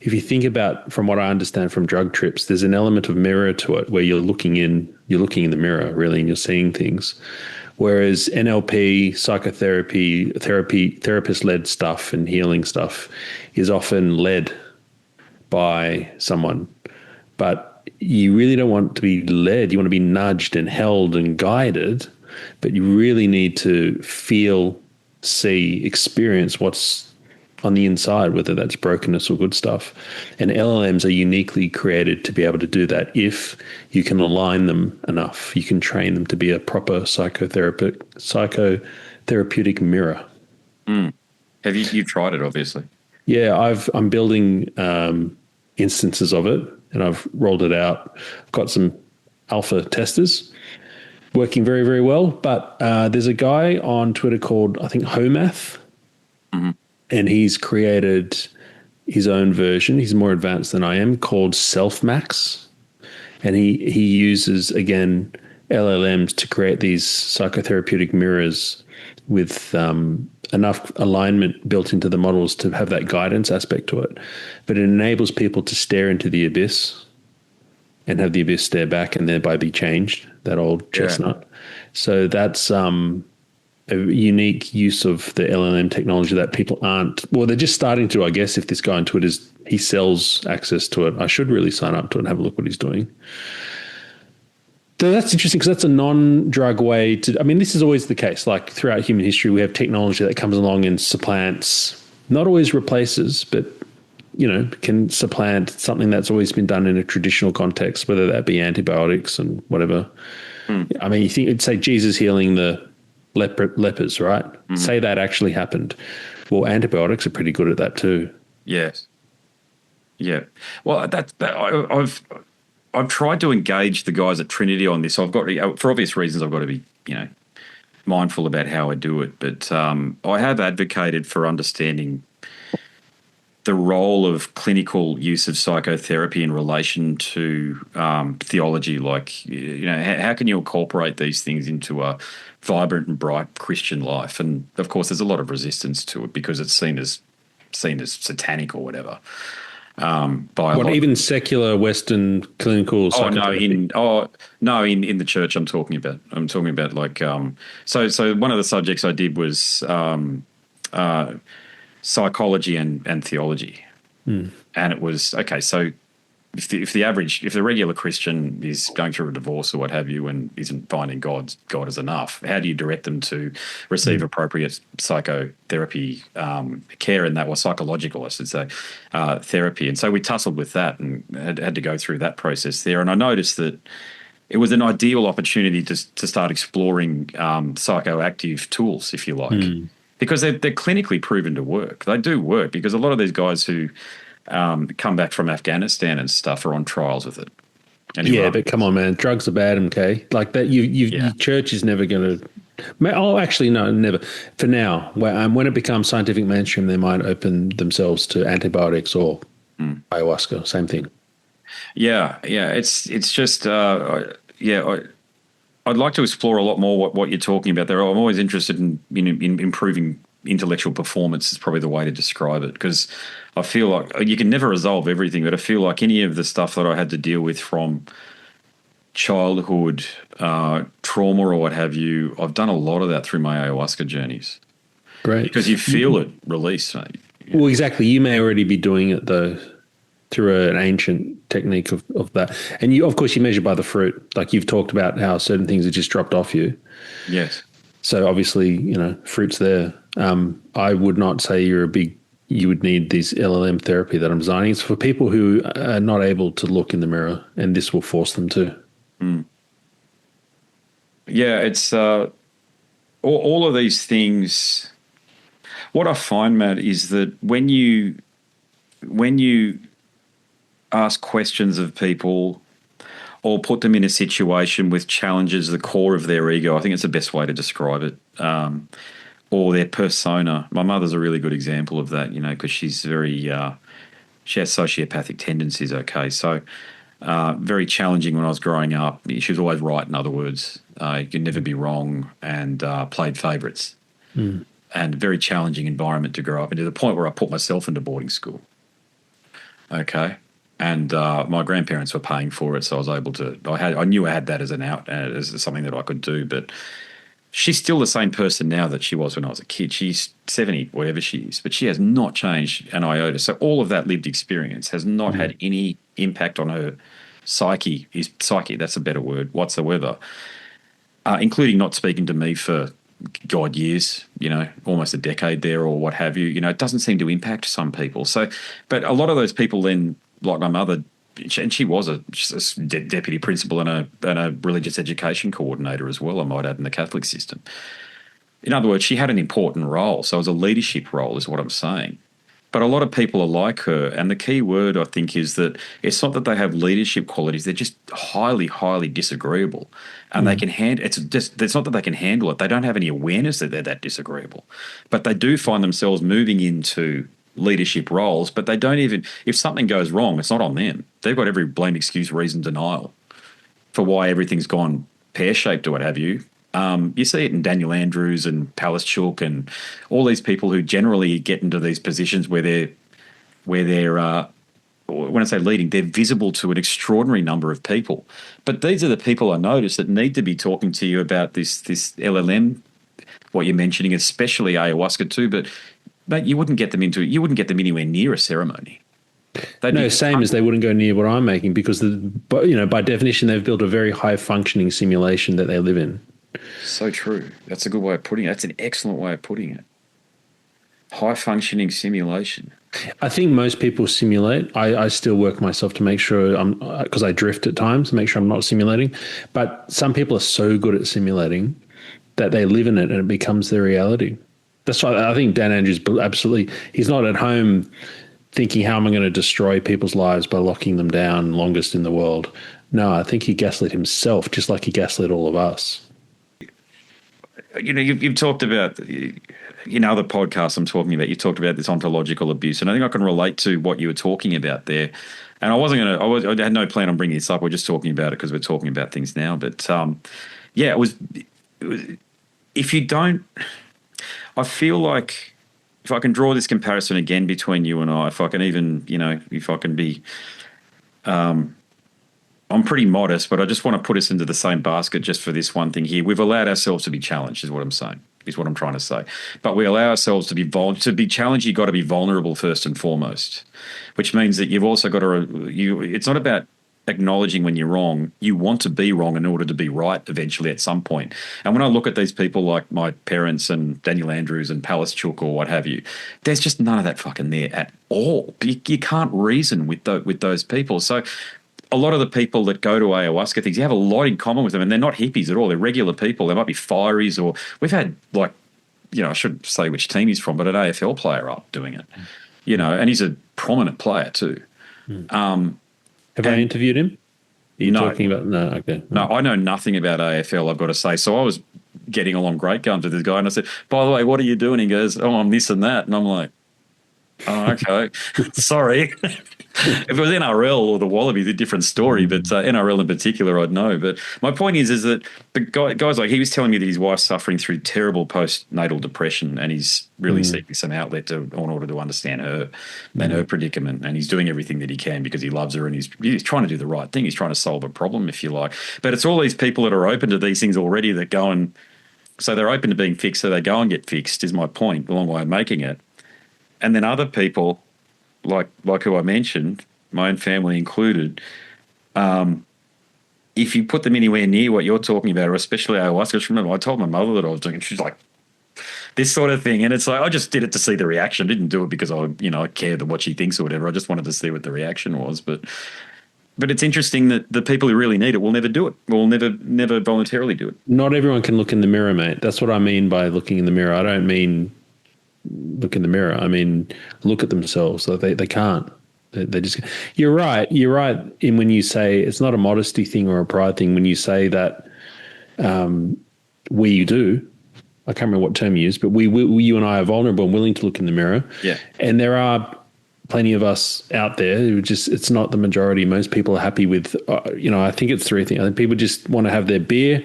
if you think about, from what I understand from drug trips, there's an element of mirror to it where you're looking in the mirror, really, and you're seeing things. Whereas NLP, psychotherapy, therapist-led stuff and healing stuff is often led by someone. But you really don't want to be led. You want to be nudged and held and guided, but you really need to feel, see, experience what's on the inside, whether that's brokenness or good stuff. And LLMs are uniquely created to be able to do that if you can align them enough. You can train them to be a proper psychotherapeutic mirror. Have you've tried it, obviously? Yeah, I'm building instances of it, and I've rolled it out. I've got some alpha testers working very, very well. But there's a guy on Twitter called, I think, Homath, and he's created his own version. He's more advanced than I am, called Selfmax, and he uses, again, LLMs to create these psychotherapeutic mirrors with enough alignment built into the models to have that guidance aspect to it. But it enables people to stare into the abyss and have the abyss stare back and thereby be changed, that old chestnut. So that's a unique use of the LLM technology that people aren't, well, they're just starting to, I guess, if this guy on Twitter, he sells access to it. I should really sign up to it and have a look what he's doing. So that's interesting because that's a non-drug way to, I mean, this is always the case. Like throughout human history, we have technology that comes along and supplants, not always replaces, but, you know, can supplant something that's always been done in a traditional context, whether that be antibiotics and whatever. I mean, you think it'd say Jesus healing the lepers, right? Say that actually happened. Well, antibiotics are pretty good at that too. Yes. Yeah. Well, I've tried to engage the guys at Trinity on this. I've got to, for obvious reasons, I've got to be, you know, mindful about how I do it. But I have advocated for understanding the role of clinical use of psychotherapy in relation to theology. Like, you know, how can you incorporate these things into a vibrant and bright Christian life? And of course, there's a lot of resistance to it because it's seen as satanic or whatever. By even secular Western clinical psychotherapy? In the church I'm talking about like so one of the subjects I did was psychology and theology. And it was okay, so if the regular Christian is going through a divorce or what have you and isn't finding God is enough, how do you direct them to receive appropriate psychotherapy care, and that was psychological, I should say, therapy? And so we tussled with that and had to go through that process there. And I noticed that it was an ideal opportunity to start exploring psychoactive tools, if you like, because they're clinically proven to work. They do work because a lot of these guys who come back from Afghanistan and stuff are on trials with it. Anyway. But come on, man, drugs are bad, okay? Like that, your church is never going to. Oh, actually, no, never. For now, when it becomes scientific mainstream, they might open themselves to antibiotics or ayahuasca. Same thing. Yeah. It's just I'd like to explore a lot more what you're talking about there. I'm always interested in improving intellectual performance is probably the way to describe it, because I feel like you can never resolve everything, but I feel like any of the stuff that I had to deal with from childhood trauma or what have you, I've done a lot of that through my ayahuasca journeys. Great. Because you feel it release. Well, exactly. You may already be doing it, though, through an ancient technique of that. And you, of course, you measure by the fruit. Like you've talked about how certain things are just dropped off you. Yes. So obviously, you know, fruit's there. I would not say you would need this LLM therapy that I'm designing. It's for people who are not able to look in the mirror, and this will force them to. Yeah, it's all of these things. What I find, Matt, is that when you ask questions of people or put them in a situation with challenges the core of their ego, I think it's the best way to describe it, or their persona. My mother's a really good example of that, you know, because she's very she has sociopathic tendencies, okay? So very challenging when I was growing up. She was always right, in other words. You could never be wrong, and played favourites. And very challenging environment to grow up, and to the point where I put myself into boarding school. Okay. And my grandparents were paying for it, so I was able to. I knew I had that as an out, as something that I could do. But she's still the same person now that she was when I was a kid. She's 70, whatever she is, but she has not changed an iota. So all of that lived experience has not had any impact on her psyche. That's a better word whatsoever, including not speaking to me for God years, you know, almost a decade there or what have you. You know, it doesn't seem to impact some people. So, but a lot of those people then, like my mother, and she was a deputy principal and a religious education coordinator as well, I might add, in the Catholic system. In other words, she had an important role. So it was a leadership role is what I'm saying. But a lot of people are like her, and the key word, I think, is that it's not that they have leadership qualities; they're just highly, highly disagreeable, and they can handle. It's not that they can handle it; they don't have any awareness that they're that disagreeable, but they do find themselves moving into leadership roles. But they don't even. If something goes wrong, it's not on them. They've got every blame, excuse, reason, denial for why everything's gone pear-shaped or what have you. You see it in Daniel Andrews and Palachuk and all these people who generally get into these positions where they're when I say leading, they're visible to an extraordinary number of people. But these are the people I notice that need to be talking to you about this LLM, what you're mentioning, especially ayahuasca too. But mate, you wouldn't get them anywhere near a ceremony. Same as they wouldn't go near what I'm making because by definition they've built a very high functioning simulation that they live in. So true. That's a good way of putting it. That's an excellent way of putting it. High-functioning simulation. I think most people simulate. I still work myself to make sure because I drift at times, to make sure I'm not simulating. But some people are so good at simulating that they live in it and it becomes their reality. That's why I think Dan Andrews absolutely, he's not at home thinking how am I going to destroy people's lives by locking them down longest in the world. No, I think he gaslit himself just like he gaslit all of us. You've talked about, in other podcasts I'm talking about, you talked about this ontological abuse, and I think I can relate to what you were talking about there. And I had no plan on bringing this up. We're just talking about it because we're talking about things now. But it was if you don't, I feel like if I can draw this comparison again between you and I, if I can even, if I can be, I'm pretty modest, but I just want to put us into the same basket just for this one thing here. We've allowed ourselves to be challenged, is what I'm saying, is what I'm trying to say. But we allow ourselves to be challenged. You've got to be vulnerable first and foremost, which means that you've also got to, it's not about acknowledging when you're wrong. You want to be wrong in order to be right eventually at some point. And when I look at these people like my parents and Daniel Andrews and Palachuk or what have you, there's just none of that fucking there at all. You can't reason with those people. So a lot of the people that go to ayahuasca things, you have a lot in common with them, and they're not hippies at all. They're regular people. They might be fireys, or we've had I should say which team he's from, but an AFL player up doing it, and he's a prominent player too. Have I interviewed him? Are you talking about? No, okay. No, I know nothing about AFL, I've got to say. So I was getting along great guns with this guy, and I said, by the way, what are you doing? He goes, oh, I'm this and that. And I'm like, oh, okay. Sorry. If it was NRL or the Wallabies, a different story, but NRL in particular, I'd know. But my point is that the guys like, he was telling me that his wife's suffering through terrible postnatal depression, and he's really seeking some outlet in order to understand her and her predicament. And he's doing everything that he can because he loves her, and he's trying to do the right thing. He's trying to solve a problem, if you like. But it's all these people that are open to these things already that go and, so they're open to being fixed, so they go and get fixed, is my point, the long way of making it. And then other people, like who I mentioned, my own family included, if you put them anywhere near what you're talking about, or especially ayahuasca, remember I told my mother that I was doing it, she's like, this sort of thing. And it's like, I just did it to see the reaction. I didn't do it because I cared what she thinks or whatever. I just wanted to see what the reaction was. But it's interesting that the people who really need it will never do it, will never voluntarily do it. Not everyone can look in the mirror, mate. That's what I mean by looking in the mirror. I don't mean look in the mirror. I mean, look at themselves. They can't. They just. You're right. You're right in when you say it's not a modesty thing or a pride thing. When you say that, we do. I can't remember what term you used, but we you and I are vulnerable and willing to look in the mirror. Yeah. And there are plenty of us out there who it's not the majority. Most people are happy with. I think it's three things. I think people just want to have their beer,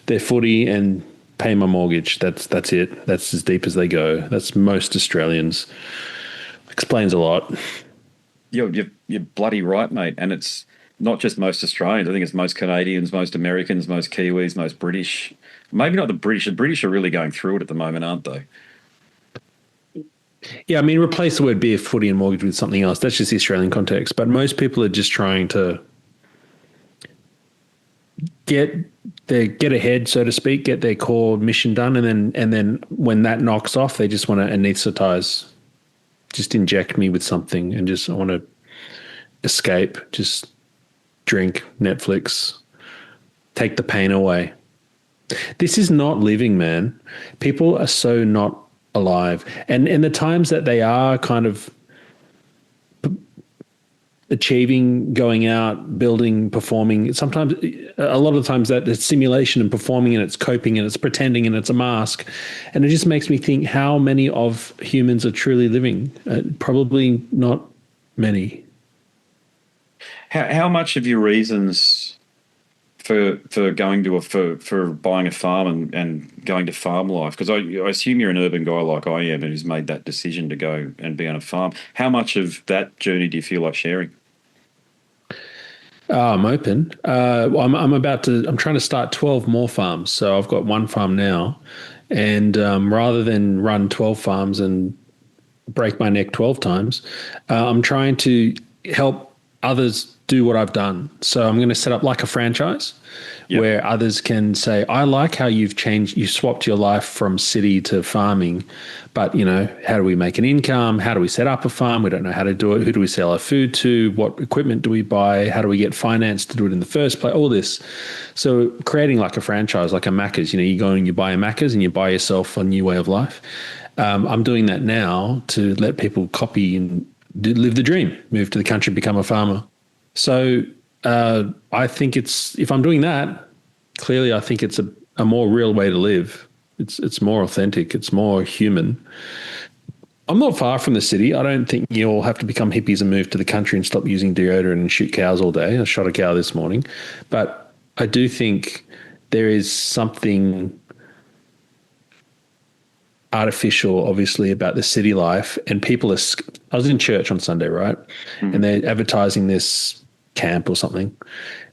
their footy, and pay my mortgage. That's it. That's as deep as they go. That's most Australians. Explains a lot. You're bloody right, mate. And it's not just most Australians. I think it's most Canadians, most Americans, most Kiwis, most British. Maybe not the British. The British are really going through it at the moment, aren't they? Yeah, I mean, replace the word beer, footy, and mortgage with something else. That's just the Australian context. But most people are just trying to get ahead, so to speak, get their core mission done, and then when that knocks off, they just want to anesthetize, just inject me with something, and I want to escape, just drink, Netflix, take the pain away. This is not living, man. People are so not alive, and the times that they are kind of achieving, going out, building, performing. Sometimes, a lot of the times, that it's simulation and performing, and it's coping, and it's pretending, and it's a mask. And it just makes me think, how many of humans are truly living? Probably not many. How much of your reasons for going to for buying a farm and going to farm life, because I assume you're an urban guy like I am and who's made that decision to go and be on a farm, how much of that journey do you feel like sharing? I'm open. I'm trying to start 12 more farms. So I've got one farm now, and rather than run 12 farms and break my neck 12 times, I'm trying to help others do what I've done. So I'm going to set up like a franchise where others can say, I like how you've swapped your life from city to farming, but how do we make an income? How do we set up a farm? We don't know how to do it. Who do we sell our food to? What equipment do we buy? How do we get finance to do it in the first place? All this. So creating like a franchise, like a Macca's, you go and you buy a Macca's and you buy yourself a new way of life. I'm doing that now to let people copy and live the dream, move to the country, become a farmer. So I think if I'm doing that, clearly I think it's a more real way to live. It's more authentic. It's more human. I'm not far from the city. I don't think you all have to become hippies and move to the country and stop using deodorant and shoot cows all day. I shot a cow this morning. But I do think there is something artificial, obviously, about the city life. And people I was in church on Sunday, right? Mm-hmm. And they're advertising this camp or something.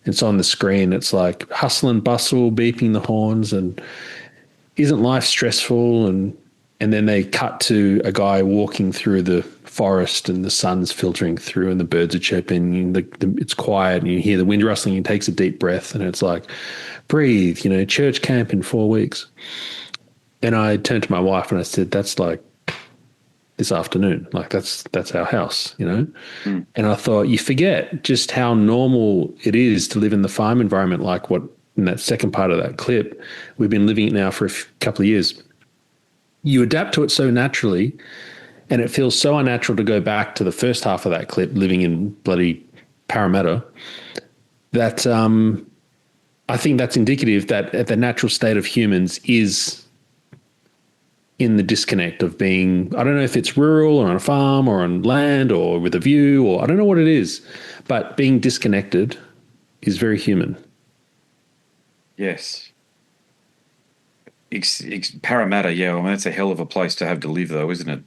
And so on the screen, it's like hustle and bustle, beeping the horns, and isn't life stressful? And then they cut to a guy walking through the forest, and the sun's filtering through, and the birds are chirping, and it's quiet, and you hear the wind rustling. He takes a deep breath, and it's like, breathe, church camp in 4 weeks. And I turned to my wife and I said, that's like this afternoon. Like that's our house, And I thought, you forget just how normal it is to live in the farm environment, like what in that second part of that clip. We've been living it now for a couple of years. You adapt to it so naturally, and it feels so unnatural to go back to the first half of that clip, living in bloody Parramatta, that I think that's indicative that the natural state of humans is in the disconnect of being, I don't know if it's rural or on a farm or on land or with a view, or I don't know what it is, but being disconnected is very human. Yes. Parramatta, yeah. I mean, that's a hell of a place to have to live, though, isn't it?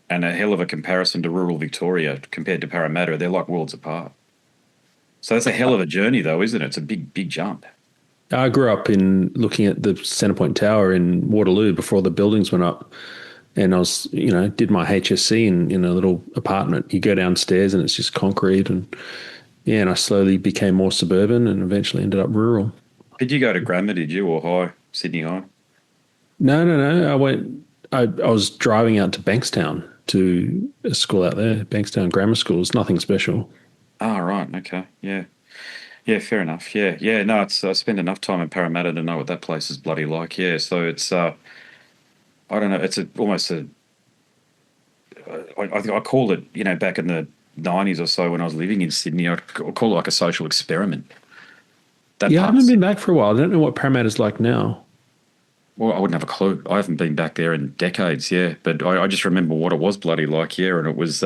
And a hell of a comparison to rural Victoria compared to Parramatta. They're like worlds apart. So that's a hell of a journey, though, isn't it? It's a big, big jump. I grew up in looking at the Centrepoint Tower in Waterloo before the buildings went up. And I was, did my HSC in a little apartment. You go downstairs and it's just concrete. And I slowly became more suburban and eventually ended up rural. Did you go to grammar, did you, or high, Sydney High? No. I was driving out to Bankstown to a school out there, Bankstown Grammar School. It's nothing special. Oh, right. Okay. Yeah. Yeah, fair enough. Yeah. No, I spent enough time in Parramatta to know what that place is bloody like. Yeah, so it's I don't know. It's almost a. I call it, back in the 90s or so when I was living in Sydney, I'd call it like a social experiment. I haven't been back for a while. I don't know what Parramatta's like now. Well, I wouldn't have a clue. I haven't been back there in decades. Yeah, but I just remember what it was bloody like. Yeah, and it was.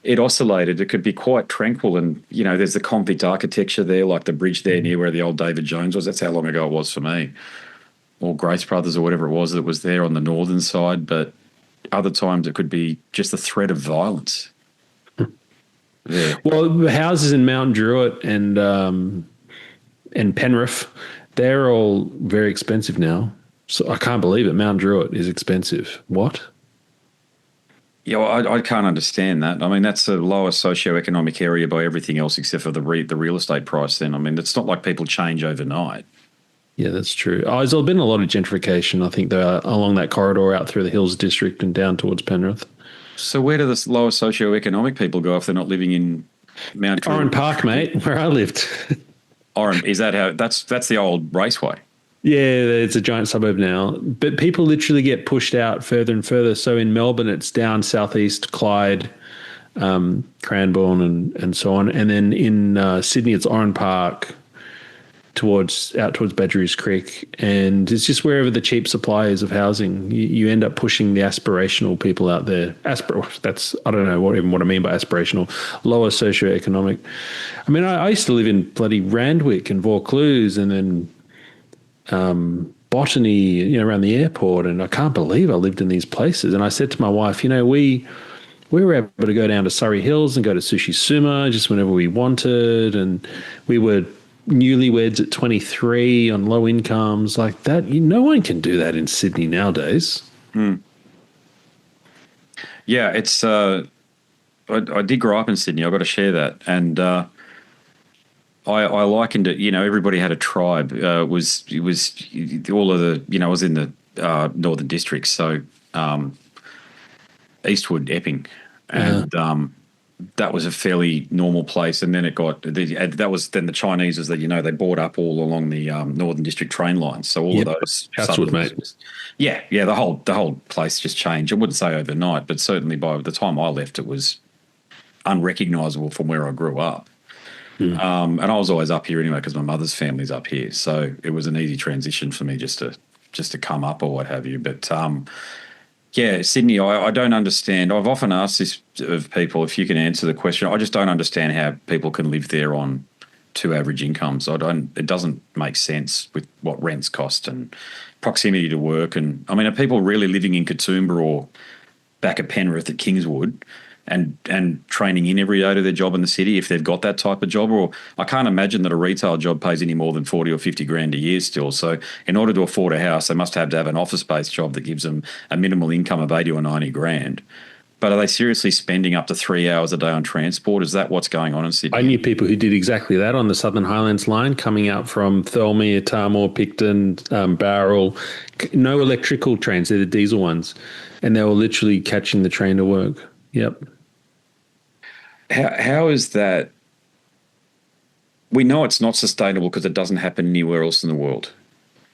It oscillated. It could be quite tranquil, and there's the convict architecture there, like the bridge there near where the old David Jones was. That's how long ago it was for me, or Grace Brothers or whatever it was that was there on the northern side. But other times it could be just the threat of violence. Yeah. Well, the houses in Mount Druitt and Penrith, they're all very expensive now. So I can't believe it. Mount Druitt is expensive. What? Yeah, well, I can't understand that. I mean, that's a lower socioeconomic area by everything else except for the real estate price then. I mean, it's not like people change overnight. Yeah, that's true. There's been a lot of gentrification, I think, along that corridor out through the Hills District and down towards Penrith. So where do the lower socioeconomic people go if they're not living in Mount Druitt? Oran Park, mate, where I lived. Oran, is that how – that's the old raceway? Yeah, it's a giant suburb now. But people literally get pushed out further and further. So in Melbourne, it's down southeast Clyde, Cranbourne and so on. And then in Sydney, it's Oran Park, out towards Badgerys Creek, and it's just wherever the cheap supply is of housing. You end up pushing the aspirational people out there. That's, I don't know what I mean by aspirational. Lower socioeconomic. I mean, I used to live in bloody Randwick and Vaucluse, and then Botany, around the airport, and I can't believe I lived in these places. And I said to my wife, we were able to go down to Surrey Hills and go to Sushi Suma just whenever we wanted, and we were newlyweds at 23 on low incomes like that. No one can do that in Sydney nowadays. Yeah, it's I did grow up in Sydney. I've got to share that. And I likened it, everybody had a tribe. It was all of the, I was in the Northern District, so Eastwood, Epping, and that was a fairly normal place. And then that was then the Chinese, as they bought up all along the Northern District train lines. So all of those Chatswood, mate. Yeah, the whole place just changed. I wouldn't say overnight, but certainly by the time I left, it was unrecognisable from where I grew up. And I was always up here anyway because my mother's family's up here, so it was an easy transition for me just to come up or what have you. But yeah, Sydney, I don't understand. I've often asked this of people, if you can answer the question. I just don't understand how people can live there on 2 average incomes. It doesn't make sense with what rents cost and proximity to work. And I mean, are people really living in Katoomba or back at Penrith at Kingswood and training in every day to their job in the city if they've got that type of job? Or I can't imagine that a retail job pays any more than 40 or 50 grand a year still. So in order to afford a house, they must have to have an office-based job that gives them a minimal income of 80 or 90 grand. But are they seriously spending up to 3 hours a day on transport? Is that what's going on in Sydney? I knew people who did exactly that on the Southern Highlands line, coming out from Thirlmere, Tarmore, Picton, Bowral. No electrical trains, they're the diesel ones. And they were literally catching the train to work. Yep. How is that? We know it's not sustainable because it doesn't happen anywhere else in the world.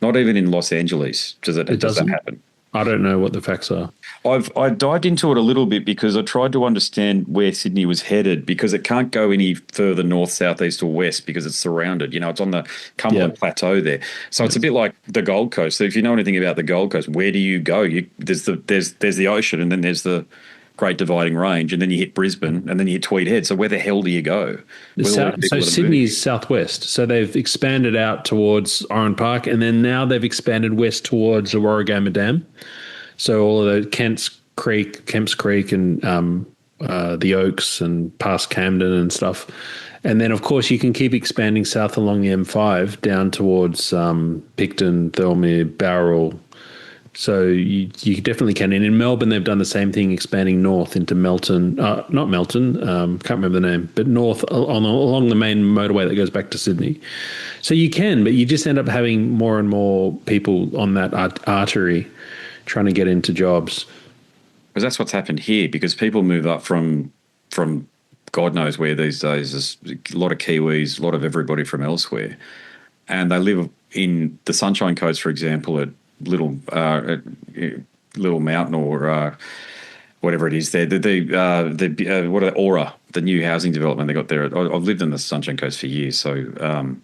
Not even in Los Angeles does that happen. I don't know what the facts are. I dived into it a little bit because I tried to understand where Sydney was headed, because it can't go any further north, south, east or west because it's surrounded. It's on the Cumberland Plateau there. So it's a bit like the Gold Coast. So if you know anything about the Gold Coast, where do you go? There's the ocean, and then there's the Great Dividing Range, and then you hit Brisbane, and then you hit Tweed Head. So where the hell do you go? So Sydney's southwest. So they've expanded out towards Oran Park, and then now they've expanded west towards the Warragama Dam. So all of the Kemps Creek and the Oaks and past Camden and stuff. And then, of course, you can keep expanding south along the M5 down towards Picton, Thirlmere, Bowral. So you definitely can. And in Melbourne, they've done the same thing, expanding north into Melton. Not Melton, can't remember the name, but north along the main motorway that goes back to Sydney. So you can, but you just end up having more and more people on that artery trying to get into jobs. Because that's what's happened here, because people move up from God knows where these days. There's a lot of Kiwis, a lot of everybody from elsewhere. And they live in the Sunshine Coast, for example, at Little Mountain or whatever it is there. What are they, Aura, the new housing development they got there. I've lived in the Sunshine Coast for years, so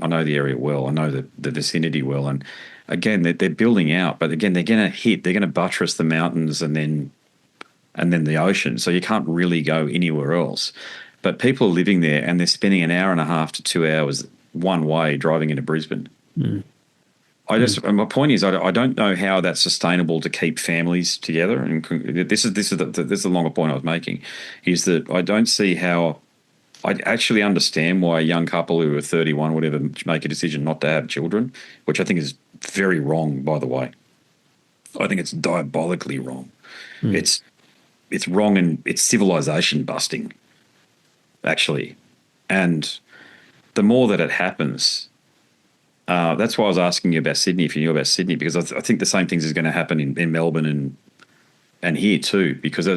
I know the area well. I know the vicinity well. And again, they're building out, but again, they're going to buttress the mountains and then the ocean. So you can't really go anywhere else. But people are living there, and they're spending an hour and a half to 2 hours one way driving into Brisbane. My point is, I don't know how that's sustainable to keep families together. And this is the longer point I was making, is that I don't see how. I actually understand why a young couple who are 31, whatever, make a decision not to have children, which I think is very wrong, by the way. I think it's diabolically wrong. It's wrong, and it's civilization busting, actually. And the more that it happens. That's why I was asking you about Sydney, if you knew about Sydney, because I think the same things is going to happen in Melbourne and here too, because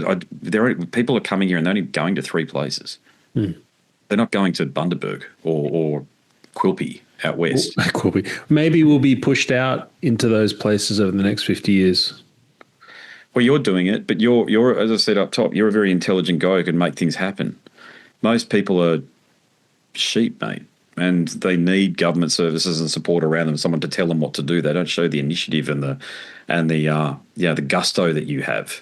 people are coming here and they're only going to 3 places. They're not going to Bundaberg or Quilpie out west. Quilpie. Maybe we'll be pushed out into those places over the next 50 years. Well, you're doing it, but you're as I said up top, you're a very intelligent guy who can make things happen. Most people are sheep, mate, and they need government services and support around them, someone to tell them what to do. They don't show the initiative and the gusto that you have.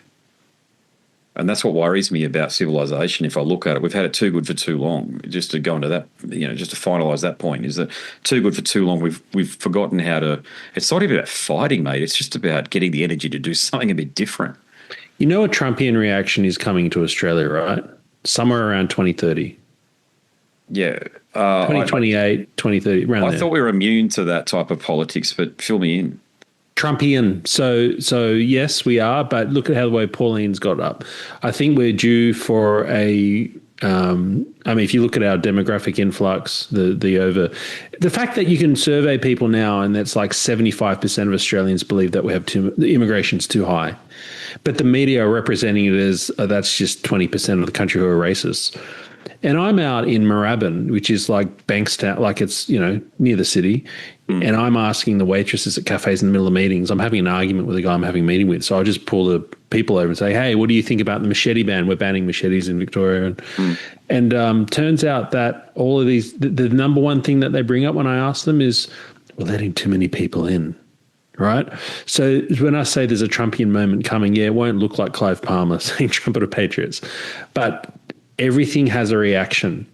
And that's what worries me about civilization. If I look at it, we've had it too good for too long. Just to go into that, just to finalise that point, is that too good for too long. We've forgotten how to. It's not even about fighting, mate. It's just about getting the energy to do something a bit different. You know, a Trumpian reaction is coming to Australia, right? Somewhere around 2030. Yeah. 2028, 2030, around there. I thought we were immune to that type of politics, but fill me in. Trumpian. So yes, we are, but look at how the way Pauline's got up. I think we're due for a. If you look at our demographic influx, the fact that you can survey people now, and that's like 75% of Australians believe that we have the immigration's too high, but the media are representing it as that's just 20% of the country who are racist. And I'm out in Moorabbin, which is like Bankstown, like it's, near the city. And I'm asking the waitresses at cafes in the middle of meetings. I'm having an argument with the guy I'm having a meeting with. So I just pull the people over and say, hey, what do you think about the machete ban? We're banning machetes in Victoria. And turns out that all of these, the number one thing that they bring up when I ask them is, we're letting too many people in. Right. So when I say there's a Trumpian moment coming, it won't look like Clive Palmer saying Trumpeter Patriots, but everything has a reaction.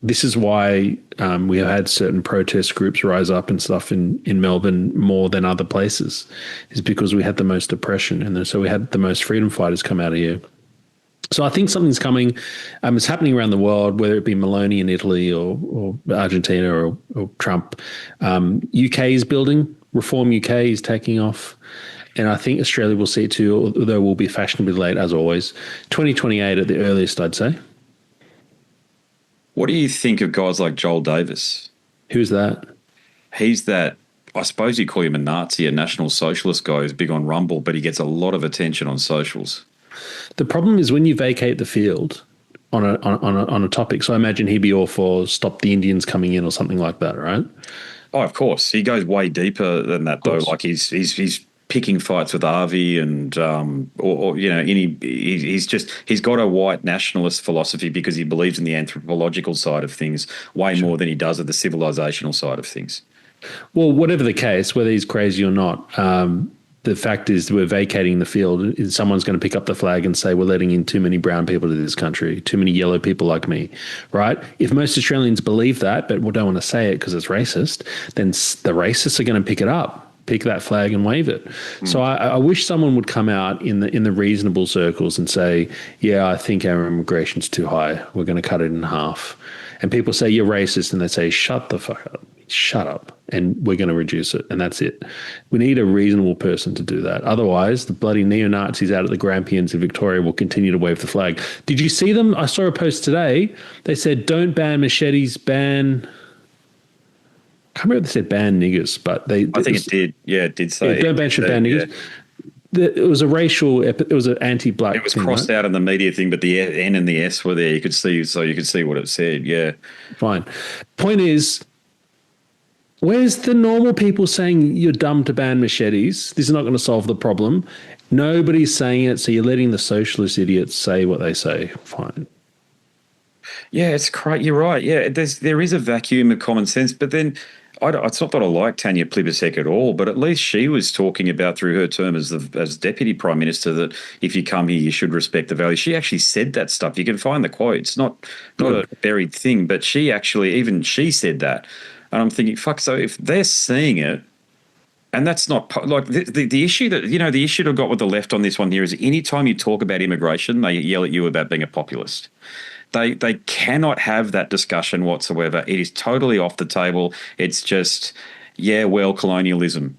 This is why we have had certain protest groups rise up and stuff in Melbourne more than other places, is because we had the most oppression. And so we had the most freedom fighters come out of here. So I think something's coming. It's happening around the world, whether it be Meloni in Italy or Argentina or Trump. UK is building. Reform UK is taking off. And I think Australia will see it too, although we'll be fashionably late as always. 2028 at the earliest, I'd say. What do you think of guys like Joel Davis? Who's that? He's that, I suppose you call him a Nazi, a National Socialist guy who's big on Rumble, but he gets a lot of attention on socials. The problem is when you vacate the field on a topic, so I imagine he'd be all for stop the Indians coming in or something like that, right? Oh, of course. He goes way deeper than that, though. Like he's picking fights with Harvey and he's got a white nationalist philosophy because he believes in the anthropological side of things way more than he does of the civilizational side of things. Well, whatever the case, whether he's crazy or not, the fact is we're vacating the field. Someone's going to pick up the flag and say we're letting in too many brown people to this country, too many yellow people like me, right? If most Australians believe that but don't want to say it because it's racist, then the racists are going to pick it up. Pick that flag and wave it. So I wish someone would come out in the reasonable circles and say, yeah, I think our immigration's too high. We're going to cut it in half. And people say, you're racist. And they say, shut the fuck up. Shut up. And we're going to reduce it. And that's it. We need a reasonable person to do that. Otherwise, the bloody neo-Nazis out at the Grampians in Victoria will continue to wave the flag. Did you see them? I saw a post today. They said, don't ban machetes, ban... I can't remember if they said ban niggers, but I think it did. Yeah, it did say. Yeah, don't ban should ban niggers. Yeah. It was a racial. It was an anti-black. It was crossed out in the media thing, but the N and the S were there. You could see, what it said. Yeah, fine. Point is, where's the normal people saying you're dumb to ban machetes? This is not going to solve the problem. Nobody's saying it, so you're letting the socialist idiots say what they say. Fine. Yeah, it's great. You're right. Yeah, there is a vacuum of common sense, but then. It's not that I like Tanya Plibersek at all, but at least she was talking about through her term as Deputy Prime Minister that if you come here, you should respect the values. She actually said that stuff. You can find the quote. It's not a buried thing, but she said that. And I'm thinking, fuck, so if they're seeing it, and that's not like the issue that, the issue that I've got with the left on this one here is anytime you talk about immigration, they yell at you about being a populist. They cannot have that discussion whatsoever. It is totally off the table. It's just, colonialism.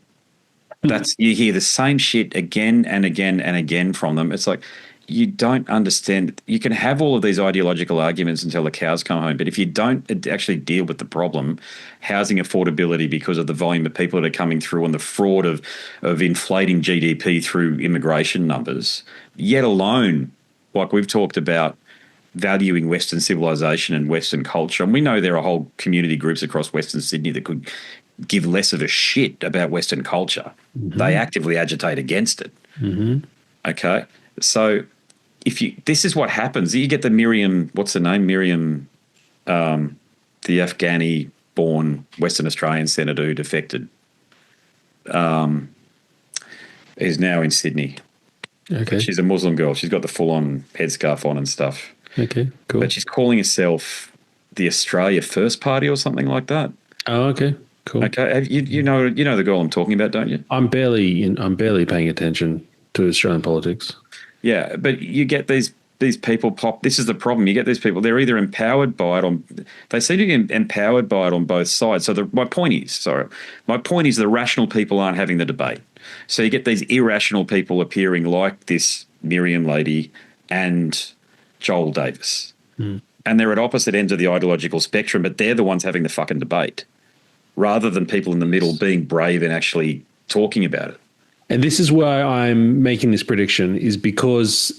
You hear the same shit again and again and again from them. It's like, you don't understand. You can have all of these ideological arguments until the cows come home, but if you don't actually deal with the problem, housing affordability because of the volume of people that are coming through and the fraud of inflating GDP through immigration numbers, yet alone, like we've talked about, valuing Western civilization and Western culture. And we know there are whole community groups across Western Sydney that could give less of a shit about Western culture. Mm-hmm. They actively agitate against it. Mm-hmm. Okay. So this is what happens. You get the Miriam, what's her name? Miriam, the Afghani-born Western Australian senator who defected, is now in Sydney. Okay. But she's a Muslim girl. She's got the full-on headscarf on and stuff. Okay, cool. But she's calling herself the Australia First Party or something like that. Oh, okay, cool. Okay, you know the girl I'm talking about, don't you? I'm barely paying attention to Australian politics. Yeah, but you get these people pop. This is the problem. You get these people. They're either empowered by it they seem to be empowered by it on both sides. So my point is the rational people aren't having the debate. So you get these irrational people appearing like this Miriam lady and Joel Davis. And they're at opposite ends of the ideological spectrum, but they're the ones having the fucking debate rather than people in the middle being brave and actually talking about it. And this is why I'm making this prediction, is because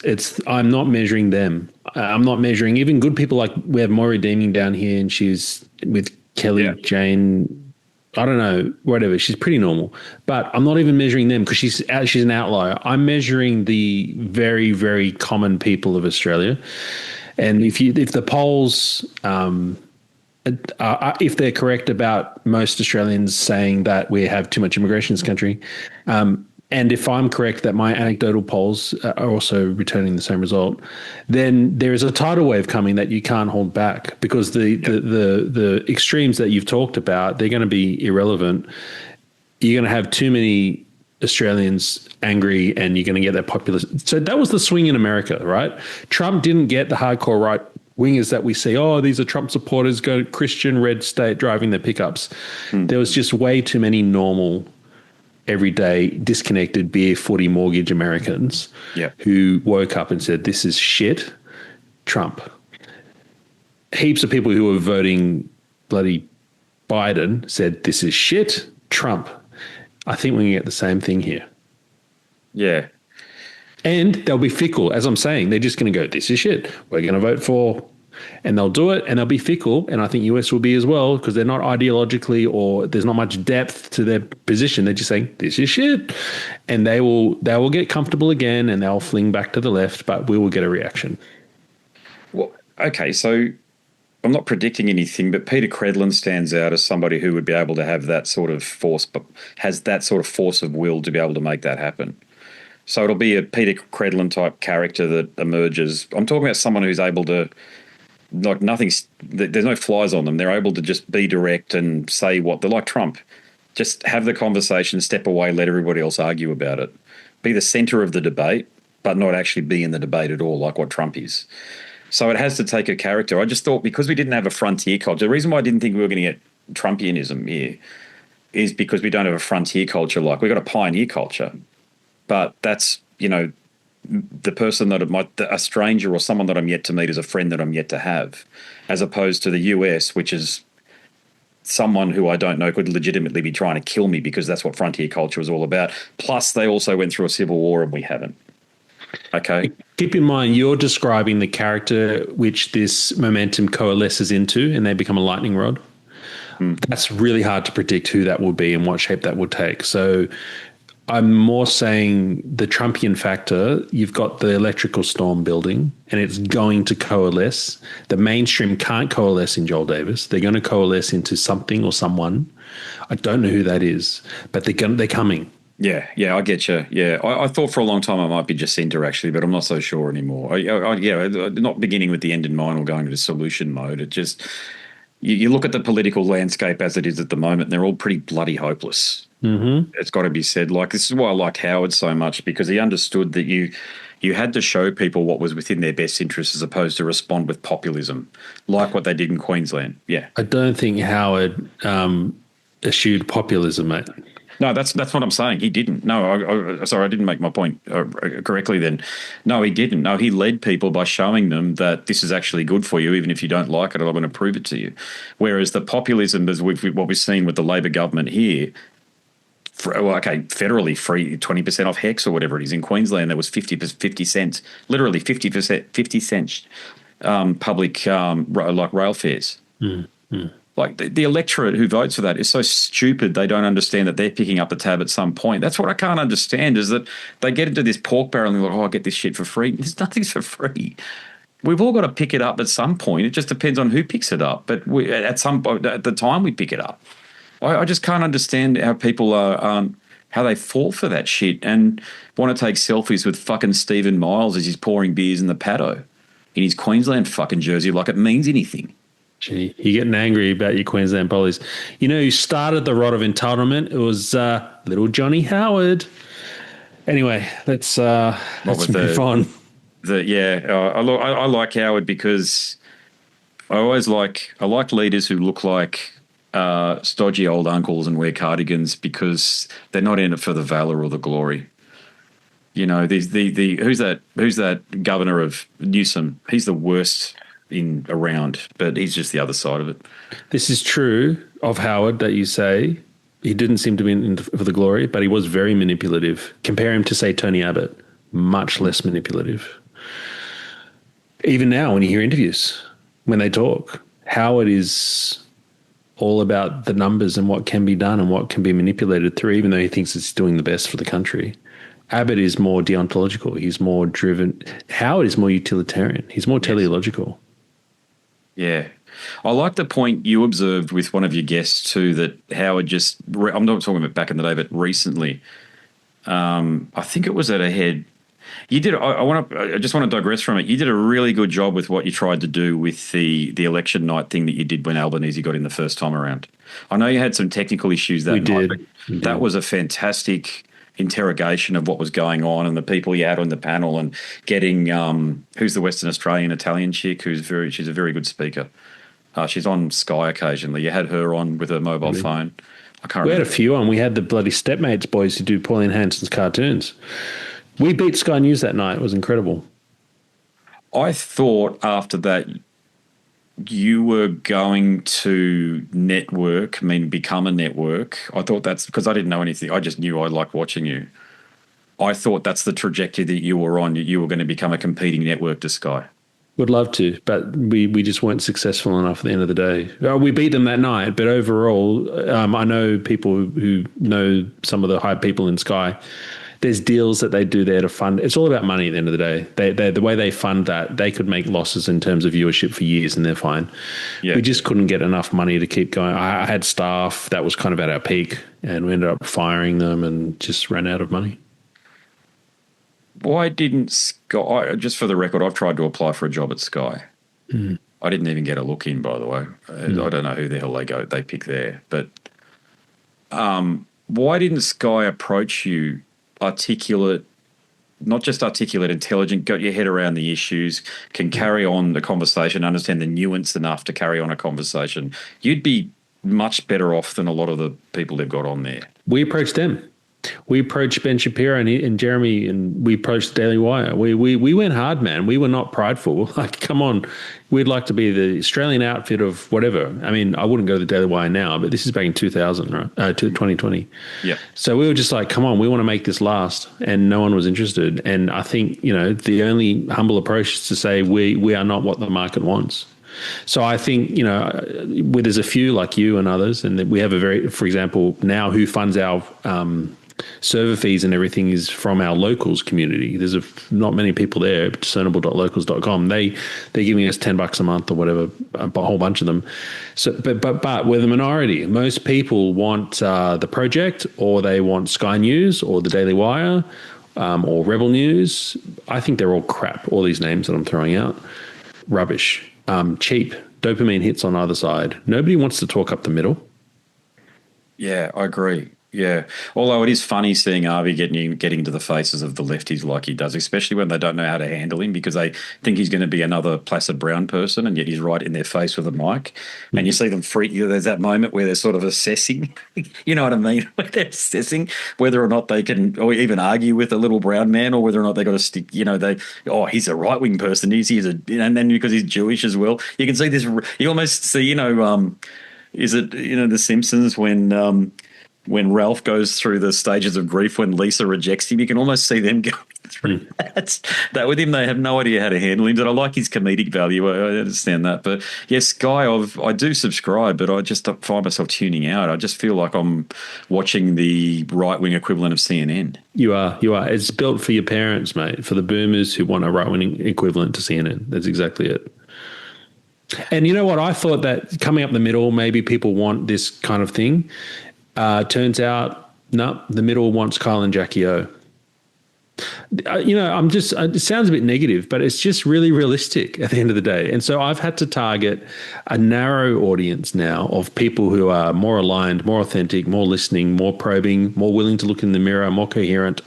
I'm not measuring them. I'm not measuring even good people. Like we have Maury Deeming down here, and she's with Kelly Jane. I don't know, whatever. She's pretty normal, but I'm not even measuring them because she's an outlier. I'm measuring the very, very common people of Australia. And if the polls, if they're correct about most Australians saying that we have too much immigration in this country, and if I'm correct that my anecdotal polls are also returning the same result, then there is a tidal wave coming that you can't hold back, because the extremes that you've talked about, they're going to be irrelevant. You're going to have too many Australians angry, and you're going to get that populist. So that was the swing in America, right? Trump didn't get the hardcore right wingers that we see. Oh, these are Trump supporters, go Christian red state driving their pickups. There was just way too many normal, everyday, disconnected beer, footy, mortgage Americans who woke up and said, this is shit, Trump. Heaps of people who were voting bloody Biden said, this is shit, Trump. I think we can get the same thing here. Yeah. And they'll be fickle. As I'm saying, they're just going to go, this is shit, we're going to vote for. And they'll do it, and they'll be fickle. And I think US will be as well, because they're not ideologically, or there's not much depth to their position. They're just saying, this is shit. And they will get comfortable again, and they'll fling back to the left, but we will get a reaction. Well, okay, so I'm not predicting anything, but Peter Credlin stands out as somebody who would be able to have that sort of force, but has that sort of force of will to be able to make that happen. So it'll be a Peter Credlin type character that emerges. I'm talking about someone who's able to, like, there's no flies on them. They're able to just be direct and say what they're like. Trump. Just have the conversation, step away, let everybody else argue about it. Be the center of the debate, but not actually be in the debate at all, like what Trump is. So it has to take a character. I just thought, because we didn't have a frontier culture, the reason why I didn't think we were going to get Trumpianism here is because we don't have a frontier culture. Like, we've got a pioneer culture, but that's, the person that a stranger or someone that I'm yet to meet is a friend that I'm yet to have, as opposed to the US, which is someone who I don't know could legitimately be trying to kill me, because that's what frontier culture is all about. Plus, they also went through a civil war and we haven't. Okay. Keep in mind, you're describing the character which this momentum coalesces into, and they become a lightning rod. That's really hard to predict who that will be and what shape that will take. So I'm more saying the Trumpian factor, you've got the electrical storm building, and it's going to coalesce. The mainstream can't coalesce in Joel Davis. They're going to coalesce into something or someone. I don't know who that is, but they're coming. Yeah, I get you. Yeah, I thought for a long time I might be Jacinta, actually, but I'm not so sure anymore. Not beginning with the end in mind or going into solution mode. It just, you look at the political landscape as it is at the moment, they're all pretty bloody hopeless. Mm-hmm. It's got to be said. Like, this is why I liked Howard so much, because he understood that you had to show people what was within their best interest as opposed to respond with populism, like what they did in Queensland. Yeah. I don't think Howard eschewed populism, mate. No, that's what I'm saying. He didn't. No, sorry, I didn't make my point correctly then. No, he didn't. No, he led people by showing them that this is actually good for you, even if you don't like it, I'm going to prove it to you. Whereas the populism, as what we've seen with the Labor government here, federally free 20% off HEX or whatever it is. In Queensland, there was 50 cents, literally 50 cents public like rail fares. Like the electorate who votes for that is so stupid they don't understand that they're picking up the tab at some point. That's what I can't understand, is that they get into this pork barrel and they're like, oh, I get this shit for free. There's nothing's for free. We've all got to pick it up at some point. It just depends on who picks it up. But at the time we pick it up. I just can't understand how people are, how they fall for that shit and want to take selfies with fucking Stephen Miles as he's pouring beers in the paddo in his Queensland fucking jersey like it means anything. Gee, you're getting angry about your Queensland pollies. You know who started the rot of entitlement? It was little Johnny Howard. Anyway, let's move on. I like Howard because I like leaders who look like stodgy old uncles and wear cardigans because they're not in it for the valor or the glory. You know, who's that governor of Newsom? He's the worst around, but he's just the other side of it. This is true of Howard that you say. He didn't seem to be in for the glory, but he was very manipulative. Compare him to, say, Tony Abbott, much less manipulative. Even now, when you hear interviews, when they talk, Howard is all about the numbers and what can be done and what can be manipulated through, even though he thinks it's doing the best for the country. Abbott is more deontological. He's more driven. Howard is more utilitarian. He's more teleological. Yeah. I like the point you observed with one of your guests too, that Howard I'm not talking about back in the day, but recently, I think it was at a head. You did. I just want to digress from it. You did a really good job with what you tried to do with the election night thing that you did when Albanese got in the first time around. I know you had some technical issues that night. But that was a fantastic interrogation of what was going on and the people you had on the panel, and getting who's the Western Australian Italian chick she's a very good speaker. She's on Sky occasionally. You had her on with a mobile phone. I can't remember. We had a few on. We had the bloody Stepmates boys who do Pauline Hanson's cartoons. We beat Sky News that night. It was incredible. I thought after that you were going to become a network. I thought that's because I didn't know anything. I just knew I liked watching you. I thought that's the trajectory that you were on. You were going to become a competing network to Sky. Would love to, but we just weren't successful enough at the end of the day. We beat them that night, but overall, I know people who know some of the high people in Sky. There's deals that they do there to fund. It's all about money at the end of the day. The way they fund that, they could make losses in terms of viewership for years and they're fine. Yeah. We just couldn't get enough money to keep going. I had staff that was kind of at our peak and we ended up firing them and just ran out of money. Why didn't Sky, just for the record, I've tried to apply for a job at Sky. I didn't even get a look in, by the way. I don't know who the hell they pick there. But why didn't Sky approach you articulate, not just articulate, intelligent, got your head around the issues, can carry on the conversation, understand the nuance enough to carry on a conversation? You'd be much better off than a lot of the people they've got on there. We approached them. We approached Ben Shapiro and Jeremy, and we approached Daily Wire. We went hard, man. We were not prideful. Like, come on, we'd like to be the Australian outfit of whatever. I mean, I wouldn't go to the Daily Wire now, but this is back in 2000, right? 2020. Yeah. So we were just like, come on, we want to make this last, and no one was interested. And I think, the only humble approach is to say we are not what the market wants. So I think, there's a few like you and others, and we have for example, now who funds our server fees and everything is from our locals community. There's not many people there, discernible.locals.com. They're giving us $10 a month or whatever, a whole bunch of them. So, but we're the minority. Most people want the Project, or they want Sky News or the Daily Wire, or Rebel News. I think they're all crap. All these names that I'm throwing out, rubbish, cheap, dopamine hits on either side. Nobody wants to talk up the middle. Yeah, I agree. Yeah, although it is funny seeing Avi getting into the faces of the lefties like he does, especially when they don't know how to handle him because they think he's going to be another Placid Brown person, and yet he's right in their face with a mic. And you see them freak. There's that moment where they're sort of assessing, you know what I mean? Where they're assessing whether or not they can, or even argue with a little brown man, or whether or not they got to stick. He's a right wing person. And then because he's Jewish as well, you can see this. You almost see, is it The Simpsons when Ralph goes through the stages of grief when Lisa rejects him, you can almost see them going that with him, they have no idea how to handle him. And I like his comedic value. I understand that. But yes, Sky, I do subscribe, but I just find myself tuning out. I just feel like I'm watching the right-wing equivalent of CNN. You are. It's built for your parents, mate, for the boomers who want a right-wing equivalent to CNN. That's exactly it. And you know what? I thought that coming up the middle, maybe people want this kind of thing. Turns out, no, the middle wants Kyle and Jackie O. It sounds a bit negative, but it's just really realistic at the end of the day. And so I've had to target a narrow audience now of people who are more aligned, more authentic, more listening, more probing, more willing to look in the mirror, more coherent.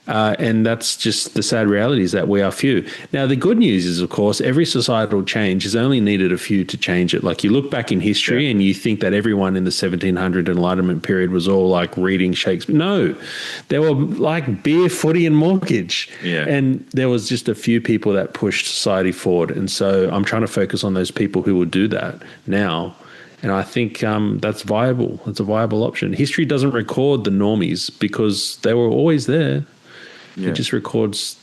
And that's just the sad reality, is that we are few. Now, the good news is, of course, every societal change has only needed a few to change it. Like, you look back in history and you think that everyone in the 1700 Enlightenment period was all like reading Shakespeare. No, they were like beer, footy and mortgage. Yeah. And there was just a few people that pushed society forward. And so I'm trying to focus on those people who will do that now. And I think that's viable. It's a viable option. History doesn't record the normies because they were always there. Yeah. It just records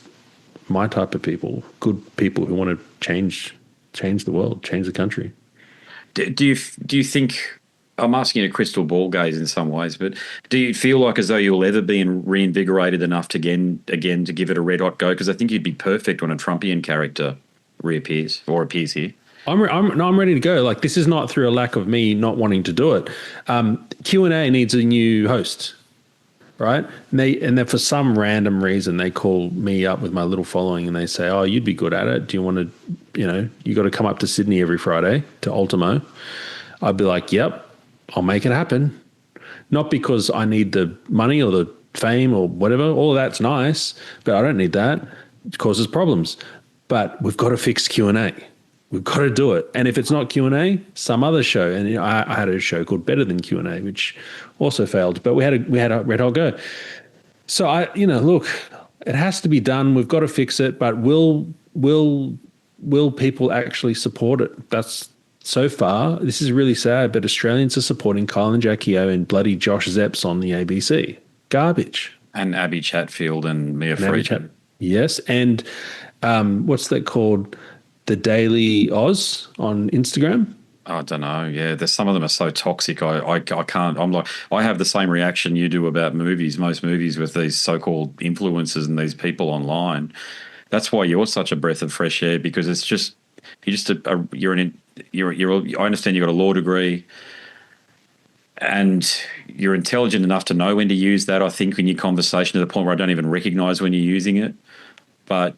my type of people, good people who want to change the world, change the country. Do you think, I'm asking you a crystal ball gaze in some ways, but do you feel like as though you'll ever be reinvigorated enough to again to give it a red hot go? Because I think you'd be perfect when a Trumpian character reappears or appears here. I'm ready to go. Like, this is not through a lack of me not wanting to do it. Q&A needs a new host. Right. And then for some random reason, they call me up with my little following and they say, oh, you'd be good at it. Do you want to, you got to come up to Sydney every Friday to Ultimo? I'd be like, yep, I'll make it happen. Not because I need the money or the fame or whatever. All of that's nice, but I don't need that. It causes problems. But we've got to fix Q&A. We've got to do it. And if it's not Q&A, some other show. And I had a show called Better Than Q&A, which also failed. But we had a red hot go. So look, it has to be done. We've got to fix it. But will people actually support it? That's so far. This is really sad. But Australians are supporting Kyle and Jackie O and bloody Josh Zepps on the ABC. Garbage. And Abby Chatfield and Mia Freedman. Yes, and what's that called? The Daily Oz on Instagram. I don't know. Yeah, some of them are so toxic. I can't. I'm like, I have the same reaction you do about most movies with these so-called influencers and these people online. That's why you're such a breath of fresh air, because it's just I understand you've got a law degree and you're intelligent enough to know when to use that. I think in your conversation to the point where I don't even recognize when you're using it, but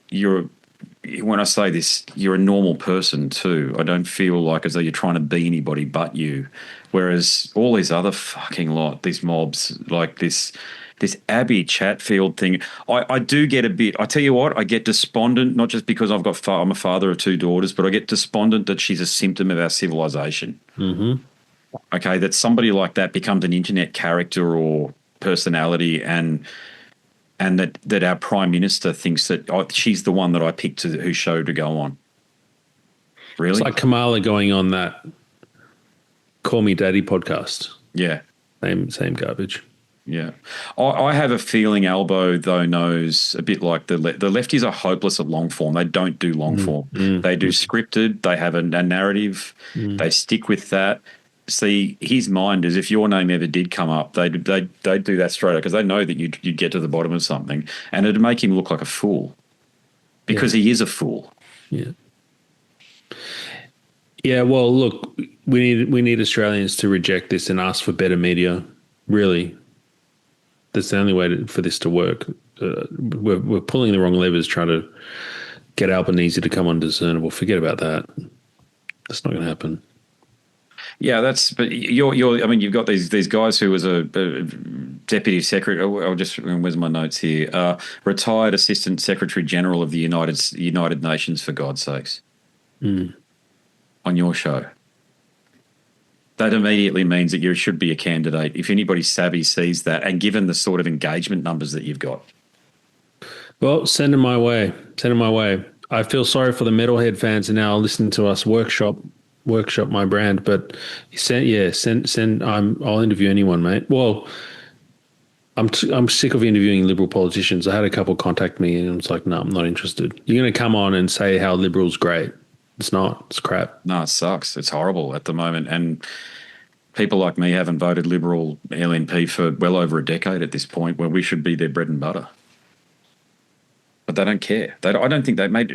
when I say this, you're a normal person too. I don't feel like as though you're trying to be anybody but you. Whereas all these other fucking lot, these mobs, like this Abby Chatfield thing, I do get a bit, I tell you what, I get despondent, not just because I'm a father of two daughters, but I get despondent that she's a symptom of our civilization. Mm-hmm. Okay, that somebody like that becomes an internet character or personality and that our Prime Minister thinks that she's the one that I picked whose show to go on. Really? It's like Kamala going on that Call Me Daddy podcast. Yeah. Same garbage. Yeah. I have a feeling Albo, though, knows a bit like the lefties are hopeless at long form. They don't do long form. They do scripted. They have a narrative. They stick with that. See, his mind is if your name ever did come up, they'd do that straight up because they know that you'd get to the bottom of something, and it'd make him look like a fool because he is a fool. Yeah. Yeah. Well, look, we need Australians to reject this and ask for better media. Really, that's the only way for this to work. We're pulling the wrong levers trying to get Albanese to come on Discernible. Forget about that. That's not going to happen. Yeah, but you're. I mean, you've got these guys who was a deputy secretary. Where's my notes here? Retired assistant secretary general of the United Nations, for God's sakes. On your show, that immediately means that you should be a candidate. If anybody savvy sees that, and given the sort of engagement numbers that you've got, well, send them my way. Send them my way. I feel sorry for the metalhead fans who now listening to us workshop my brand, but send. I'll interview anyone, mate. Well, I'm sick of interviewing liberal politicians. I had a couple contact me and I was like, no, I'm not interested. You're going to come on and say how liberal's great. It's not. It's crap. No, it sucks. It's horrible at the moment. And people like me haven't voted Liberal LNP for well over a decade at this point, where we should be their bread and butter. But they don't care. I don't think they Matt,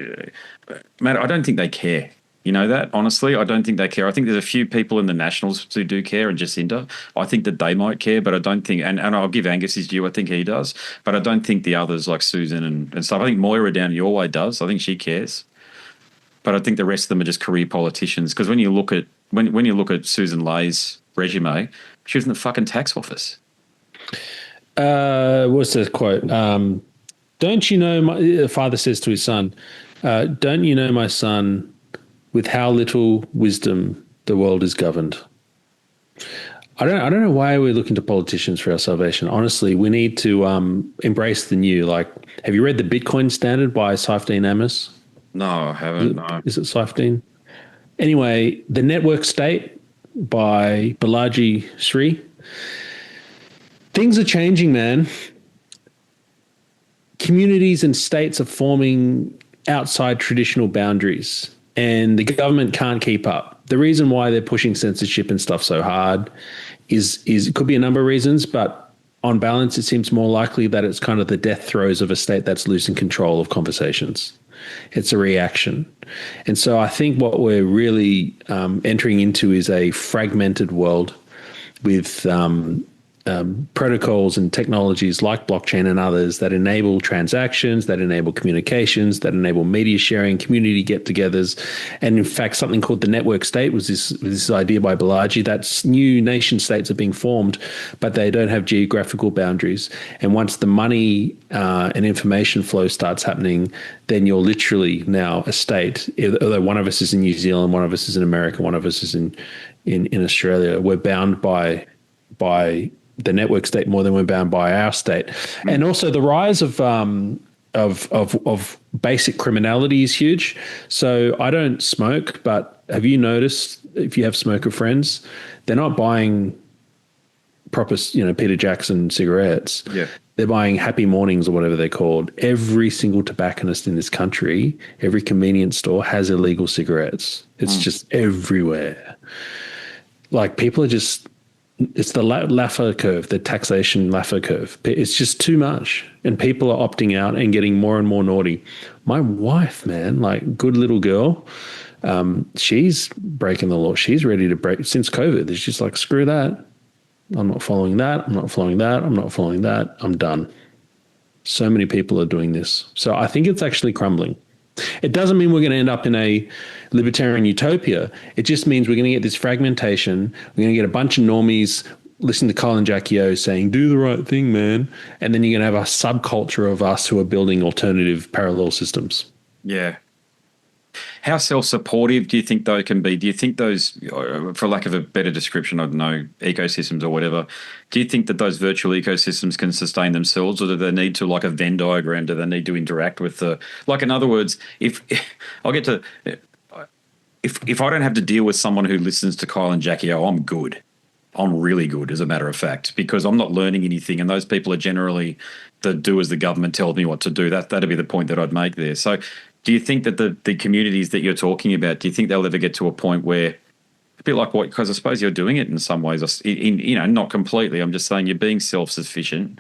I don't think they care. You know that? Honestly, I don't think they care. I think there's a few people in the Nationals who do care, and Jacinda. I think that they might care, but I don't think, and I'll give Angus his due, I think he does, but I don't think the others like Susan and stuff. I think Moira down your way does. I think she cares. But I think the rest of them are just career politicians. Because when you look at when you look at Susan Lay's resume, she was in the fucking tax office. What's the quote? Don't you know, the father says to his son, don't you know, my son, with how little wisdom the world is governed. I don't know why we're looking to politicians for our salvation. Honestly, we need to embrace the new. Like, have you read The Bitcoin Standard by Saifedean Ammous? No, I haven't. No. Is it Saifedean? Anyway, The Network State by Balaji Sri. Things are changing, man. Communities and states are forming outside traditional boundaries, and the government can't keep up. The reason why they're pushing censorship and stuff so hard is it could be a number of reasons, but on balance, it seems more likely that it's kind of the death throes of a state that's losing control of conversations. It's a reaction. And so I think what we're really entering into is a fragmented world with protocols and technologies like blockchain and others that enable transactions, that enable communications, that enable media sharing, community get-togethers. And in fact, something called the network state was this idea by Balaji that new nation states are being formed, but they don't have geographical boundaries. And once the money and information flow starts happening, then you're literally now a state. Although one of us is in New Zealand, one of us is in America, one of us is in Australia, we're bound by the network state more than we're bound by our state. And also the rise of basic criminality is huge. So I don't smoke, but have you noticed if you have smoker friends, they're not buying proper, Peter Jackson cigarettes. Yeah. They're buying Happy Mornings or whatever they're called. Every single tobacconist in this country, every convenience store has illegal cigarettes. It's just everywhere. Like people are just, it's the Laffer curve, the taxation Laffer curve. It's just too much. And people are opting out and getting more and more naughty. My wife, man, like good little girl, she's breaking the law. She's ready to break since COVID. It's just like, screw that. I'm not following that. I'm not following that. I'm not following that. I'm done. So many people are doing this. So I think it's actually crumbling. It doesn't mean we're going to end up in a libertarian utopia. It just means we're going to get this fragmentation. We're going to get a bunch of normies listening to Colin Jackie O saying, do the right thing, man. And then you're going to have a subculture of us who are building alternative parallel systems. Yeah. How self-supportive do you think they can be? Do you think those, for lack of a better description, I don't know, ecosystems or whatever, do you think that those virtual ecosystems can sustain themselves, or do they need to, like a Venn diagram, do they need to interact with the, like in other words, if I don't have to deal with someone who listens to Kyle and Jackie O, I'm good. I'm really good, as a matter of fact, because I'm not learning anything, and those people are generally the do as the government tells me what to do. That'd be the point that I'd make there. So do you think that the communities that you're talking about, do you think they'll ever get to a point where, a bit like what, because I suppose you're doing it in some ways, not completely, I'm just saying you're being self-sufficient,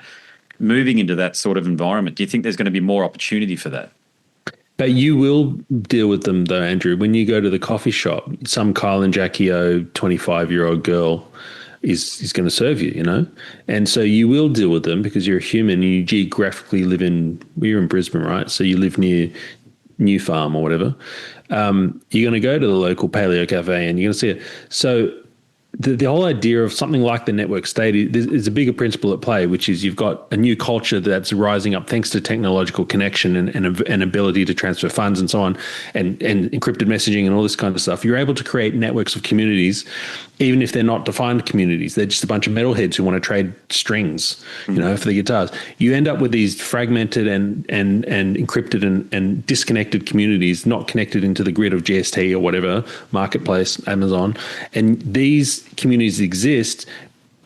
moving into that sort of environment, do you think there's going to be more opportunity for that? But you will deal with them though, Andrew. When you go to the coffee shop, some Kyle and Jackie O 25-year-old girl is going to serve you, And so you will deal with them because you're a human. You geographically live you're in Brisbane, right? So you live near New Farm or whatever. You're going to go to the local paleo cafe and you're going to see it. So the whole idea of something like the network state is a bigger principle at play, which is you've got a new culture that's rising up thanks to technological connection and ability to transfer funds and so on, and encrypted messaging and all this kind of stuff. You're able to create networks of communities, even if they're not defined communities. They're just a bunch of metalheads who want to trade strings, for the guitars. You end up with these fragmented and encrypted and disconnected communities, not connected into the grid of GST or whatever, marketplace, Amazon. And these communities exist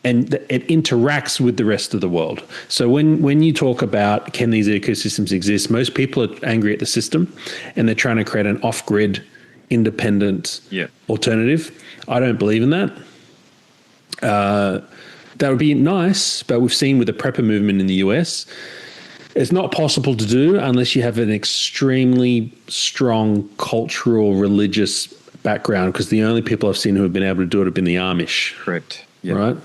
and it interacts with the rest of the world. So when you talk about can these ecosystems exist, most people are angry at the system and they're trying to create an off-grid independent alternative. I don't believe in that. That would be nice, but we've seen with the prepper movement in the US, it's not possible to do unless you have an extremely strong cultural, religious background, because the only people I've seen who have been able to do it have been the Amish. Correct. Yep. Right.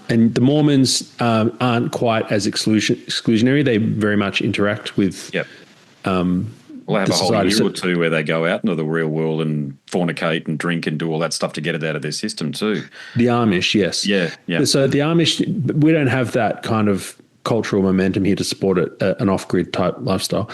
And the Mormons aren't quite as exclusionary. They very much interact with. Yep. We'll have a whole year or two where they go out into the real world and fornicate and drink and do all that stuff to get it out of their system too. The Amish, yes. Yeah. Yeah. So the Amish, we don't have that kind of cultural momentum here to support an off-grid type lifestyle.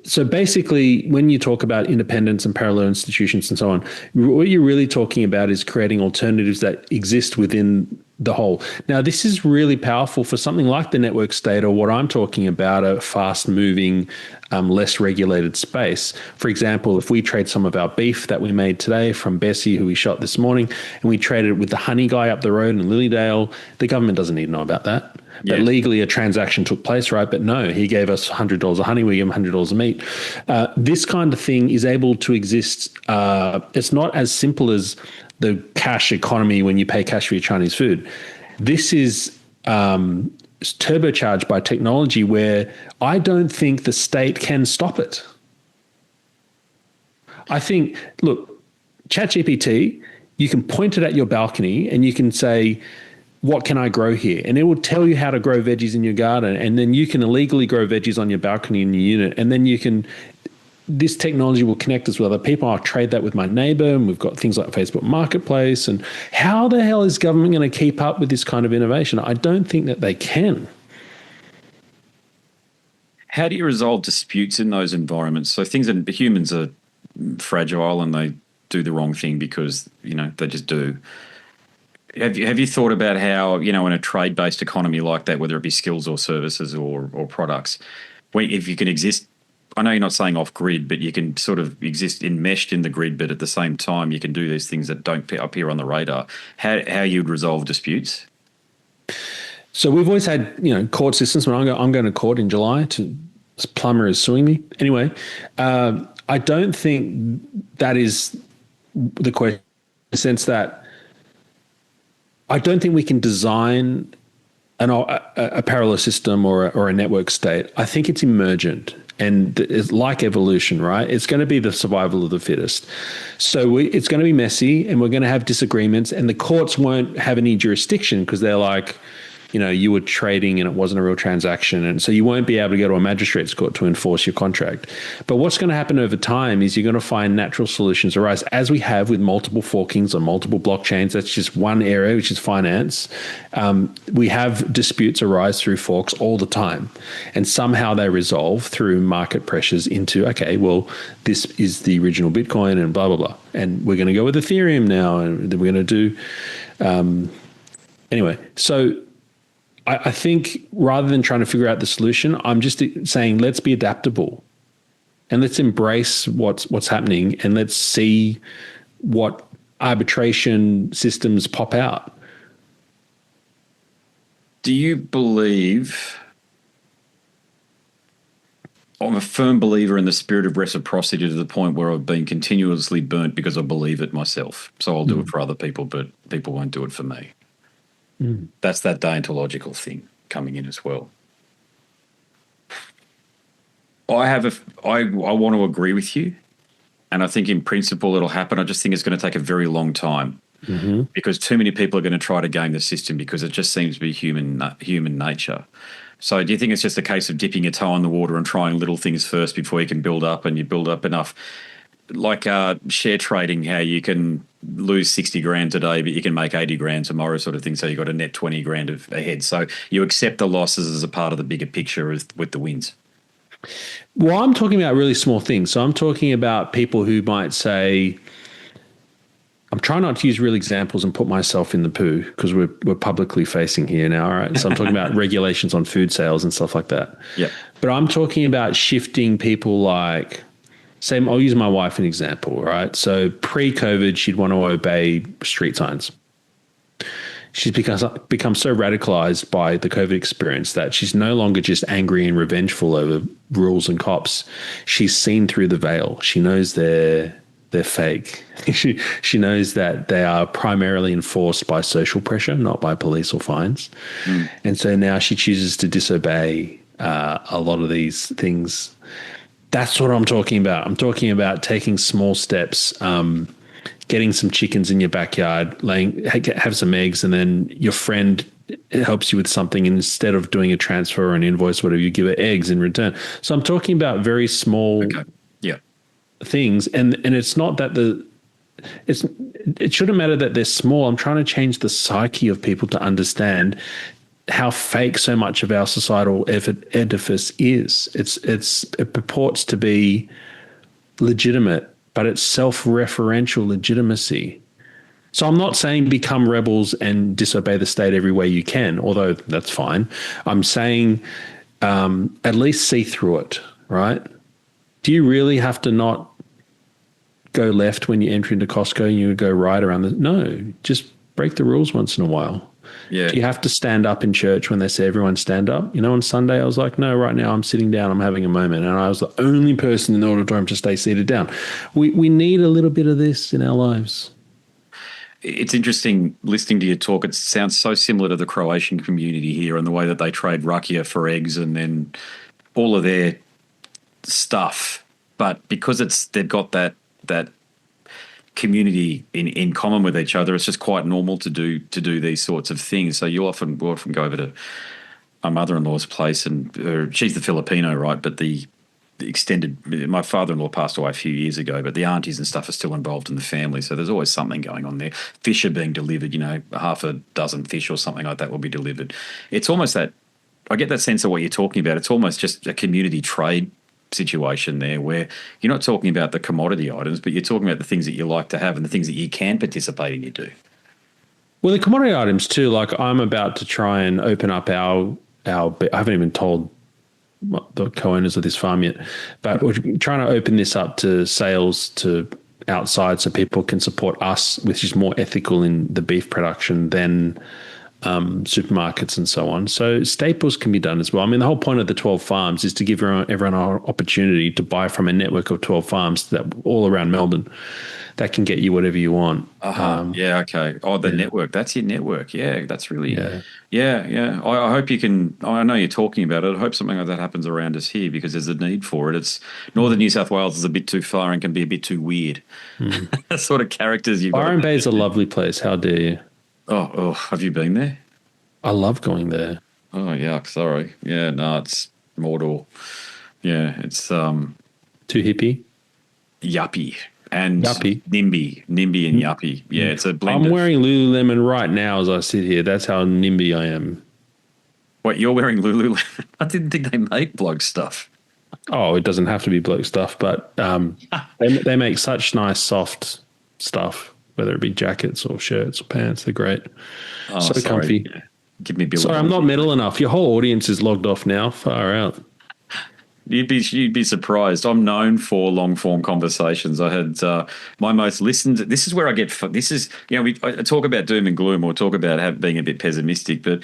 So basically, when you talk about independence and parallel institutions and so on, what you're really talking about is creating alternatives that exist within the whole. Now, this is really powerful for something like the network state, or what I'm talking about, a fast-moving, less regulated space. For example, if we trade some of our beef that we made today from Bessie, who we shot this morning, and we traded it with the honey guy up the road in Lilydale, the government doesn't need to know about that. But legally, a transaction took place, right? But no, he gave us $100 of honey, we gave him $100 of meat. This kind of thing is able to exist. It's not as simple as the cash economy when you pay cash for your Chinese food. This is turbocharged by technology where I don't think the state can stop it. I think, look, ChatGPT, you can point it at your balcony and you can say, what can I grow here? And it will tell you how to grow veggies in your garden. And then you can illegally grow veggies on your balcony in your unit. And then this technology will connect us with other people. I'll trade that with my neighbor. And we've got things like Facebook Marketplace. And how the hell is government going to keep up with this kind of innovation? I don't think that they can. How do you resolve disputes in those environments? So humans are fragile and they do the wrong thing because, they just do. Have you thought about how, in a trade-based economy like that, whether it be skills or services or products, if you can exist, I know you're not saying off-grid, but you can sort of exist enmeshed in the grid, but at the same time you can do these things that don't appear on the radar, how you'd resolve disputes? So we've always had, court systems. When I'm going to court in July, this plumber is suing me. Anyway, I don't think that is the question, in the sense that I don't think we can design a parallel system or a network state. I think it's emergent, and it's like evolution, right? It's going to be the survival of the fittest. So it's going to be messy, and we're going to have disagreements, and the courts won't have any jurisdiction because they're like, you were trading and it wasn't a real transaction. And so you won't be able to go to a magistrate's court to enforce your contract. But what's going to happen over time is you're going to find natural solutions arise, as we have with multiple forkings on multiple blockchains. That's just one area, which is finance. We have disputes arise through forks all the time. And somehow they resolve through market pressures into, okay, well, this is the original Bitcoin and blah, blah, blah. And we're going to go with Ethereum now. And we're going to do... anyway, so... I think rather than trying to figure out the solution, I'm just saying let's be adaptable and let's embrace what's happening, and let's see what arbitration systems pop out. Do you believe... I'm a firm believer in the spirit of reciprocity to the point where I've been continuously burnt because I believe it myself. So I'll do it for other people, but people won't do it for me. That's that deontological thing coming in as well. I want to agree with you, and I think in principle it'll happen. I just think it's going to take a very long time because too many people are going to try to game the system because it just seems to be human nature. So do you think it's just a case of dipping your toe in the water and trying little things first before you can build up, and you build up enough? Like share trading, how you can lose 60 grand today, but you can make 80 grand tomorrow, sort of thing. So you've got a net 20 grand ahead. So you accept the losses as a part of the bigger picture with the wins. Well, I'm talking about really small things. So I'm talking about people who might say, I'm trying not to use real examples and put myself in the poo because we're publicly facing here now, all right? So I'm talking about regulations on food sales and stuff like that. Yeah. But I'm talking about shifting people like... Same, I'll use my wife as an example, right? So pre-COVID, she'd want to obey street signs. she's become so radicalized by the COVID experience that she's no longer just angry and revengeful over rules and cops. She's seen through the veil. She knows they're fake. She knows that they are primarily enforced by social pressure, not by police or fines. And so now she chooses to disobey a lot of these things. That's what I'm talking about. I'm talking about taking small steps, getting some chickens in your backyard, have some eggs, and then your friend helps you with something. And instead of doing a transfer or an invoice, whatever, you give her eggs in return. So I'm talking about very small things. And it's not that it shouldn't matter that they're small. I'm trying to change the psyche of people to understand how fake so much of our societal edifice is. It purports to be legitimate, but it's self-referential legitimacy. So I'm not saying become rebels and disobey the state every way you can, although that's fine. I'm saying at least see through it, right? Do you really have to not go left when you enter into Costco and you go right around no, just break the rules once in a while. Yeah. Do you have to stand up in church when they say everyone stand up? On Sunday I was like, no, right now I'm sitting down, I'm having a moment. And I was the only person in the auditorium to stay seated down. We need a little bit of this in our lives. It's interesting listening to your talk. It sounds so similar to the Croatian community here and the way that they trade rakia for eggs and then all of their stuff. But because they've got that community in common with each other, it's just quite normal to do these sorts of things. So we'll often go over to my mother-in-law's place, and she's the Filipino, right? But the extended, my father-in-law passed away a few years ago, but the aunties and stuff are still involved in the family. So there's always something going on there. Fish are being delivered, half a dozen fish or something like that will be delivered. It's almost that, I get that sense of what you're talking about. It's almost just a community trade situation there where you're not talking about the commodity items, but you're talking about the things that you like to have and the things that you can participate in, you do. Well, the commodity items too, like I'm about to try and open up our I haven't even told the co-owners of this farm yet, but we're trying to open this up to sales to outside so people can support us, which is more ethical in the beef production than supermarkets and so on. So staples can be done as well. I mean, the whole point of the 12 farms is to give everyone an opportunity to buy from a network of 12 farms that all around Melbourne that can get you whatever you want. Yeah, okay. Oh, the network. That's your network. Yeah, that's really... Yeah. I hope you can... I know you're talking about it. I hope something like that happens around us here because there's a need for it. It's Northern New South Wales is a bit too far and can be a bit too weird. The sort of characters you've got. Byron Bay is a lovely place. How dare you? Oh, have you been there? I love going there. Oh, yuck, sorry. Yeah, no, it's Mordor. Yeah, it's... Too hippie? Yuppie. And yuppie. NIMBY and yuppie. Yeah, it's a blend. I'm wearing Lululemon right now as I sit here. That's how NIMBY I am. What, you're wearing Lululemon? I didn't think they made bloke stuff. Oh, it doesn't have to be bloke stuff, but they make such nice, soft stuff, whether it be jackets or shirts or pants. They're great. Oh, so sorry. comfy. Yeah. Give me a Sorry, I'm not metal enough. Your whole audience is logged off now. Far out. You'd be surprised. I'm known for long form conversations. I had my most listened. This is where I get. This is I talk about doom and gloom or talk about being a bit pessimistic, but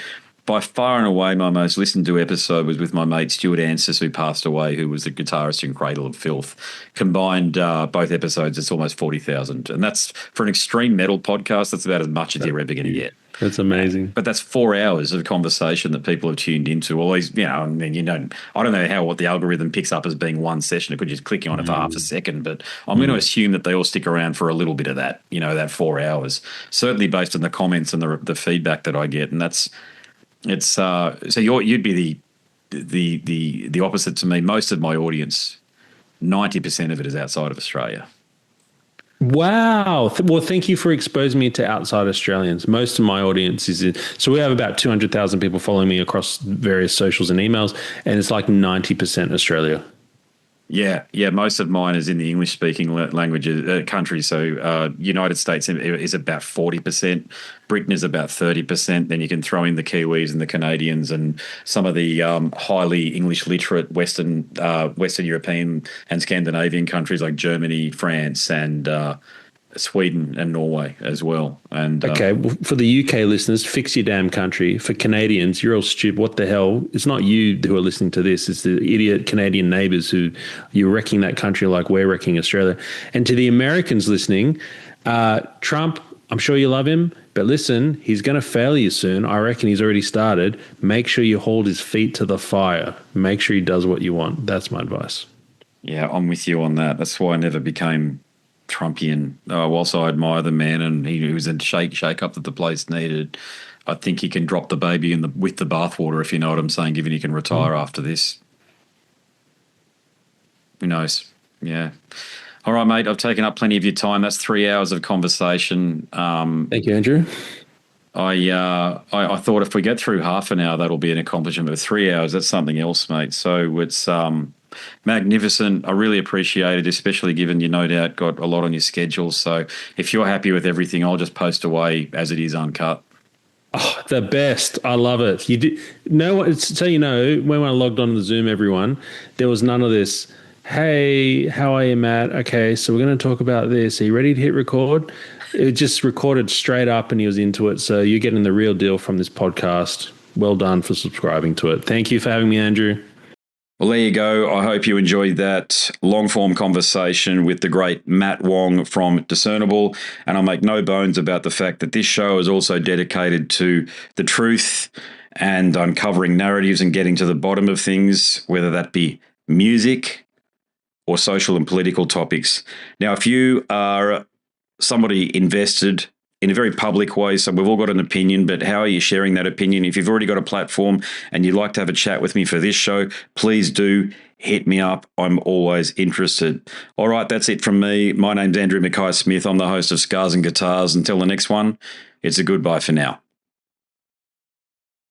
by far and away my most listened to episode was with my mate Stuart Ansis, who passed away, who was the guitarist in Cradle of Filth. Combined both episodes, it's almost 40,000, and that's for an extreme metal podcast. That's about as much as you're ever going to get. That's amazing. But that's 4 hours of conversation that people have tuned into. Always, and then I don't know what the algorithm picks up as being one session. It could just click you on it for half a second, but I'm going to assume that they all stick around for a little bit of that, that 4 hours. Certainly based on the comments and the feedback that I get, and so you'd be the opposite to me. Most of my audience, 90% of it is outside of Australia. Wow. Well, thank you for exposing me to outside Australians. Most of my audience is so we have about 200,000 people following me across various socials and emails, and it's like 90% Australia. Yeah. Most of mine is in the English-speaking languages countries. So United States is about 40%. Britain is about 30%. Then you can throw in the Kiwis and the Canadians and some of the highly English literate Western European and Scandinavian countries like Germany, France, and Sweden and Norway as well. And Okay, well, for the UK listeners, fix your damn country. For Canadians, you're all stupid. What the hell? It's not you who are listening to this. It's the idiot Canadian neighbours who you're wrecking that country like we're wrecking Australia. And to the Americans listening, Trump, I'm sure you love him, but listen, he's going to fail you soon. I reckon he's already started. Make sure you hold his feet to the fire. Make sure he does what you want. That's my advice. yeah, I'm with you on that. That's why I never became Trumpian. Whilst I admire the man and he was a shake up that the place needed, I think he can drop the baby with the bathwater, if you know what I'm saying, given he can retire after this. Who knows? Yeah. All right, mate, I've taken up plenty of your time. That's 3 hours of conversation. Thank you, Andrew. I thought if we get through half an hour, that'll be an accomplishment. But 3 hours, that's something else, mate. So it's magnificent. I really appreciate it, especially given you no doubt got a lot on your schedule. So if you're happy with everything, I'll just post away as it is uncut. Oh, the best. I love it. You did no, so you know, when I logged on to Zoom, everyone, there was none of this. Hey, how are you, Matt? Okay, so we're going to talk about this. Are you ready to hit record? It just recorded straight up and he was into it. So you're getting the real deal from this podcast. Well done for subscribing to it. Thank you for having me, Andrew. Well, there you go. I hope you enjoyed that long-form conversation with the great Matt Wong from Discernible. And I make no bones about the fact that this show is also dedicated to the truth and uncovering narratives and getting to the bottom of things, whether that be music or social and political topics. Now, if you are somebody invested in a very public way, so we've all got an opinion, but how are you sharing that opinion? If you've already got a platform and you'd like to have a chat with me for this show, please do hit me up. I'm always interested. All right, that's it from me. My name's Andrew Mackay Smith. I'm the host of Scars and Guitars. Until the next one, it's a goodbye for now.